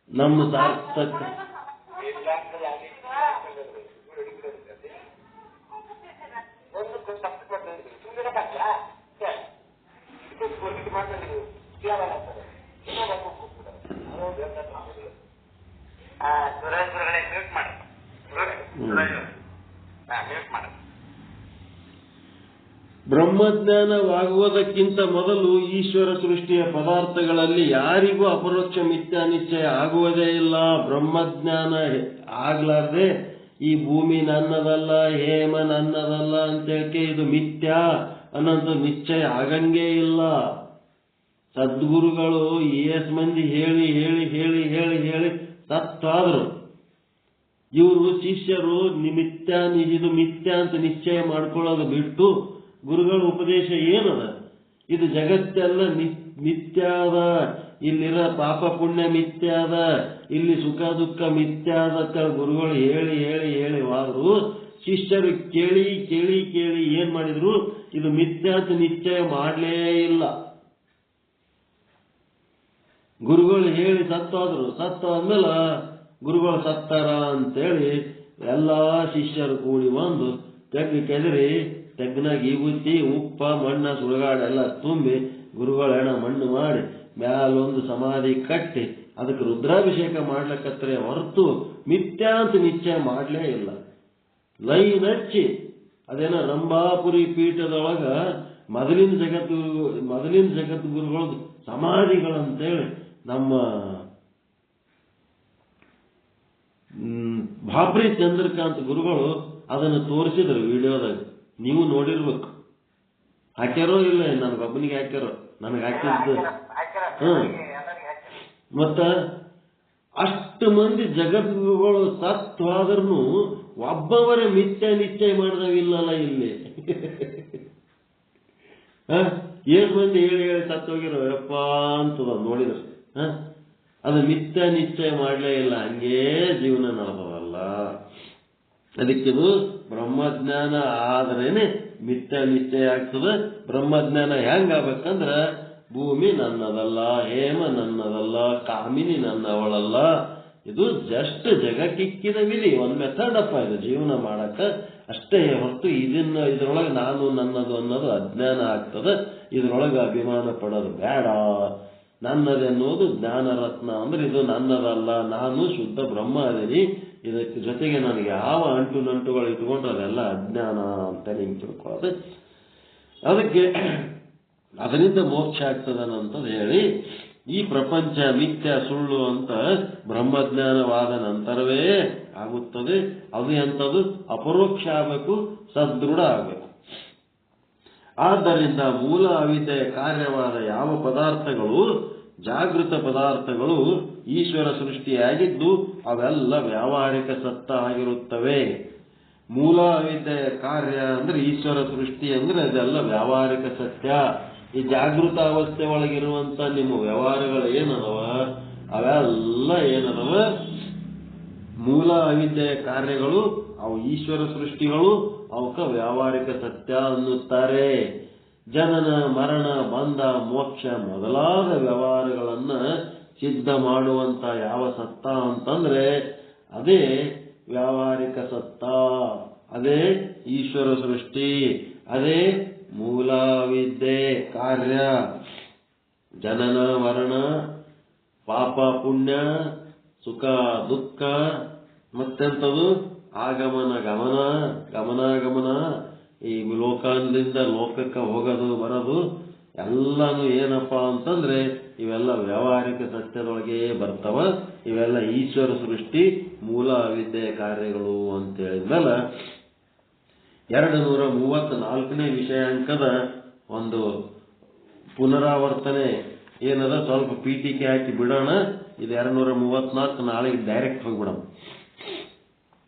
ನಮ್ಮ ಸಾರ್ಥಕ. ಬ್ರಹ್ಮಜ್ಞಾನವಾಗುವುದಕ್ಕಿಂತ ಮೊದಲು ಈಶ್ವರ ಸೃಷ್ಟಿಯ ಪದಾರ್ಥಗಳಲ್ಲಿ ಯಾರಿಗೂ ಅಪರೋಕ್ಷ ಮಿಥ್ಯಾ ನಿಶ್ಚಯ ಆಗುವುದೇ ಇಲ್ಲ. ಬ್ರಹ್ಮಜ್ಞಾನ ಆಗ್ಲಾರ್ದೆ ಈ ಭೂಮಿ ನನ್ನದಲ್ಲ, ಹೇಮ ನನ್ನದಲ್ಲ ಅಂತೇಳಿ ಇದು ಮಿಥ್ಯಾ ಅನ್ನೋದು ನಿಶ್ಚಯ ಆಗಂಗೇ ಇಲ್ಲ. ಸದ್ಗುರುಗಳು ಏಸ್ ಮಂದಿ ಹೇಳಿ ಹೇಳಿ ಹೇಳಿ ಹೇಳಿ ಹೇಳಿ ಸತ್ತಾದ್ರು. ಇವರು ಶಿಷ್ಯರು ಇದು ಮಿಥ್ಯ ಅಂತ ನಿಶ್ಚಯ ಮಾಡ್ಕೊಳ್ಳೋದು ಬಿಟ್ಟು ಗುರುಗಳ ಉಪದೇಶ ಏನದ, ಇದು ಜಗತ್ತೆಲ್ಲ ಮಿಥ್ಯಾದ, ಇಲ್ಲಿರೋ ಪಾಪ ಪುಣ್ಯ ಮಿಥ್ಯಾದ, ಇಲ್ಲಿ ಸುಖ ದುಃಖ ಮಿಥ್ಯಾದ ಗುರುಗಳು ಹೇಳಿ ಹೇಳಿ ಹೇಳಿ ವಾದ್ರು. ಶಿಷ್ಯರು ಕೇಳಿ ಕೇಳಿ ಕೇಳಿ ಏನ್ ಮಾಡಿದ್ರು, ಇದು ಮಿಥ್ಯಾ ಅಂತ ನಿಶ್ಚಯ ಮಾಡಲೇ ಇಲ್ಲ. ಗುರುಗಳು ಹೇಳಿ ಸತ್ತಾದ್ಮೇಲೆ ಗುರುಗಳು ಸತ್ತಾರ ಅಂತೇಳಿ ಎಲ್ಲಾ ಶಿಷ್ಯರು ಕೂಡಿ ಬಂದು ಕೆದರಿ ತೆಗ್ನಾಗ ಈಗುತ್ತಿ ಉಪ್ಪ ಮಣ್ಣ ಸುಡುಗಾಡೆಲ್ಲ ತುಂಬಿ ಗುರುಗಳ ಹೆಣ ಮಣ್ಣು ಮಾಡಿ ಮ್ಯಾಲೊಂದು ಸಮಾಧಿ ಕಟ್ಟಿ ಅದಕ್ಕೆ ರುದ್ರಾಭಿಷೇಕ ಮಾಡ್ಲಕ್ಕತ್ರೆ ಹೊರತು ಮಿಥ್ಯಾ ಅಂತ ನಿಶ್ಚಯ ಮಾಡಲೇ ಇಲ್ಲ. ಲೈನ್ ಹಚ್ಚಿ ಅದೇನೋ ರಂಭಾಪುರಿ ಪೀಠದೊಳಗ ಮೊದಲಿನ ಜಗದ್ಗುರುಗಳದ್ದು ಸಮಾಧಿಗಳಂತೇಳಿ ನಮ್ಮ ಭಾಬ್ರಿ ಚಂದ್ರಕಾಂತ್ ಗುರುಗಳು ಅದನ್ನು ತೋರಿಸಿದ್ರು ವಿಡಿಯೋದಾಗ. ನೀವು ನೋಡಿರ್ಬೇಕು. ಹಾಕ್ಯಾರೋ ಇಲ್ಲ, ನನಗೊಬ್ಬನಿಗೆ ಹಾಕ್ಯಾರೋ, ನನಗೆ ಹಾಕಿದ್ದು. ಮತ್ತ ಅಷ್ಟು ಮಂದಿ ಜಗದ್ಗುರುಗಳು ಸತ್ವಾದ್ರೂ ಒಬ್ಬವರೇ ಮಿಥ್ಯ ನಿಶ್ಚಯ ಮಾಡಿದವಿಲ್ಲಲ್ಲ ಇಲ್ಲಿ. ಏನ್ ಮಂದಿ ಹೇಳಿ ಹೇಳಿ ಸತ್ತೋಗಿರೋ ಯಪ್ಪ ಅಂತದ ನೋಡಿದ್ರು. ಅದು ಮಿಥ್ಯ ನಿಶ್ಚಯ ಮಾಡಲೇ ಇಲ್ಲ, ಹಂಗೇ ಜೀವನ ನಡೆದವಲ್ಲ. ಅದಕ್ಕಿದು ಬ್ರಹ್ಮಜ್ಞಾನ ಆದ್ರೇನೆ ಮಿಥ್ಯ ನಿಶ್ಚಯ ಆಗ್ತದೆ. ಬ್ರಹ್ಮಜ್ಞಾನ ಹೆಂಗಾಗಬೇಕಂದ್ರ ಭೂಮಿ ನನ್ನದಲ್ಲ, ಹೇಮ ನನ್ನದಲ್ಲ, ಕಾಮಿನಿ ನನ್ನವಳಲ್ಲ. ಇದು ಜಸ್ಟ್ ಜಗಕ್ಕಿಕ್ಕಿದ ವಿಧಿ, ಒಂದು ಮೆಥಡ್ ಅಪ್ಪ ಇದು ಜೀವನ ಮಾಡಕ್ಕ ಅಷ್ಟೇ ಹೊರತು ಇದ್ರೊಳಗೆ ನಾನು ನನ್ನದು ಅನ್ನೋದು ಅಜ್ಞಾನ ಆಗ್ತದೆ. ಇದ್ರೊಳಗೆ ಅಭಿಮಾನ ಪಡೋದು ಬೇಡ. ನನ್ನದೆನ್ನುವುದು ಜ್ಞಾನ ರತ್ನ. ಅಂದ್ರೆ ಇದು ನನ್ನದಲ್ಲ, ನಾನು ಶುದ್ಧ ಬ್ರಹ್ಮ ಅದೀನಿ. ಇದಕ್ಕೆ ಜೊತೆಗೆ ನನಗೆ ಯಾವ ಅಂಟು ನಂಟುಗಳು ಇಟ್ಕೊಂಡ್ರೆ ಅದೆಲ್ಲ ಅಜ್ಞಾನ ಅಂತ ನಿಂಗೆ ತಿಳ್ಕೊಳ್ಳೋದು. ಅದಕ್ಕೆ ಅದರಿಂದ ಮೋಕ್ಷ ಆಗ್ತದನಂತದ್ದು ಹೇಳಿ, ಈ ಪ್ರಪಂಚ ಮಿಥ್ಯ ಸುಳ್ಳು ಅಂತ ಬ್ರಹ್ಮಜ್ಞಾನವಾದ ನಂತರವೇ ಆಗುತ್ತದೆ. ಅದು ಎಂಥದ್ದು? ಅಪರೋಕ್ಷ ಆಗಬೇಕು, ಸದೃಢ ಆಗಬೇಕು. ಆದ್ದರಿಂದ ಮೂಲ ಅವಿದ್ಯೆಯ ಕಾರ್ಯವಾದ ಯಾವ ಪದಾರ್ಥಗಳು ಜಾಗೃತ ಪದಾರ್ಥಗಳು ಈಶ್ವರ ಸೃಷ್ಟಿಯಾಗಿದ್ದು ಅವೆಲ್ಲ ವ್ಯಾವಹಾರಿಕ ಸತ್ತ ಆಗಿರುತ್ತವೆ. ಮೂಲ ಅವಿದ್ಯೆಯ ಕಾರ್ಯ ಅಂದ್ರೆ ಈಶ್ವರ ಸೃಷ್ಟಿ ಅಂದ್ರೆ ಅದೆಲ್ಲ ವ್ಯಾವಹಾರಿಕ ಸತ್ಯ. ಈ ಜಾಗೃತ ಅವಸ್ಥೆ ಒಳಗಿರುವಂತ ನಿಮ್ಮ ವ್ಯವಹಾರಗಳು ಏನದವ ಅವೆಲ್ಲ ಏನದವ ಮೂಲ ಅವಿದ್ಯೆಯ ಕಾರ್ಯಗಳು. ಅವು ಈಶ್ವರ ಸೃಷ್ಟಿಗಳು, ಅವಕ್ಕ ವ್ಯಾವಹಾರಿಕ ಸತ್ಯ ಅನ್ನುತ್ತಾರೆ. ಜನನ ಮರಣ ಬಂಧ ಮೋಕ್ಷ ಮೊದಲಾದ ವ್ಯವಹಾರಗಳನ್ನ ಸಿದ್ಧ ಮಾಡುವಂತ ಯಾವ ಸತ್ತ ಅಂತಂದ್ರೆ ಅದೇ ವ್ಯಾವಹಾರಿಕ ಸತ್ತ, ಅದೇ ಈಶ್ವರ ಸೃಷ್ಟಿ, ಅದೇ ಮೂಲ ವಿದ್ಯೆ ಕಾರ್ಯ. ಜನನ ಮರಣ, ಪಾಪ ಪುಣ್ಯ, ಸುಖ ದುಃಖ, ಮತ್ತೆಂಥದ್ದು ಆಗಮನ ಗಮನ, ಗಮನಾಗಮನ, ಈ ಲೋಕಾಂತದಿಂದ ಲೋಕಕ್ಕೆ ಹೋಗೋದು ಬರೋದು ಎಲ್ಲಾನು ಏನಪ್ಪಾ ಅಂತಂದ್ರೆ ಇವೆಲ್ಲ ವ್ಯಾವಹಾರಿಕ ಸತ್ಯದೊಳಗೆ ಬರ್ತವ. ಇವೆಲ್ಲ ಈಶ್ವರ ಸೃಷ್ಟಿ, ಮೂಲ ಅವಿದ್ಯೆಯ ಕಾರ್ಯಗಳು ಅಂತ ಹೇಳಿದ್ಮೇಲೆ 234ನೇ ವಿಷಯಾಂಕದ ಒಂದು ಪುನರಾವರ್ತನೆ ಏನದ, ಸ್ವಲ್ಪ ಪೀಠಿಕೆ ಹಾಕಿ ಬಿಡೋಣ. ಇದು 234 ನಾಳೆಗೆ ಡೈರೆಕ್ಟ್ ಹೋಗ್ಬಿಡೋಣ.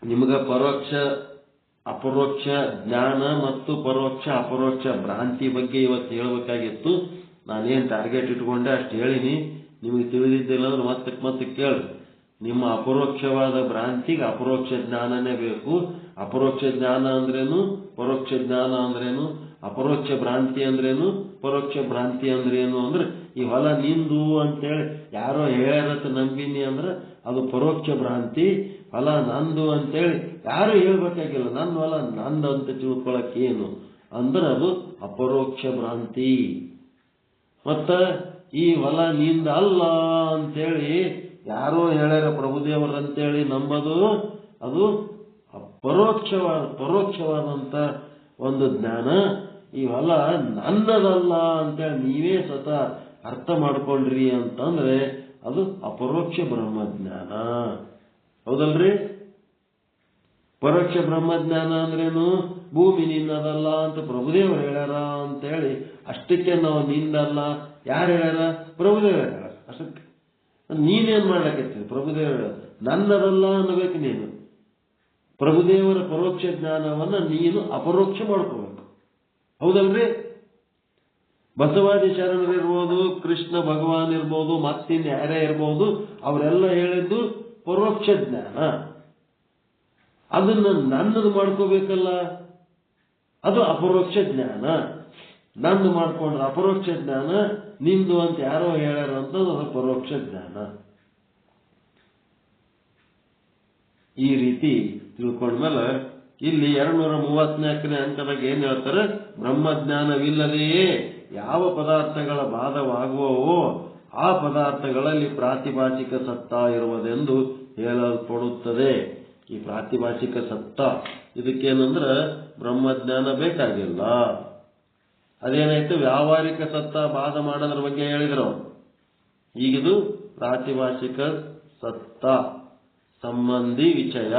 ನಿಮಗ ಪರೋಕ್ಷ ಅಪರೋಕ್ಷ ಜ್ಞಾನ ಮತ್ತು ಪರೋಕ್ಷ ಅಪರೋಕ್ಷ ಭ್ರಾಂತಿ ಬಗ್ಗೆ ಇವತ್ತು ಹೇಳಬೇಕಾಗಿತ್ತು. ನಾನೇನು ಟಾರ್ಗೆಟ್ ಇಟ್ಕೊಂಡೆ ಅಷ್ಟು ಹೇಳಿನಿ. ನಿಮಗೆ ತಿಳಿದಿದ್ದಿಲ್ಲ ಅಂದ್ರೆ ಮತ್ತೆ ಕೇಳ್ರಿ. ನಿಮ್ಮ ಅಪರೋಕ್ಷವಾದ ಭ್ರಾಂತಿಗೆ ಅಪರೋಕ್ಷ ಜ್ಞಾನನೇ ಬೇಕು. ಅಪರೋಕ್ಷ ಜ್ಞಾನ ಅಂದ್ರೇನು, ಪರೋಕ್ಷ ಜ್ಞಾನ ಅಂದ್ರೇನು, ಅಪರೋಕ್ಷ ಭ್ರಾಂತಿ ಅಂದ್ರೇನು, ಪರೋಕ್ಷ ಭ್ರಾಂತಿ ಅಂದ್ರೇನು ಅಂದ್ರೆ ಈ ಹೊಲ ನಿಂದು ಅಂತೇಳಿ ಯಾರೋ ಹೇಳ್ಯಾರತ್ತ ನಂಬಿನಿ ಅಂದ್ರೆ ಅದು ಪರೋಕ್ಷ ಭ್ರಾಂತಿ. ಹೊಲ ನಂದು ಅಂತೇಳಿ ಯಾರು ಹೇಳ್ಬೇಕಾಗಿಲ್ಲ, ನನ್ನ ಹೊಲ ನಂದು ಅಂತ ತಿಳ್ಕೊಳಕ್ ಏನು ಅಂದ್ರೆ ಅದು ಅಪರೋಕ್ಷ ಭ್ರಾಂತಿ. ಮತ್ತ ಈ ಹೊಲ ನಿಂದ ಅಲ್ಲ ಅಂತೇಳಿ ಯಾರೋ ಹೇಳ್ಯಾರ ಪ್ರಭುದೇವರಂತೇಳಿ ನಂಬೋದು ಅದು ಪರೋಕ್ಷವಾದಂತ ಒಂದು ಜ್ಞಾನ. ಈ ಹೊಲ ನನ್ನದಲ್ಲ ಅಂತೇಳಿ ನೀವೇ ಸ್ವತಃ ಅರ್ಥ ಮಾಡ್ಕೊಂಡ್ರಿ ಅಂತಂದ್ರೆ ಅದು ಅಪರೋಕ್ಷ ಬ್ರಹ್ಮಜ್ಞಾನ. ಹೌದಲ್ರಿ? ಪರೋಕ್ಷ ಬ್ರಹ್ಮಜ್ಞಾನ ಅಂದ್ರೇನು? ಭೂಮಿ ನಿನ್ನದಲ್ಲ ಅಂತ ಪ್ರಭುದೇವರು ಹೇಳ್ಯಾರ ಅಂತೇಳಿ ಅಷ್ಟಕ್ಕೆ ನಾವು ನಿಂದಲ್ಲ ಯಾರು ಹೇಳ್ಯಾರ? ಪ್ರಭುದೇವರು ಹೇಳ್ಯಾರ. ಅಷ್ಟಕ್ಕೆ ನೀನೇನ್ ಮಾಡ್ಲಕತ್ತೀವಿ? ಪ್ರಭುದೇವರು ನನ್ನದಲ್ಲ ಅನ್ನಬೇಕು. ನೀನು ಪ್ರಭುದೇವರ ಪರೋಕ್ಷ ಜ್ಞಾನವನ್ನ ನೀನು ಅಪರೋಕ್ಷ ಮಾಡ್ಕೋಬೇಕು. ಹೌದಲ್ರಿ? ಬಸವಾದಿ ಶರಣರಿರ್ಬೋದು, ಕೃಷ್ಣ ಭಗವಾನ್ ಇರ್ಬೋದು, ಮತ್ತಿನ್ ಯಾರೇ ಇರ್ಬೋದು, ಅವರೆಲ್ಲ ಹೇಳಿದ್ದು ಪರೋಕ್ಷ ಜ್ಞಾನ. ಅದನ್ನ ನನ್ನದು ಮಾಡ್ಕೋಬೇಕಲ್ಲ, ಅದು ಅಪರೋಕ್ಷ ಜ್ಞಾನ. ನಂದು ಮಾಡ್ಕೊಂಡ್ರೆ ಅಪರೋಕ್ಷ ಜ್ಞಾನ, ನಿಂದು ಅಂತ ಯಾರೋ ಹೇಳ್ಯಾರ ಅಂತ ಅದು ಪರೋಕ್ಷ ಜ್ಞಾನ. ಈ ರೀತಿ ತಿಳ್ಕೊಂಡ್ಮೇಲೆ ಇಲ್ಲಿ 234ನೇ ಅಂಕದಾಗ ಏನ್ ಹೇಳ್ತಾರೆ? ಬ್ರಹ್ಮಜ್ಞಾನವಿಲ್ಲದೆಯೇ ಯಾವ ಪದಾರ್ಥಗಳ ಬಾಧವಾಗುವವೋ ಆ ಪದಾರ್ಥಗಳಲ್ಲಿ ಪ್ರಾತಿಭಾಸಿಕ ಸತ್ತ ಇರುವುದೆಂದು ಹೇಳಲ್ಪಡುತ್ತದೆ. ಈ ಪ್ರಾತಿಭಾಸಿಕ ಸತ್ತ ಇದಕ್ಕೇನಂದ್ರೆ ಬ್ರಹ್ಮಜ್ಞಾನ ಬೇಕಾಗಿಲ್ಲ. ಅದೇನಾಯ್ತು? ವ್ಯಾವಹಾರಿಕ ಸತ್ತ ಬಾಧ ಮಾಡೋದ್ರ ಬಗ್ಗೆ ಹೇಳಿದ್ರು. ಈಗಿದು ಪ್ರಾತಿಭಾಸಿಕ ಸತ್ತ ಸಂಬಂಧಿ ವಿಷಯ.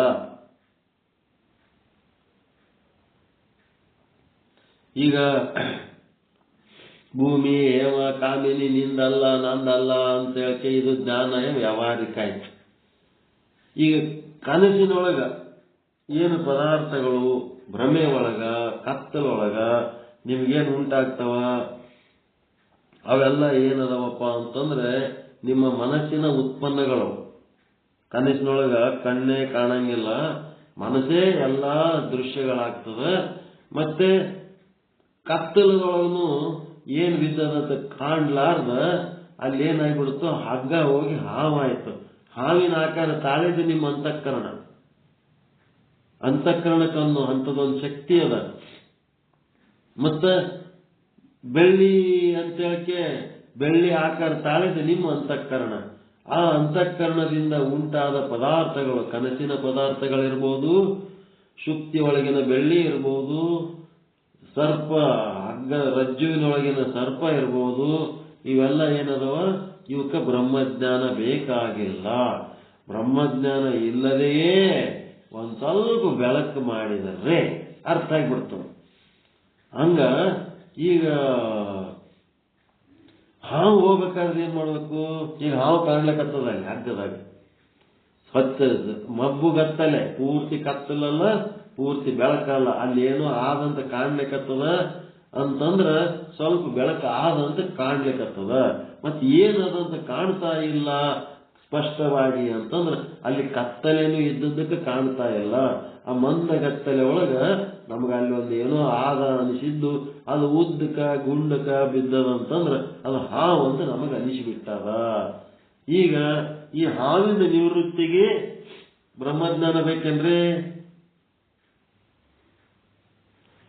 ಈಗ ಭೂಮಿ ಹೇಮ ಕಾಮಿನಿ ನಿಂದಲ್ಲ ನಂದಲ್ಲ ಅಂತ ಹೇಳಕ್ಕೆ ಇದು ಜ್ಞಾನ ವ್ಯಾವಹಾರಿಕ ಆಯ್ತು. ಈಗ ಕನಸಿನೊಳಗ ಏನು ಪದಾರ್ಥಗಳು ಭ್ರಮೆ ಒಳಗ ಕತ್ತಲೊಳಗ ನಿಮ್ಗೇನು ಉಂಟಾಗ್ತವ ಅವೆಲ್ಲ ಏನದವಪ್ಪ ಅಂತಂದ್ರೆ ನಿಮ್ಮ ಮನಸ್ಸಿನ ಉತ್ಪನ್ನಗಳು. ಕನಸಿನೊಳಗ ಕಣ್ಣೇ ಕಾಣಂಗಿಲ್ಲ, ಮನಸ್ಸೇ ಎಲ್ಲಾ ದೃಶ್ಯಗಳಾಗ್ತದೆ. ಮತ್ತೆ ಕತ್ತಲದೊಳಗನು ಏನ್ ಬಿದ್ದದಂತ ಕಾಣ್ಲಾರ್ದ ಅಲ್ಲಿ ಏನಾಗ್ಬಿಡ್ತು? ಹಗ್ಗ ಹೋಗಿ ಹಾವಾಯ್ತು. ಹಾವಿನ ಆಕಾರ ತಾಳಿದ ನಿಮ್ಮ ಅಂತಃಕರಣ. ಅಂತಃಕರಣಕ್ಕನ್ನು ಅಂಥದೊಂದು ಶಕ್ತಿ ಅದ. ಮತ್ತ ಬೆಳ್ಳಿ ಅಂತ ಹೇಳಕ್ಕೆ ಬೆಳ್ಳಿ ಆಕಾರ ತಾಳಿದ ನಿಮ್ಮ ಅಂತಃಕರಣ. ಆ ಅಂತಃಕರಣದಿಂದ ಉಂಟಾದ ಪದಾರ್ಥಗಳು ಕನಸಿನ ಪದಾರ್ಥಗಳಿರ್ಬೋದು, ಶುಕ್ತಿ ಒಳಗಿನ ಬೆಳ್ಳಿ ಇರ್ಬೋದು, ಸರ್ಪ ಹಗ್ಗ ರಜ್ಜುವಿನೊಳಗಿನ ಸರ್ಪ ಇರ್ಬೋದು. ಇವೆಲ್ಲ ಏನದವ? ಇವಕ್ಕೆ ಬ್ರಹ್ಮಜ್ಞಾನ ಬೇಕಾಗಿಲ್ಲ. ಬ್ರಹ್ಮಜ್ಞಾನ ಇಲ್ಲದೆಯೇ ಒಂದ್ ಸ್ವಲ್ಪ ಬೆಳಕು ಮಾಡಿದರೆ ಅರ್ಥ ಆಗ್ಬಿಡ್ತದೆ. ಹಂಗ ಈಗ ಹಾವು ಹೋಗ್ಬೇಕಾದ್ರೆ ಏನ್ ಮಾಡ್ಬೇಕು? ಈಗ ಹಾವು ಕಾಣ್ಲಿಕ್ಕತ್ತದ ಅಲ್ಲಿ ಹಗ್ಗದಾಗ ಮಬ್ಬುಗತ್ತಲೆ, ಪೂರ್ತಿ ಕತ್ತಲಲ್ಲ, ಪೂರ್ತಿ ಬೆಳಕಲ್ಲ. ಅಲ್ಲಿ ಏನೋ ಆದಂತ ಕಾಣ್ಲಿಕ್ಕತ್ತದ ಅಂತಂದ್ರ ಸ್ವಲ್ಪ ಬೆಳಕು ಆದಂತ ಕಾಣ್ಲಿಕ್ಕತ್ತದ. ಮತ್ ಏನದಂತ ಕಾಣ್ತಾ ಇಲ್ಲ ಸ್ಪಷ್ಟವಾಗಿ ಅಂತಂದ್ರ ಅಲ್ಲಿ ಕತ್ತಲೇನು ಇದ್ದದ್ದಕ್ಕೆ ಕಾಣ್ತಾ ಇಲ್ಲ. ಆ ಮಂದಗತ್ತಲೆ ಒಳಗ ನಮ್ಗ ಅಲ್ಲಿ ಒಂದು ಏನೋ ಆದ ಅನಿಸಿದ್ದು ಅದು ಉದ್ದಕ ಗುಂಡಕ ಬಿದ್ದದಂತಂದ್ರ ಅದು ಹಾವು ಅಂತ ನಮಗ ಅನಿಸಿಬಿಟ್ಟದ. ಈಗ ಈ ಹಾವಿನ ನಿವೃತ್ತಿಗೆ ಬ್ರಹ್ಮಜ್ಞಾನ ಬೇಕೇನ್ರಿ?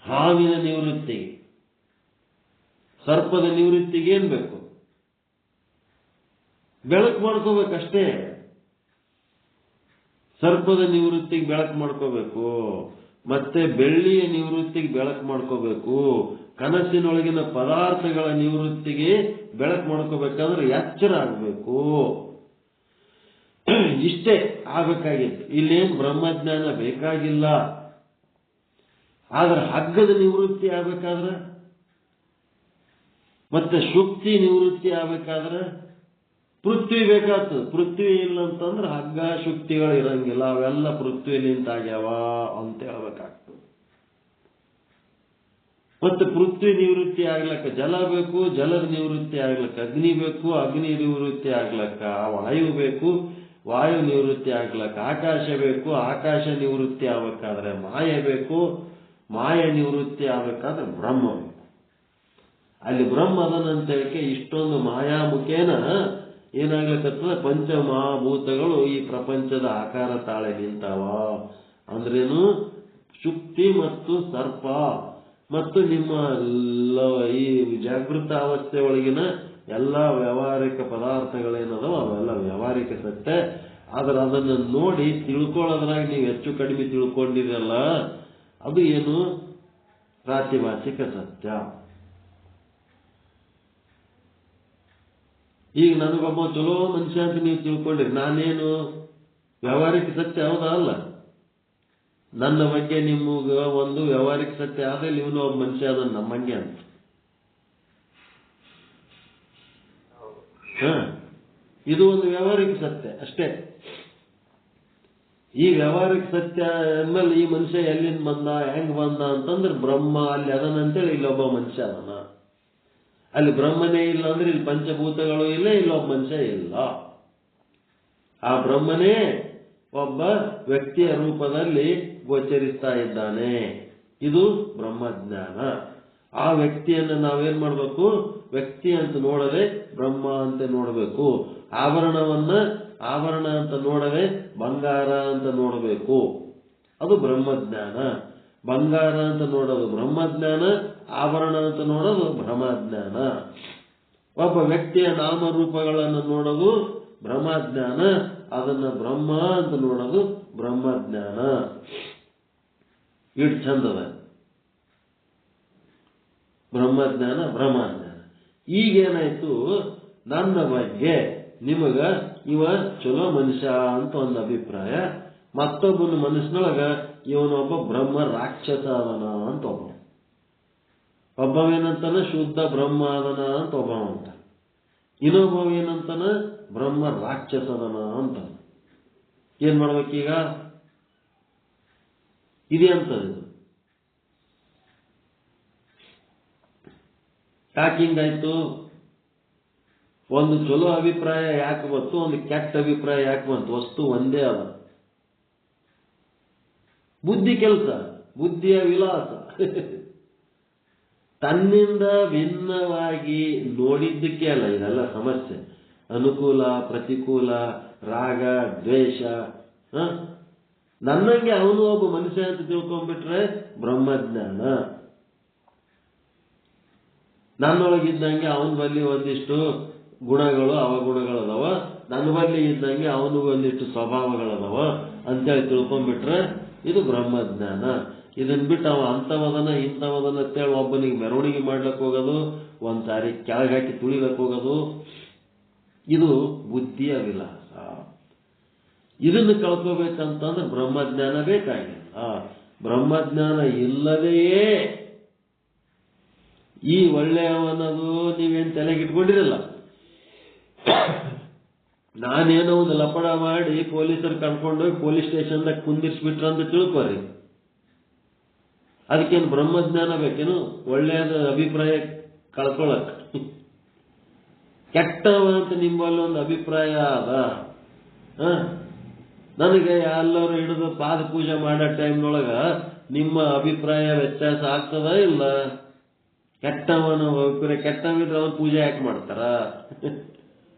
ಹಾವಿನ ನಿವೃತ್ತಿಗೆ, ಸರ್ಪದ ನಿವೃತ್ತಿಗೆ ಏನ್ ಬೇಕು? ಬೆಳಕು ಮಾಡ್ಕೋಬೇಕಷ್ಟೇ. ಸರ್ಪದ ನಿವೃತ್ತಿಗೆ ಬೆಳಕು ಮಾಡ್ಕೋಬೇಕು, ಮತ್ತೆ ಬೆಳ್ಳಿಯ ನಿವೃತ್ತಿಗೆ ಬೆಳಕು ಮಾಡ್ಕೋಬೇಕು. ಕನಸಿನೊಳಗಿನ ಪದಾರ್ಥಗಳ ನಿವೃತ್ತಿಗೆ ಬೆಳಕು ಮಾಡ್ಕೋಬೇಕಂದ್ರೆ ಎಚ್ಚರ ಆಗ್ಬೇಕು. ಇಷ್ಟೇ ಆಗ್ಬೇಕಾಗಿತ್ತು. ಇಲ್ಲೇನು ಬ್ರಹ್ಮಜ್ಞಾನ ಬೇಕಾಗಿಲ್ಲ. ಆದ್ರೆ ಹಗ್ಗದ ನಿವೃತ್ತಿ ಆಗ್ಬೇಕಾದ್ರೆ, ಮತ್ತೆ ಶುಕ್ತಿ ನಿವೃತ್ತಿ ಆಗ್ಬೇಕಾದ್ರೆ ಪೃಥ್ವಿ ಬೇಕಾಗ್ತದೆ. ಪೃಥ್ವಿ ಇಲ್ಲ ಅಂತಂದ್ರೆ ಹಗ್ಗ ಶುಕ್ತಿಗಳು ಇರಂಗಿಲ್ಲ. ಅವೆಲ್ಲ ಪೃಥ್ವಿಲಿಂದ ಆಗ್ಯಾವ ಅಂತ ಹೇಳ್ಬೇಕಾಗ್ತದೆ. ಮತ್ತೆ ಪೃಥ್ವಿ ನಿವೃತ್ತಿ ಆಗ್ಲಕ್ಕ ಜಲ ಬೇಕು, ಜಲದ ನಿವೃತ್ತಿ ಆಗ್ಲಕ್ಕ ಅಗ್ನಿ ಬೇಕು, ಅಗ್ನಿ ನಿವೃತ್ತಿ ಆಗ್ಲಕ್ಕ ವಾಯು ಬೇಕು, ವಾಯು ನಿವೃತ್ತಿ ಆಗ್ಲಕ್ಕ ಆಕಾಶ ಬೇಕು, ಆಕಾಶ ನಿವೃತ್ತಿ ಆಗ್ಬೇಕಾದ್ರೆ ಮಾಯ ಬೇಕು, ಮಾಯ ನಿವೃತ್ತಿ ಆಗ್ಬೇಕಾದ್ರೆ ಬ್ರಹ್ಮ ಬೇಕು. ಅಲ್ಲಿ ಬ್ರಹ್ಮ ಅದನ್ನಂತ ಹೇಳಿಕೆ ಇಷ್ಟೊಂದು ಮಾಯಾಮುಖೇನ ಏನಾಗ್ಲಕ್ಕತ್ತದ? ಪಂಚಮಹಾಭೂತಗಳು ಈ ಪ್ರಪಂಚದ ಆಕಾರ ತಾಳೆ ನಿಂತಾವ. ಅಂದ್ರೇನು? ಶುಕ್ತಿ ಮತ್ತು ಸರ್ಪ ಮತ್ತು ನಿಮ್ಮ ಈ ಜಾಗೃತ ಅವಸ್ಥೆ ಒಳಗಿನ ಎಲ್ಲಾ ವ್ಯಾವಹಾರಿಕ ಪದಾರ್ಥಗಳೇನದವ ಅವೆಲ್ಲ ವ್ಯಾವಹಾರಿಕ ಸತ್ಯ. ಆದ್ರೆ ಅದನ್ನು ನೋಡಿ ತಿಳ್ಕೊಳ್ಳೋದ್ರಾಗ ನೀವು ಹೆಚ್ಚು ಕಡಿಮೆ ತಿಳ್ಕೊಂಡಿರಲ್ಲ, ಅದು ಏನು? ಪ್ರಾತಿಭಾಸಿಕ ಸತ್ಯ. ಈಗ ನನಗೊಬ್ಬ ಚಲೋ ಮನುಷ್ಯ ಅಂತ ನೀವು ತಿಳ್ಕೊಂಡ್ರಿ, ನಾನೇನು ವ್ಯಾವಹಾರಿಕ ಸತ್ಯ ಹೌದಾ? ಅಲ್ಲ. ನನ್ನ ಬಗ್ಗೆ ನಿಮಗ ಒಂದು ವ್ಯವಹಾರಿಕ ಸತ್ಯ ಆದಲ್ಲಿ ಇವನು ಒಬ್ಬ ಮನುಷ್ಯ ಅದನ್ನ ನಮ್ಮಂಗೆ ಅಂತ. ಇದು ಒಂದು ವ್ಯವಹಾರಿಕ ಸತ್ಯ ಅಷ್ಟೇ. ಈ ವ್ಯವಹಾರಿಕ ಸತ್ಯ ಅಂದ್ಮೇಲೆ ಈ ಮನುಷ್ಯ ಎಲ್ಲಿಂದ ಬಂದ ಹೆಂಗ್ ಬಂದ ಅಂತಂದ್ರೆ ಬ್ರಹ್ಮ ಅಲ್ಲಿ ಅದನಂತೇಳಿ ಇಲ್ಲೊಬ್ಬ ಮನುಷ್ಯ ಅದನ. ಅಲ್ಲಿ ಬ್ರಹ್ಮನೇ ಇಲ್ಲ ಅಂದ್ರೆ ಇಲ್ಲಿ ಪಂಚಭೂತಗಳು ಇಲ್ಲ, ಇಲ್ಲೊಬ್ಬ ಮನುಷ್ಯ ಇಲ್ಲ. ಆ ಬ್ರಹ್ಮನೇ ಒಬ್ಬ ವ್ಯಕ್ತಿಯ ರೂಪದಲ್ಲಿ ಗೋಚರಿಸ್ತಾ ಇದ್ದಾನೆ. ಇದು ಬ್ರಹ್ಮಜ್ಞಾನ. ಆ ವ್ಯಕ್ತಿಯನ್ನು ನಾವೇನ್ ಮಾಡ್ಬೇಕು? ವ್ಯಕ್ತಿ ಅಂತ ನೋಡದೆ ಬ್ರಹ್ಮ ಅಂತ ನೋಡಬೇಕು. ಆಭರಣವನ್ನ ಆಭರಣ ಅಂತ ನೋಡದೆ ಬಂಗಾರ ಅಂತ ನೋಡಬೇಕು. ಅದು ಬ್ರಹ್ಮಜ್ಞಾನ. ಬಂಗಾರ ಅಂತ ನೋಡೋದು ಬ್ರಹ್ಮಜ್ಞಾನ, ಆಭರಣ ಅಂತ ನೋಡೋದು ಬ್ರಹ್ಮಜ್ಞಾನ. ಒಬ್ಬ ವ್ಯಕ್ತಿಯ ನಾಮರೂಪಗಳನ್ನು ನೋಡೋದು ಬ್ರಹ್ಮಜ್ಞಾನ, ಅದನ್ನ ಬ್ರಹ್ಮ ಅಂತ ನೋಡೋದು ಬ್ರಹ್ಮಜ್ಞಾನ. ಇಷ್ಟು ಚಂದದ ಬ್ರಹ್ಮಜ್ಞಾನ ಬ್ರಹ್ಮಜ್ಞಾನ. ಈಗೇನಾಯ್ತು? ನನ್ನ ಬಗ್ಗೆ ನಿಮಗ ಇವ ಚಲೋ ಮನುಷ್ಯ ಅಂತ ಒಂದು ಅಭಿಪ್ರಾಯ, ಮತ್ತೊಬ್ಬನ ಮನಸ್ಸಿನೊಳಗ ಇವನೊಬ್ಬ ಬ್ರಹ್ಮ ರಾಕ್ಷಸ ಅದನ ಅಂತ ಒಬ್ಬವೇನಂತಾನ ಶುದ್ಧ ಬ್ರಹ್ಮ ಅದನ ಅಂತ ಒಬ್ಬ ಅಂತ, ಇನ್ನೊಬ್ಬವೇನಂತಾನ ಬ್ರಹ್ಮ ರಾಕ್ಷಸ ಅದನ ಅಂತ. ಏನ್ ಮಾಡ್ಬೇಕೀಗ? ಇದೆ ಅಂತದ್ದು ಯಾಕೆ ಹಿಂಗಾಯ್ತು? ಒಂದು ಚಲೋ ಅಭಿಪ್ರಾಯ ಯಾಕೆ ಬಂತು, ಒಂದು ಕೆಟ್ಟ ಅಭಿಪ್ರಾಯ ಯಾಕೆ ಬಂತು? ವಸ್ತು ಒಂದೇ ಅದ. ಬುದ್ಧಿ ಕೆಲಸ, ಬುದ್ಧಿಯ ವಿಲಾಸ. ತನ್ನಿಂದ ಭಿನ್ನವಾಗಿ ನೋಡಿದ್ದಕ್ಕೆ ಅಲ್ಲ ಇದೆಲ್ಲ ಸಮಸ್ಯೆ. ಅನುಕೂಲ ಪ್ರತಿಕೂಲ, ರಾಗ ದ್ವೇಷ. ನನ್ನಂಗೆ ಅವನು ಒಬ್ಬ ಮನುಷ್ಯ ಅಂತ ತಿಳ್ಕೊಂಡ್ಬಿಟ್ರೆ ಬ್ರಹ್ಮಜ್ಞಾನ. ನನ್ನೊಳಗಿದ್ದಂಗೆ ಅವನ ಬಲ್ಲಿ ಒಂದಿಷ್ಟು ಗುಣಗಳು ಅವಗುಣಗಳದವ, ನನ್ನ ಬಲ್ಲಿ ಇದ್ದಂಗೆ ಅವನಿಗೂ ಒಂದಿಷ್ಟು ಸ್ವಭಾವಗಳದವ ಅಂತೇಳಿ ತಿಳ್ಕೊಂಡ್ಬಿಟ್ರೆ ಇದು ಬ್ರಹ್ಮಜ್ಞಾನ. ಇದನ್ ಬಿಟ್ಟು ಅವ ಅಂಥವದನ ಇಂಥವದನ್ನ ಅಂತೇಳಿ ಒಬ್ಬನಿಗೆ ಮೆರವಣಿಗೆ ಮಾಡ್ಲಕ್ಕೆ ಹೋಗೋದು, ಒಂದ್ಸಾರಿ ಕೆಳಗೆ ಹಾಕಿ ತುಳಿಲಕ್ಕೆ ಹೋಗೋದು, ಇದು ಬುದ್ಧಿಯ ವಿಲಾಸ. ಇದನ್ನು ಕಳ್ಕೋಬೇಕಂತಂದ್ರೆ ಬ್ರಹ್ಮಜ್ಞಾನ ಬೇಕಾಗಿಲ್ಲ. ಬ್ರಹ್ಮಜ್ಞಾನ ಇಲ್ಲದೆಯೇ ಈ ಒಳ್ಳೆಯವನದು ನೀವೇನು ತಲೆಗೆ ಇಟ್ಕೊಂಡಿರಲ್ಲ. ನಾನೇನೋ ಒಂದು ಲಪಡ ಮಾಡಿ ಪೊಲೀಸರು ಕರ್ಕೊಂಡೋಗಿ ಪೊಲೀಸ್ ಸ್ಟೇಷನ್ದಾಗ ಕುಂದಿರ್ಸ್ಬಿಟ್ರ ಅಂತ ತಿಳ್ಕೊರಿ. ಅದಕ್ಕೇನು ಬ್ರಹ್ಮಜ್ಞಾನ ಬೇಕೇನು ಒಳ್ಳೆಯದ ಅಭಿಪ್ರಾಯ ಕಳ್ಕೊಳಕ್? ಕೆಟ್ಟವ ಅಂತ ನಿಮ್ಮಲ್ಲಿ ಒಂದು ಅಭಿಪ್ರಾಯ ಅದ. ನನಗೆ ಎಲ್ಲರೂ ಹಿಡಿದು ಪಾದ ಪೂಜೆ ಮಾಡೋ ಟೈಮ್ನೊಳಗ ನಿಮ್ಮ ಅಭಿಪ್ರಾಯ ವ್ಯತ್ಯಾಸ ಆಗ್ತದ ಇಲ್ಲ? ಕೆಟ್ಟವನ ಅಭಿಪ್ರಾಯ ಕೆಟ್ಟವಿದ್ರೆ ಅವನು ಪೂಜೆ ಯಾಕೆ ಮಾಡ್ತಾರ?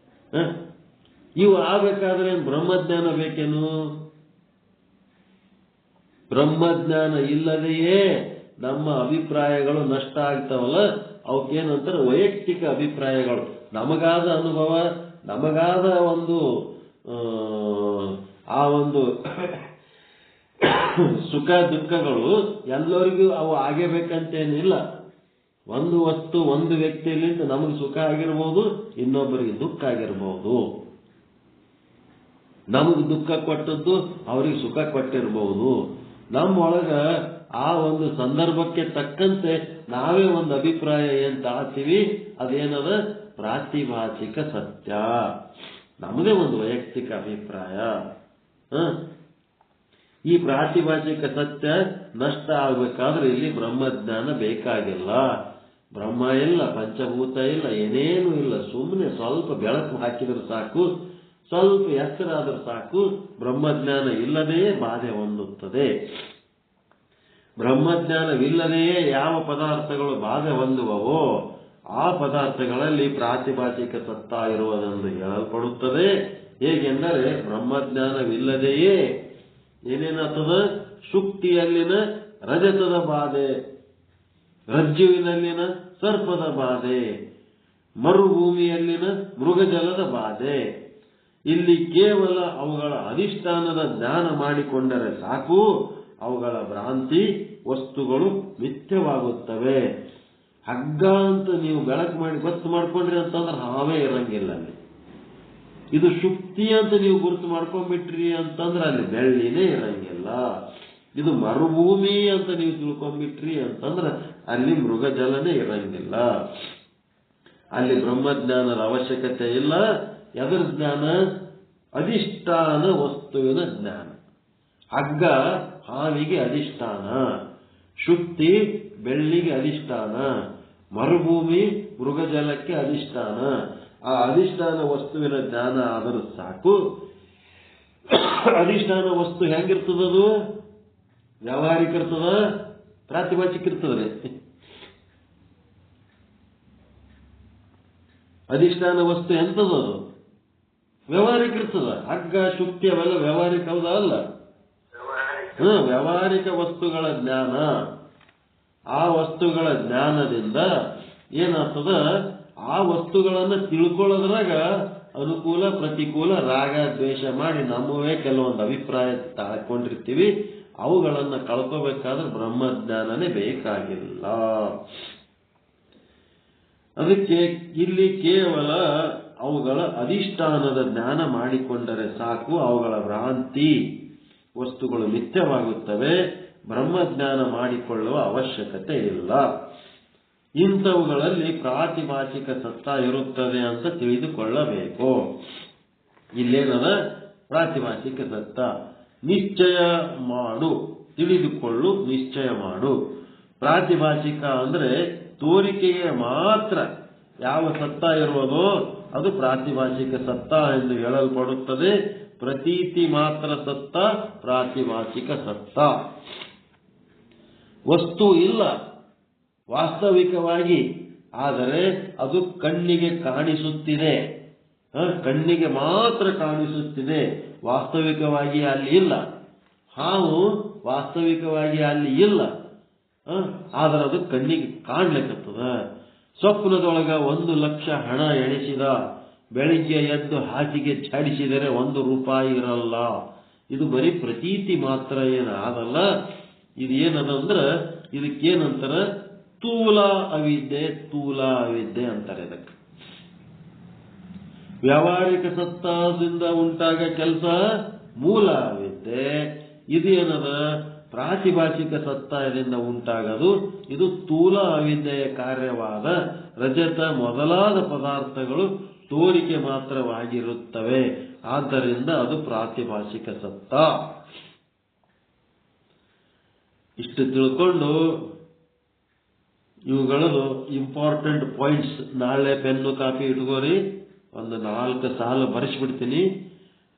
ಇವು ಆಗ್ಬೇಕಾದ್ರೆ ಬ್ರಹ್ಮಜ್ಞಾನ ಬೇಕೇನು? ಬ್ರಹ್ಮಜ್ಞಾನ ಇಲ್ಲದೆಯೇ ನಮ್ಮ ಅಭಿಪ್ರಾಯಗಳು ನಷ್ಟ ಆಗ್ತಾವಲ್ಲ, ಅವಕ್ಕೇನಂತಾರೆ ವೈಯಕ್ತಿಕ ಅಭಿಪ್ರಾಯಗಳು. ನಮಗಾದ ಅನುಭವ, ನಮಗಾದ ಒಂದು ಆ ಒಂದು ಸುಖ ದುಃಖಗಳು ಎಲ್ಲರಿಗೂ ಅವು ಆಗೇಬೇಕಂತೇನಿಲ್ಲ. ಒಂದು ವಸ್ತು ಒಂದು ವ್ಯಕ್ತಿಯಲ್ಲಿಂದ ನಮಗೆ ಸುಖ ಆಗಿರ್ಬೋದು, ಇನ್ನೊಬ್ಬರಿಗೆ ದುಃಖ ಆಗಿರ್ಬೋದು. ನಮಗೆ ದುಃಖ ಕೊಟ್ಟದ್ದು ಅವರಿಗೆ ಸುಖ ಕೊಟ್ಟಿರ್ಬಹುದು. ನಮ್ಮೊಳಗ ಆ ಒಂದು ಸಂದರ್ಭಕ್ಕೆ ತಕ್ಕಂತೆ ನಾವೇ ಒಂದು ಅಭಿಪ್ರಾಯ ಏನ್ ತಾಳ್ತೀವಿ, ಅದೇನದ ಪ್ರಾತಿಭಾಷಿಕ ಸತ್ಯ. ನಮ್ಮದೇ ಒಂದು ವೈಯಕ್ತಿಕ ಅಭಿಪ್ರಾಯ. ಈ ಪ್ರಾತಿಭಾಷಿಕ ಸತ್ಯ ನಷ್ಟ ಆಗ್ಬೇಕಾದ್ರೆ ಇಲ್ಲಿ ಬ್ರಹ್ಮಜ್ಞಾನ ಬೇಕಾಗಿಲ್ಲ. ಬ್ರಹ್ಮ ಇಲ್ಲ, ಪಂಚಭೂತ ಇಲ್ಲ, ಏನೇನು ಇಲ್ಲ. ಸುಮ್ಮನೆ ಸ್ವಲ್ಪ ಬೆಳಕು ಹಾಕಿದ್ರೆ ಸಾಕು, ಸ್ವಲ್ಪ ಎತ್ತರ ಆದ್ರೆ ಸಾಕು. ಬ್ರಹ್ಮಜ್ಞಾನ ಇಲ್ಲದೆಯೇ ಬಾಧೆ ಹೊಂದುತ್ತದೆ. ಬ್ರಹ್ಮಜ್ಞಾನವಿಲ್ಲದೆಯೇ ಯಾವ ಪದಾರ್ಥಗಳು ಬಾಧೆ ಹೊಂದುವವೋ ಆ ಪದಾರ್ಥಗಳಲ್ಲಿ ಪ್ರಾತಿಭಾಷಿಕ ಸತ್ತ ಇರುವುದೆಂದು ಹೇಳಲ್ಪಡುತ್ತದೆ. ಹೇಗೆಂದರೆ ಬ್ರಹ್ಮಜ್ಞಾನವಿಲ್ಲದೆಯೇ ಏನೇನಾಗ್ತದ? ಶುಕ್ತಿಯಲ್ಲಿನ ರಜತದ ಬಾಧೆ, ರಜ್ಜುವಿನಲ್ಲಿನ ಸರ್ಪದ ಬಾಧೆ, ಮರುಭೂಮಿಯಲ್ಲಿನ ಮೃಗಜಲದ ಬಾಧೆ. ಇಲ್ಲಿ ಕೇವಲ ಅವುಗಳ ಅಧಿಷ್ಠಾನದ ಜ್ಞಾನ ಮಾಡಿಕೊಂಡರೆ ಸಾಕು, ಅವುಗಳ ಭ್ರಾಂತಿ ವಸ್ತುಗಳು ಮಿಥ್ಯವಾಗುತ್ತವೆ. ಹಗ್ಗ ಅಂತ ನೀವು ಬೆಳಕು ಮಾಡಿ ಗೊತ್ತು ಮಾಡ್ಕೊಂಡ್ರಿ ಅಂತಂದ್ರೆ ಹಾವೇ ಇರಂಗಿಲ್ಲ ಅಲ್ಲಿ. ಇದು ಶುಕ್ತಿ ಅಂತ ನೀವು ಗುರುತು ಮಾಡ್ಕೊಂಡ್ಬಿಟ್ರಿ ಅಂತಂದ್ರೆ ಅಲ್ಲಿ ಬೆಳ್ಳಿನೇ ಇರಂಗಿಲ್ಲ. ಇದು ಮರುಭೂಮಿ ಅಂತ ನೀವು ತಿಳ್ಕೊಂಡ್ಬಿಟ್ರಿ ಅಂತಂದ್ರೆ ಅಲ್ಲಿ ಮೃಗಜಲನೇ ಇರಂಗಿಲ್ಲ, ಅಲ್ಲಿ ಬ್ರಹ್ಮಜ್ಞಾನದ ಅವಶ್ಯಕತೆ ಇಲ್ಲ. ಎದರ ಜ್ಞಾನ? ಅಧಿಷ್ಠಾನ ವಸ್ತುವಿನ ಜ್ಞಾನ. ಹಗ್ಗ ಹಾವಿಗೆ ಅಧಿಷ್ಠಾನ, ಶುಕ್ತಿ ಬೆಳ್ಳಿಗೆ ಅಧಿಷ್ಠಾನ, ಮರುಭೂಮಿ ಮೃಗಜಲಕ್ಕೆ ಅಧಿಷ್ಠಾನ. ಆ ಅಧಿಷ್ಠಾನ ವಸ್ತುವಿನ ಜ್ಞಾನ ಆದರೂ ಸಾಕು. ಅಧಿಷ್ಠಾನ ವಸ್ತು ಹೆಂಗಿರ್ತದದು? ವ್ಯಾವಹಾರಿಕ ಇರ್ತದ, ಪ್ರಾತಿಭಾಷಿಕ ಇರ್ತದ್ರಿ. ಅಧಿಷ್ಠಾನ ವಸ್ತು ಎಂತದದು? ವ್ಯಾವಹಾರಿಕ ಇರ್ತದ. ಹಗ್ಗ ಶುಕ್ತಿ ಅವೆಲ್ಲ ವ್ಯಾವಹಾರಿಕ ಹೌದಾ ಅಲ್ಲ? ವ್ಯಾವಹಾರಿಕ ವಸ್ತುಗಳ ಜ್ಞಾನ. ಆ ವಸ್ತುಗಳ ಜ್ಞಾನದಿಂದ ಏನಾಗ್ತದ? ಆ ವಸ್ತುಗಳನ್ನು ತಿಳ್ಕೊಳ್ಳೋದ್ರಾಗ ಅನುಕೂಲ ಪ್ರತಿಕೂಲ ರಾಗ ದ್ವೇಷ ಮಾಡಿ ನಮ್ಮವೇ ಕೆಲವೊಂದು ಅಭಿಪ್ರಾಯ ತಾಳ್ಕೊಂಡಿರ್ತೀವಿ. ಅವುಗಳನ್ನು ಕಳ್ಕೋಬೇಕಾದ್ರೆ ಬ್ರಹ್ಮಜ್ಞಾನನೇ ಬೇಕಾಗಿಲ್ಲ. ಅದಕ್ಕೆ ಇಲ್ಲಿ ಕೇವಲ ಅವುಗಳ ಅಧಿಷ್ಠಾನದ ಜ್ಞಾನ ಮಾಡಿಕೊಂಡರೆ ಸಾಕು. ಅವುಗಳ ಭ್ರಾಂತಿ ವಸ್ತುಗಳು ಮಿಥ್ಯವಾಗುತ್ತವೆ. ಬ್ರಹ್ಮಜ್ಞಾನ ಮಾಡಿಕೊಳ್ಳುವ ಅವಶ್ಯಕತೆ ಇಲ್ಲ. ಇಂಥವುಗಳಲ್ಲಿ ಪ್ರಾತಿಭಾಷಿಕ ಸತ್ತ ಇರುತ್ತದೆ ಅಂತ ತಿಳಿದುಕೊಳ್ಳಬೇಕು. ಇಲ್ಲೇನದ? ಪ್ರಾತಿಭಾಷಿಕ ಸತ್ತ. ನಿಶ್ಚಯ ಮಾಡು, ತಿಳಿದುಕೊಳ್ಳು, ನಿಶ್ಚಯ ಮಾಡು. ಪ್ರಾತಿಭಾಷಿಕ ಅಂದ್ರೆ ತೋರಿಕೆಗೆ ಮಾತ್ರ ಯಾವ ಸತ್ತ ಇರುವುದೋ ಅದು ಪ್ರಾತಿಭಾಷಿಕ ಸತ್ತ ಎಂದು ಹೇಳಲ್ಪಡುತ್ತದೆ. ಪ್ರತೀತಿ ಮಾತ್ರ ಸತ್ತ ಪ್ರಾತಿಭಾಷಿಕ ಸತ್ತ. ವಸ್ತು ಇಲ್ಲ ವಾಸ್ತವಿಕವಾಗಿ, ಆದರೆ ಅದು ಕಣ್ಣಿಗೆ ಕಾಣಿಸುತ್ತಿದೆ, ಕಣ್ಣಿಗೆ ಮಾತ್ರ ಕಾಣಿಸುತ್ತಿದೆ, ವಾಸ್ತವಿಕವಾಗಿ ಅಲ್ಲಿ ಇಲ್ಲ. ಹಾವು ವಾಸ್ತವಿಕವಾಗಿ ಅಲ್ಲಿ ಇಲ್ಲ, ಆದರೆ ಅದು ಕಣ್ಣಿಗೆ ಕಾಣ್ಲಿಕ್ಕತ್ತದ. ಸ್ವಪ್ನದೊಳಗ 1,00,000 ಹಣ ಎಣಿಸಿದ, ಬೆಳಿಗ್ಗೆ ಎದ್ದು ಹಾಸಿಗೆ ಛಾಡಿಸಿದರೆ 1 ರೂಪಾಯಿ ಇರಲ್ಲ. ಇದು ಬರೀ ಪ್ರತೀತಿ ಮಾತ್ರ ಏನಾದಲ್ಲ. ಇದು ಏನದಂದ್ರೆ ಇದಕ್ಕೇನಂತಾರ? ಸ್ಥೂಲ ಅವಿದ್ಯೆ, ಸ್ಥೂಲ ಅವಿದ್ಯೆ ಅಂತಾರೆ ಇದಕ್ಕೆ. ವ್ಯಾವಹಾರಿಕ ಸತ್ತಾದಿಂದ ಉಂಟಾಗ ಕೆಲಸ ಮೂಲ ಅವಿದ್ಯೆ. ಇದೇನದ? ಪ್ರಾತಿಭಾಷಿಕ ಸತ್ತಾಯದಿಂದ ಉಂಟಾಗದು. ಇದು ಸ್ಥೂಲ ಅವಿದ್ಯೆಯ ಕಾರ್ಯವಾದ ರಜತ ಮೊದಲಾದ ಪದಾರ್ಥಗಳು ತೋರಿಕೆ ಮಾತ್ರವಾಗಿರುತ್ತವೆ. ಆದ್ದರಿಂದ ಅದು ಪ್ರಾತಿಭಾಷಿಕ ಸತ್ತ. ಇಷ್ಟು ತಿಳ್ಕೊಂಡು ಇವುಗಳದು ಇಂಪಾರ್ಟೆಂಟ್ ಪಾಯಿಂಟ್ಸ್. ನಾಳೆ ಪೆನ್ನು ಕಾಪಿ ಇಟ್ಕೋರಿ, ಒಂದು 4 ಸಾಲು ಬರೆಸ್ಬಿಡ್ತೀನಿ.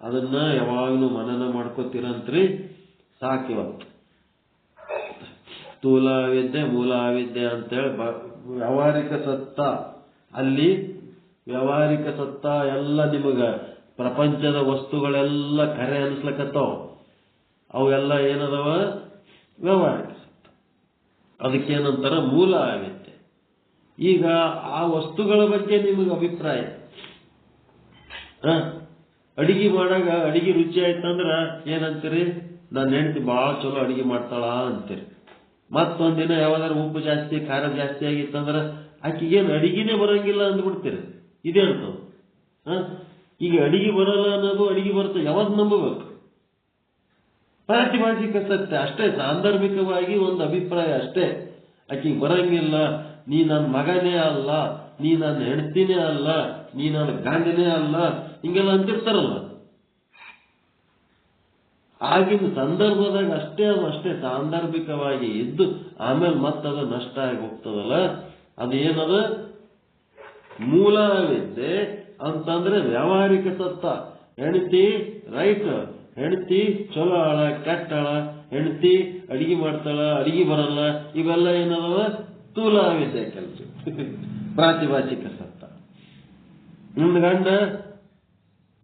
ಅದನ್ನ ಯಾವಾಗಲೂ ಮನನ ಮಾಡ್ಕೋತೀರಂತ್ರಿ. ಸಾಕಿವತ್ತು ಸ್ಥೂಲ ಅವಿದ್ಯೆ ಮೂಲ ಅವಿದ್ಯೆ ಅಂತೇಳಿ ವ್ಯಾವಹಾರಿಕ ಸತ್ತ. ಅಲ್ಲಿ ವ್ಯಾವಹಾರಿಕ ಸತ್ತ ಎಲ್ಲ ನಿಮಗ ಪ್ರಪಂಚದ ವಸ್ತುಗಳೆಲ್ಲ ಕರೆ ಅನಿಸ್ಲಕತ್ತಾವ. ಅವೆಲ್ಲ ಏನದವ? ವ್ಯಾವಹಾರಿಕ ಸತ್ತ. ಅದಕ್ಕೇನಂತಾರ? ಮೂಲ ಅವಿದ್ಯೆ. ಈಗ ಆ ವಸ್ತುಗಳ ಬಗ್ಗೆ ನಿಮಗೆ ಅಭಿಪ್ರಾಯ. ಅಡಿಗೆ ಮಾಡಾಗ ಅಡಿಗೆ ರುಚಿ ಆಯ್ತಂದ್ರ ಏನಂತೀರಿ? ನನ್ನ ಹೆಂಡತಿ ಬಹಳ ಚಲೋ ಅಡಿಗೆ ಮಾಡ್ತಾಳ ಅಂತೀರಿ. ಮತ್ತೊಂದಿನ ಯಾವ್ದಾರು ಉಪ್ಪು ಜಾಸ್ತಿ ಖಾರ ಜಾಸ್ತಿ ಆಗಿತ್ತಂದ್ರ ಆಕಿಗೇನು ಅಡಿಗೆನೇ ಬರಂಗಿಲ್ಲ ಅಂದ್ಬಿಡ್ತೀರಿ. ಇದೇಳ್ತಾವ. ಈಗ ಅಡಿಗೆ ಬರಲ್ಲ ಅನ್ನೋದು ಅಡಿಗೆ ಬರ್ತದೆ ಯಾವಾಗ ನಂಬಬೇಕು? ಪ್ರಾತಿಭಾಷಿಕ ಸತ್ಯ ಅಷ್ಟೇ, ಸಾಂದರ್ಭಿಕವಾಗಿ ಒಂದು ಅಭಿಪ್ರಾಯ ಅಷ್ಟೇ. ಆಕಿಗೆ ಬರಂಗಿಲ್ಲ, ನೀ ನನ್ನ ಮಗನೇ ಅಲ್ಲ, ನೀ ನನ್ನ ಹೆಂಡತಿನೇ ಅಲ್ಲ, ನೀ ನನ್ನ ಗಂಡನೇ ಅಲ್ಲ, ಹಿಂಗೆಲ್ಲ ಅಂತಿರ್ತಾರಲ್ಲ. ಆಗಿನ ಸಂದರ್ಭದಾಗ ಅಷ್ಟೇ, ಅದು ಅಷ್ಟೇ ಸಾಂದರ್ಭಿಕವಾಗಿ ಇದ್ದು ಆಮೇಲೆ ಮತ್ತದು ನಷ್ಟ ಆಗಿ ಹೋಗ್ತದಲ್ಲ. ಅದು ಏನದ? ಮೂಲ ಅವಿದ್ಯೆ ಅಂತಂದ್ರೆ ವ್ಯಾವಹಾರಿಕ ಸತ್ತ. ಹೆಂಡತಿ ರೈಟ್, ಹೆಂಡತಿ ಚಲೋ ಆಳ ಕೆಟ್ಟ ಆಳ, ಹೆಂಡತಿ ಅಡಿಗೆ ಮಾಡ್ತಾಳ ಅಡಿಗೆ ಬರಲ್ಲ, ಇವೆಲ್ಲ ಏನದವ? ಸ್ಥೂಲ ಅವಿದ್ಯೆ ಕೆಲಸ. ಪ್ರಾತಿಭಾಷಿಕ ಸತ್ತ.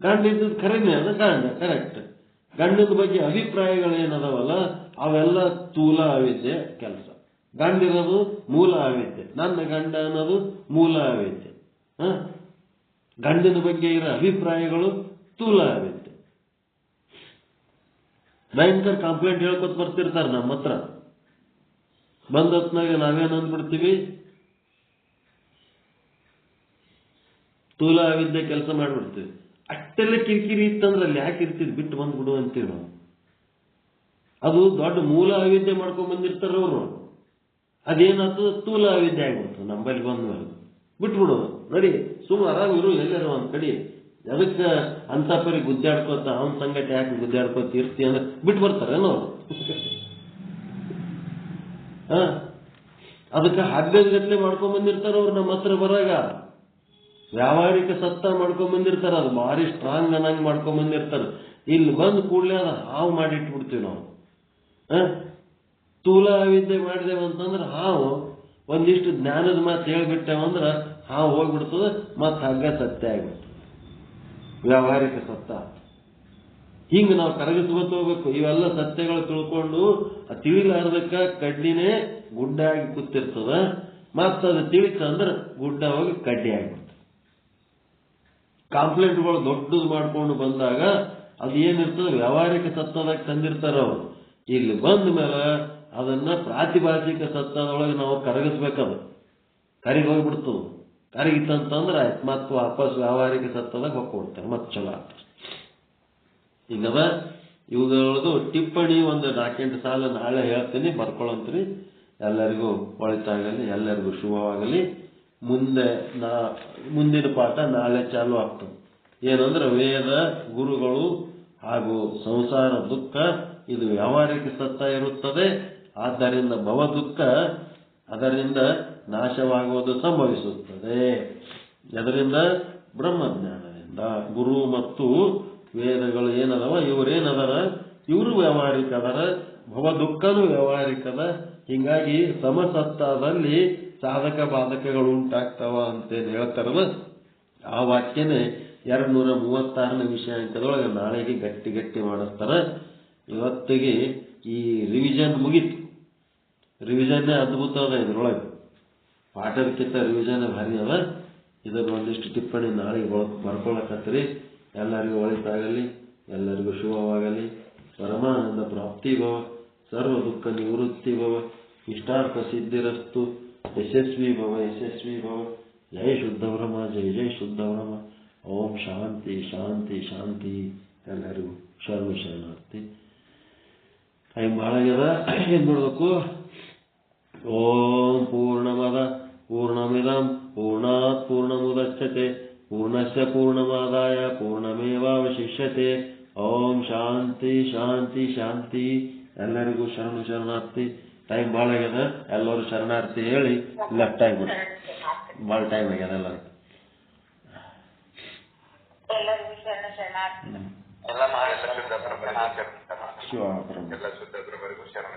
ಗಂಡ ಇದ್ದದ್ದು ಖರೇನೆ, ಅದು ಗಂಡ ಕರೆಕ್ಟ್. ಗಂಡದ ಬಗ್ಗೆ ಅಭಿಪ್ರಾಯಗಳೇನದವಲ್ಲ ಅವೆಲ್ಲ ಸ್ಥೂಲ ಅವಿದ್ಯೆ ಕೆಲಸ. ಗಂಡಿರೋದು ಮೂಲ ಅವಿದ್ಯೆ. ನನ್ನ ಗಂಡ ಅನ್ನೋದು ಮೂಲ ಅವಿದ್ಯೆ. ಗಂಡಿನ ಬಗ್ಗೆ ಇರೋ ಅಭಿಪ್ರಾಯಗಳು ಸ್ಥೂಲ ಅವಿದ್ಯೆ. ಭಯಂಕರ ಕಂಪ್ಲೇಂಟ್ ಹೇಳ್ಕೊತ ಬರ್ತಿರ್ತಾರೆ ನಮ್ಮ ಹತ್ರ. ಬಂದತ್ನಾಗ ನಾವೇನು ಅಂದ್ಬಿಡ್ತೀವಿ? ಸ್ಥೂಲ ಅವಿದ್ಯೆ ಕೆಲಸ ಮಾಡ್ಬಿಡ್ತೀವಿ. ಅಷ್ಟೆಲ್ಲ ಕಿರಿಕಿರಿ ಇತ್ತಂದ್ರೆ ಅಲ್ಲಿ ಯಾಕೆ ಇರ್ತೀವಿ, ಬಿಟ್ಟು ಬಂದ್ಬಿಡು ಅಂತೀವಿ ನಾವು. ಅದು ದೊಡ್ಡ ಮೂಲ ಅವಿದ್ಯೆ ಮಾಡ್ಕೊಂಡ್ ಬಂದಿರ್ತಾರ ಅವರು. ಅದೇನಾಗ್ತದ ಸ್ಥೂಲ ಅವಿದ್ಯೆ ಆಗ್ಬಿಡ್ತದೆ ನಂಬಲ್ಲಿ ಬಂದ ಮೇಲೆ. ಬಿಟ್ಬಿಡು ನಡಿ, ಸುಮ್ಮ ಆರಾಮಿರು, ಎಲ್ಲಾರ ಒಂದ್ ಕಡೆ. ಅದಕ್ಕೆ ಅಂತ ಪರಿ ಗುದ್ದಾಡ್ಕೋತ ಅವನ ಸಂಗತಿ ಯಾಕೆ ಗುದ್ದಾಡ್ಕೋತ ಇರ್ತಿ ಅಂದ್ರೆ ಬಿಟ್ಟು ಬರ್ತಾರೇನೋ ಅವರು. ಅದಕ್ಕೆ ಹಗ್ಗದಗತ್ಲೆ ಮಾಡ್ಕೊಂಡ್ ಬಂದಿರ್ತಾರ ಅವ್ರು ನಮ್ಮ ಹತ್ರ ಬರಾಗ. ವ್ಯಾವಹಾರಿಕ ಸತ್ತ ಮಾಡ್ಕೊಂಡ್ ಬಂದಿರ್ತಾರ, ಅದು ಭಾರಿ ಸ್ಟ್ರಾಂಗ್ ಅನ್ನಂಗ್ ಮಾಡ್ಕೊಂಡ್ ಬಂದಿರ್ತಾರ. ಇಲ್ಲಿ ಬಂದು ಕೂಡಲೇ ಅದು ಹಾವು ಮಾಡಿಟ್ಬಿಡ್ತೀವಿ ನಾವು. ಸ್ಥೂಲ ಅವಿದ್ಯೆ ಮಾಡಿದೇವಂತಂದ್ರೆ ಹಾವು ಒಂದಿಷ್ಟು ಜ್ಞಾನದ ಮಾತು ಹೇಳ್ಬಿಟ್ಟೇವಂದ್ರ ಹಾವು ಹೋಗ್ಬಿಡ್ತದ, ಮತ್ ಹಗ್ಗ ಸತ್ಯ ಆಗ್ಬಿಡ್ತದೆ, ವ್ಯಾವಹಾರಿಕ ಸತ್ತ. ಹಿಂಗ ನಾವು ಕರಗಿಸ್ಕೊತ ಹೋಗ್ಬೇಕು. ಇವೆಲ್ಲ ಸತ್ಯಗಳು ತಿಳ್ಕೊಂಡು ತಿಳಿಲಾರ್ದಕ್ಕ ಕಡ್ಡಿನೇ ಗುಡ್ಡ ಆಗಿ ಕೂತಿರ್ತದ, ಮತ್ತದು ತಿಳಿತಂದ್ರೆ ಗುಡ್ಡ ಹೋಗಿ ಕಡ್ಡಿ ಆಗ್ಬಿಡ್ತದೆ. ಕಾಂಪ್ಲೇಂಟ್ಗಳು ದೊಡ್ಡದು ಮಾಡ್ಕೊಂಡು ಬಂದಾಗ ಅದು ಏನಿರ್ತದೆ ವ್ಯಾವಹಾರಿಕ ಸತ್ತದಾಗ ತಂದಿರ್ತಾರ ಅವರು. ಇಲ್ಲಿ ಬಂದ ಮೇಲೆ ಅದನ್ನ ಪ್ರಾತಿಭಾಷಿಕ ಸತ್ತದೊಳಗೆ ನಾವು ಕರಗಿಸ್ಬೇಕದು. ಕರಿಗಿ ಹೋಗ್ಬಿಡ್ತದೆ. ಕರಗಿತ್ತಂತಂದ್ರೆ ಆಯ್ತು, ಮತ್ತೆ ವಾಪಸ್ ವ್ಯಾವಹಾರಿಕ ಸತ್ತದಾಗ ಹೊಕ್ಕೊಡ್ತಾರೆ, ಮತ್ತೆ ಚಲೋ ಆಗ್ತದೆ. ಈಗದ ಇವುಗಳದು ಟಿಪ್ಪಣಿ ಒಂದು 4-8 ಸಾಲ ನಾಳೆ ಹೇಳ್ತೀನಿ, ಬರ್ಕೊಳ್ಳಂತ್ರಿ. ಎಲ್ಲರಿಗೂ ಒಳಿತಾಗಲಿ, ಎಲ್ಲರಿಗೂ ಶುಭವಾಗಲಿ. ಮುಂದಿನ ಪಾಠ ನಾಳೆ ಚಾಲು ಆಗ್ತದೆ. ಏನಂದ್ರೆ ವೇದ, ಗುರುಗಳು ಹಾಗೂ ಸಂಸಾರ ದುಃಖ ಇದು ವ್ಯಾವಹಾರಿಕ ಸತ್ತ ಇರುತ್ತದೆ. ಆದ್ದರಿಂದ ಭವ ದುಃಖ ಅದರಿಂದ ನಾಶವಾಗುವುದು ಸಂಭವಿಸುತ್ತದೆ. ಅದರಿಂದ ಬ್ರಹ್ಮಜ್ಞಾನದಿಂದ ಗುರು ಮತ್ತು ವೇದಗಳು ಏನದವ, ಇವರೇನದರ, ಇವರು ವ್ಯಾವಹಾರಿಕ ಅದರ, ಭವ ದುಃಖನೂ ವ್ಯಾವಹಾರಿಕದ. ಹಿಂಗಾಗಿ ಸಮಸತ್ತಾದಲ್ಲಿ ಸಾಧಕ ಬಾಧಕಗಳು ಉಂಟಾಗ್ತಾವ ಅಂತೇನು ಹೇಳ್ತಾರಲ್ಲ, ಆ ವಾಕ್ಯನೇ 236ನೇ ವಿಷಯಾಂಕದೊಳಗೆ ನಾಳೆಗೆ ಗಟ್ಟಿ ಮಾಡಿಸ್ತಾರ. ಇವತ್ತಿಗೆ ಈ ರಿವಿಷನ್ ಮುಗೀತು. ರಿವಿಷನ್ನೇ ಅದ್ಭುತ ಅದ. ಇದ್ರೊಳಗೆ ಪಾಠದಕ್ಕಿಂತ ರಿವಿಷನ್ ಭಾರಿ ಅದ. ಇದನ್ನು ಒಂದಿಷ್ಟು ಟಿಪ್ಪಣಿ ನಾಳೆಗೆ ಬರ್ಕೊಳಕತ್ರಿ. ಎಲ್ಲರಿಗೂ ಒಳಿತಾಗಲಿ, ಎಲ್ಲರಿಗೂ ಶುಭವಾಗಲಿ. ಪರಮಾನಂದ ಪ್ರಾಪ್ತಿ ಭವ, ಸರ್ವ ದುಃಖ ನಿವೃತ್ತಿ ಭವ, ಇಷ್ಟಾರ್ಥ ಸಿದ್ಧಿರಸ್ತು. ಯಶಸ್ವಿ ಭವ, ಯಶಸ್ವಿ ಭವ. ಜಯ ಶುದ್ಧ ಬ್ರಹ್ಮ, ಜಯ ಜಯ ಶುದ್ಧ ಬ್ರಹ್ಮ. ಓಂ ಶಾಂತಿ ಶಾಂತಿ ಶಾಂತಿ. ಎಲ್ಲರಿಗೂ ಶರಣಾರ್ಥಿ. ಟೈಮ್ ಭಾಳ ಆಗ್ಯದ, ಏನ್ ಮಾಡಬೇಕು? ಓಂ ಪೂರ್ಣಮದ ಪೂರ್ಣಮಿದಂ ಪೂರ್ಣಾತ್ ಪೂರ್ಣಮುದಚ್ಯತೆ ಪೂರ್ಣಸ್ಯ ಪೂರ್ಣಮಾದಾಯ ಪೂರ್ಣಮೇವಾವಶಿಷ್ಯತೆ. ಓಂ ಶಾಂತಿ ಶಾಂತಿ ಶಾಂತಿ. ಎಲ್ಲರಿಗೂ ಶರಣಾರ್ಥಿ. ಟೈಮ್ ಭಾಳ ಆಗ್ಯದ, ಎಲ್ಲರೂ ಶರಣಾರ್ಥಿ ಹೇಳಿ ಲೆಫ್ಟ್ ಆಗಿಬಿಡ. ಭಾಳ ಟೈಮ್ ಆಗ್ಯದ ಎಲ್ಲರಿಗೂ. ಎಲ್ಲ ಶುದ್ಧ ಬ್ರಹ್ಮರಿಗೂ ಶರಣ. ಶಿವ ಎಲ್ಲ ಶುದ್ಧ ಬ್ರಹ್ಮರಿಗೂ ಶರಣ.